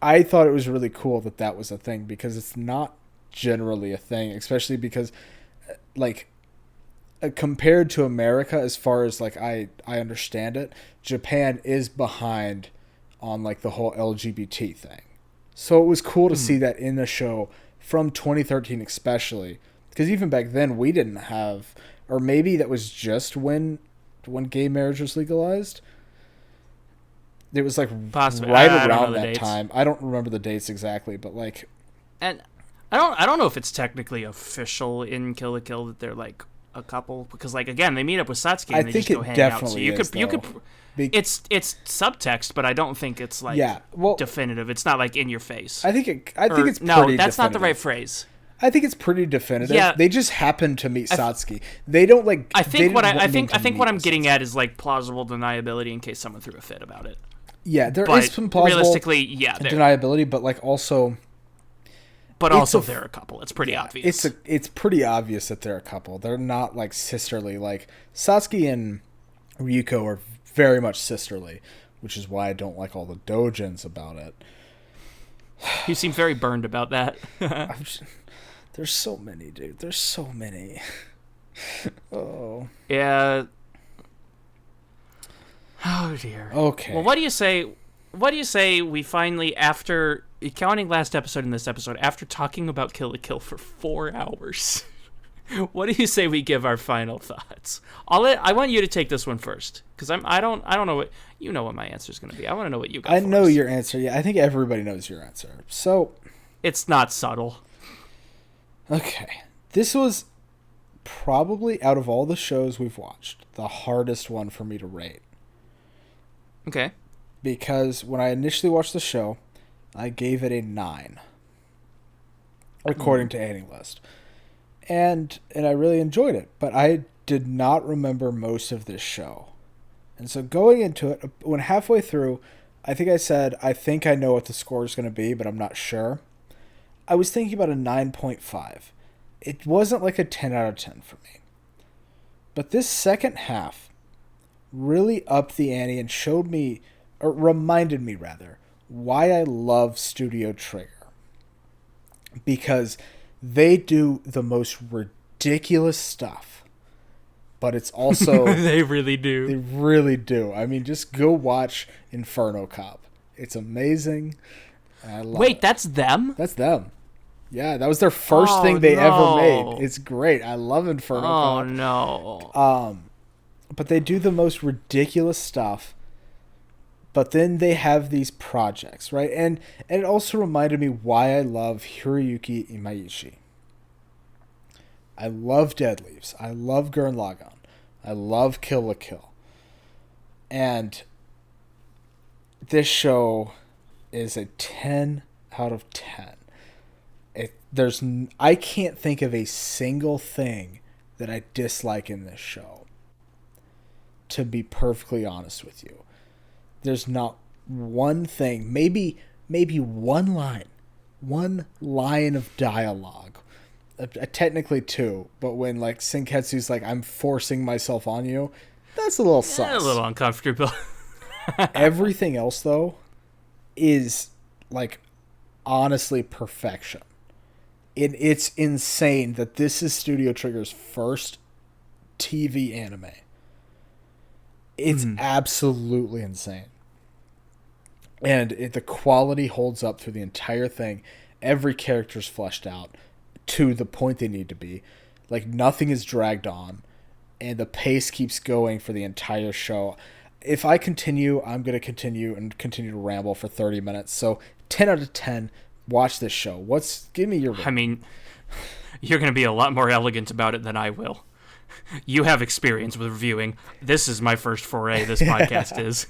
I thought it was really cool that was a thing because it's not generally a thing, especially because like. Compared to America, as far as like I understand it, Japan is behind on like the whole LGBT thing. So it was cool to see that in the show from 2013 especially, because even back then we didn't have, or maybe that was just when gay marriage was legalized. It was like right around that time. I don't remember the dates exactly, but like, and I don't know if it's technically official in Kill la Kill that they're like a couple, because like again they meet up with Satsuki and they just go hang out. So you could it's subtext, but I don't think it's like definitive. It's not like in your face. I think it's no, that's not the right phrase. I think it's pretty definitive. Yeah. They just happen to meet Satsuki. They don't like. I think what I'm getting at is like plausible deniability in case someone threw a fit about it. Yeah, there is some plausible realistically, deniability, but like also. But also they're a couple. It's pretty obvious. It's pretty obvious that they're a couple. They're not like sisterly. Like Satsuki and Ryuko are very much sisterly, which is why I don't like all the doujins about it. You seem very burned about that. There's so many, dude. There's so many. Oh. Yeah. Oh dear. Okay. Well, what do you say? What do you say we finally, after counting last episode and this episode, after talking about Kill la Kill for 4 hours, what do you say we give our final thoughts? I want you to take this one first, because I don't know what you know what my answer is going to be. I want to know what you got. I know your answer. Yeah, I think everybody knows your answer. So it's not subtle. Okay, this was probably, out of all the shows we've watched, the hardest one for me to rate. Okay. Because when I initially watched the show, I gave it a 9, according to AniList. And I really enjoyed it, but I did not remember most of this show. And so going into it, when halfway through, I think I said, I think I know what the score is going to be, but I'm not sure. I was thinking about a 9.5. It wasn't like a 10 out of 10 for me. But this second half really upped the ante and showed me, or reminded me rather, why I love Studio Trigger. Because they do the most ridiculous stuff, but it's also... They really do. They really do. I mean, just go watch Inferno Cop. It's amazing. I love it. That's them? That's them. Yeah, that was their first thing they ever made. It's great. I love Inferno Cop. Oh, no. But they do the most ridiculous stuff. But then they have these projects, right? And it also reminded me why I love Hiroyuki Imaishi. I love Dead Leaves. I love Gurren Lagann. I love Kill la Kill. And this show is a 10 out of 10. I can't think of a single thing that I dislike in this show, to be perfectly honest with you. There's not one thing, maybe one line of dialogue, technically 2, but when like Senketsu's like, I'm forcing myself on you, that's a little sus. A little uncomfortable. Everything else though is like honestly perfection. It's insane that this is Studio Trigger's first TV anime. It's absolutely insane. And the quality holds up through the entire thing. Every character's fleshed out to the point they need to be. Like, nothing is dragged on. And the pace keeps going for the entire show. If I continue, I'm going to continue to ramble for 30 minutes. So, 10 out of 10, watch this show. Give me your rating. I mean, you're going to be a lot more elegant about it than I will. You have experience with reviewing. This is my first foray. This podcast is.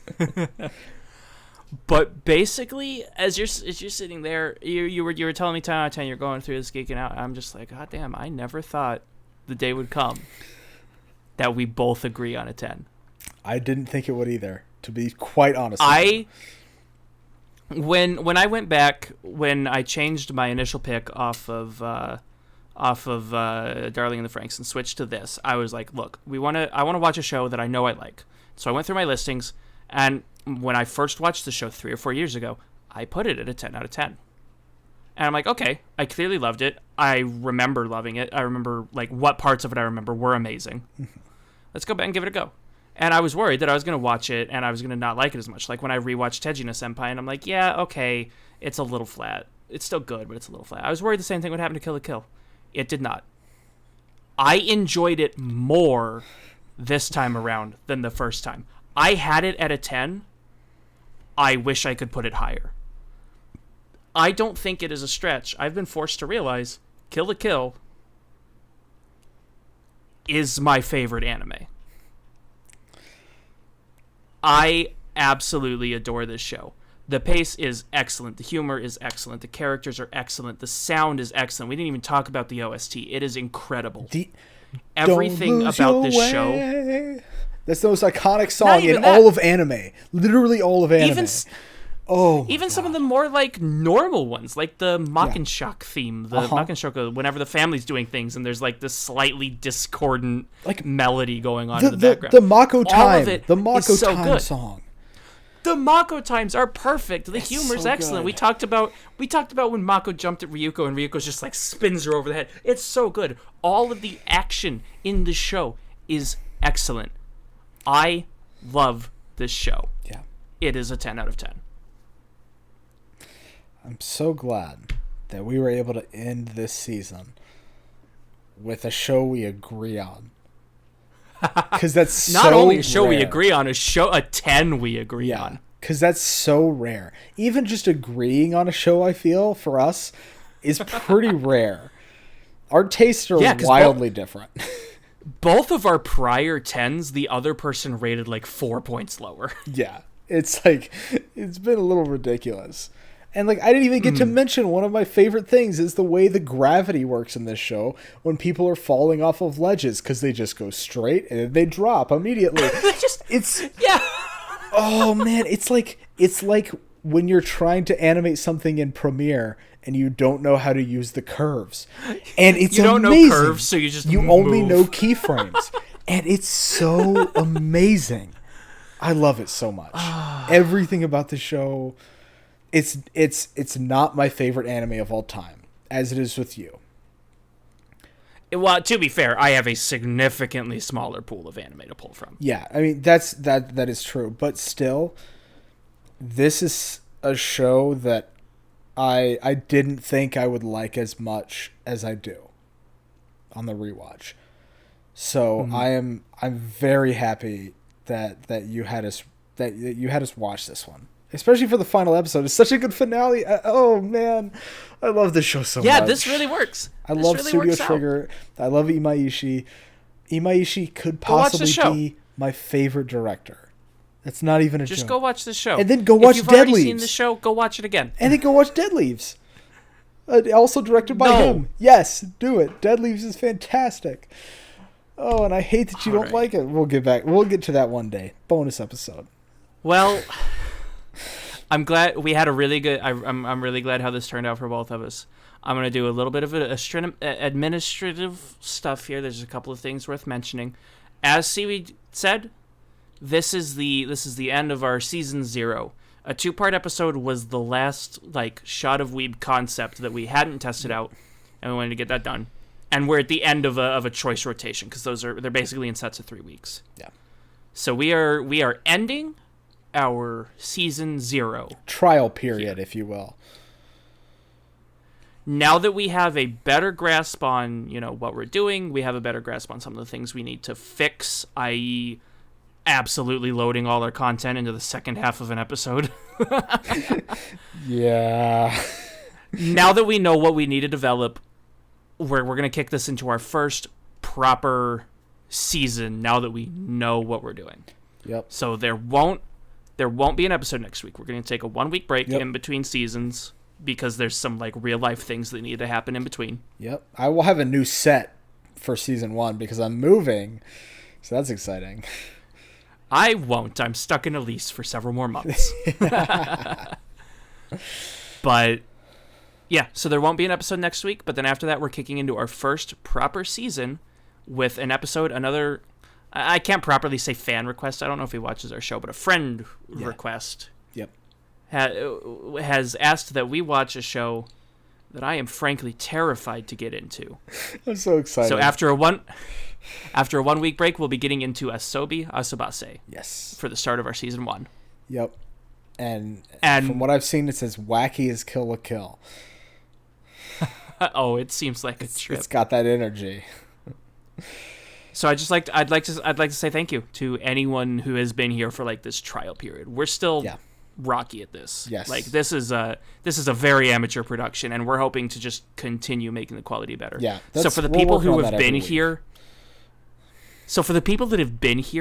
But basically, as you're sitting there, you were telling me 10 out of 10. You're going through this, geeking out. I'm just like, God damn! I never thought the day would come that we both agree on a 10. I didn't think it would either, to be quite honest. When I went back, when I changed my initial pick off of Darling in the Franxx and switched to this, I was like, look, I want to watch a show that I know I like. So I went through my listings, and when I first watched the show 3 or 4 years ago, I put it at a 10 out of 10. And I'm like, okay, I clearly loved it. I remember loving it. I remember, like, what parts of it I remember were amazing. Let's go back and give it a go. And I was worried that I was going to watch it and I was going to not like it as much. Like when I rewatched Tejina Senpai, and I'm like, yeah, okay, it's a little flat. It's still good, but it's a little flat. I was worried the same thing would happen to Kill la Kill. It did not. I enjoyed it more this time around than the first time. I had it at a 10. I wish I could put it higher. I don't think it is a stretch. I've been forced to realize Kill la Kill is my favorite anime. I absolutely adore this show. The pace is excellent. The humor is excellent. The characters are excellent. The sound is excellent. We didn't even talk about the OST. It is incredible. Everything about this show. That's the most iconic song in all of anime. Literally all of anime. Even some of the more like normal ones, like the Makenshock theme, the Makenshock, whenever the family's doing things and there's like this slightly discordant like melody going on in the background. The Mako Time, the Mako Time song. The Mako times are perfect. The humor's so excellent. good. We talked about when Mako jumped at Ryuko and Ryuko's just like spins her over the head. It's so good. All of the action in the show is excellent. I love this show. Yeah. It is a 10 out of 10. I'm so glad that we were able to end this season with a show we agree on. Because that's not so only a show rare. we agree on, a 10 we agree on. Because that's so rare. Even just agreeing on a show, I feel, for us, is pretty rare. Our tastes are wildly different. Both of our prior 10s, the other person rated like 4 points lower. Yeah. It's like, it's been a little ridiculous. And like, I didn't even get to mention one of my favorite things is the way the gravity works in this show when people are falling off of ledges, because they just go straight and then they drop immediately. Oh man, it's like when you're trying to animate something in Premiere and you don't know how to use the curves, and it's you don't amazing. know curves, so you only know keyframes, and it's so amazing. I love it so much. Everything about the show. It's not my favorite anime of all time, as it is with you. Well, to be fair, I have a significantly smaller pool of anime to pull from. Yeah, I mean that is true, but still, this is a show that I didn't think I would like as much as I do on the rewatch. So I'm very happy that you had us watch this one. Especially for the final episode. It's such a good finale. Oh, man. I love this show so much. Yeah, this really works. I love Studio Trigger. I love Imaishi. Imaishi could possibly be my favorite director. That's not even a joke. Just go watch the show. And then go watch Dead Leaves. If you've already seen the show, go watch it again. And then go watch Dead Leaves. Also directed by him. Yes, do it. Dead Leaves is fantastic. Oh, and I hate that you don't like it. We'll get to that one day. Bonus episode. Well... I'm glad we had a really good. I'm really glad how this turned out for both of us. I'm gonna do a little bit of administrative stuff here. There's a couple of things worth mentioning. As Seaweed said, this is the end of our season 0. A 2-part episode was the last Shot of Weeb concept that we hadn't tested out, and we wanted to get that done. And we're at the end of a choice rotation because they're basically in sets of 3 weeks. Yeah. So we are ending our season 0 trial period, if you will. Now that we have a better grasp on what we're doing, we have a better grasp on some of the things we need to fix, i.e. absolutely loading all our content into the second half of an episode. Yeah. Now that we know what we need to develop, we're going to kick this into our first proper season now that we know what we're doing. Yep. So there won't be an episode next week. We're going to take a 1-week break in between seasons because there's some real life things that need to happen in between. Yep. I will have a new set for season 1 because I'm moving. So that's exciting. I won't. I'm stuck in a lease for several more months. But yeah, so there won't be an episode next week, but then after that we're kicking into our first proper season with an episode, another I can't properly say fan request. I don't know if he watches our show, but a friend request. Yep. Has asked that we watch a show that I am frankly terrified to get into. I'm so excited. So after a 1-week break, we'll be getting into Asobi Asobase. Yes. For the start of our season 1. Yep. And from what I've seen, it says wacky as Kill la Kill. Oh, it seems like a trip. It's got that energy. So I'd like to say thank you to anyone who has been here for this trial period. We're still rocky at this. Yes. This is a very amateur production, and we're hoping to just continue making the quality better. Yeah. So for the people who have been here,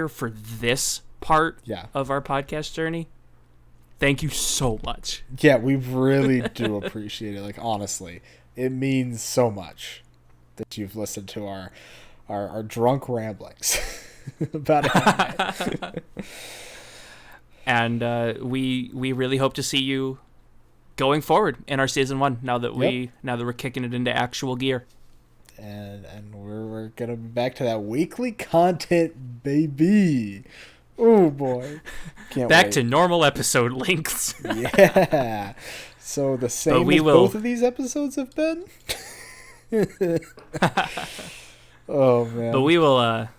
for this part of our podcast journey, thank you so much. Yeah, we really do appreciate it. Honestly, it means so much that you've listened to our drunk ramblings about it. And we really hope to see you going forward in our season 1 now that we're kicking it into actual gear. And we're gonna be back to that weekly content, baby. Oh boy. Can't Back wait. to normal episode lengths. Yeah. So the same as both of these episodes have been? Oh, man. But we will,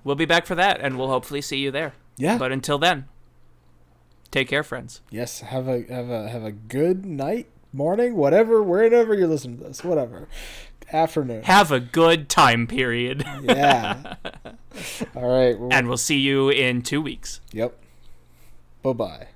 we'll be back for that, and we'll hopefully see you there. Yeah. But until then, take care, friends. Yes, have a good night, morning, whatever, wherever you're listening to this, whatever. Afternoon. Have a good time period. Yeah. All right. And we'll see you in 2 weeks. Yep. Bye-bye.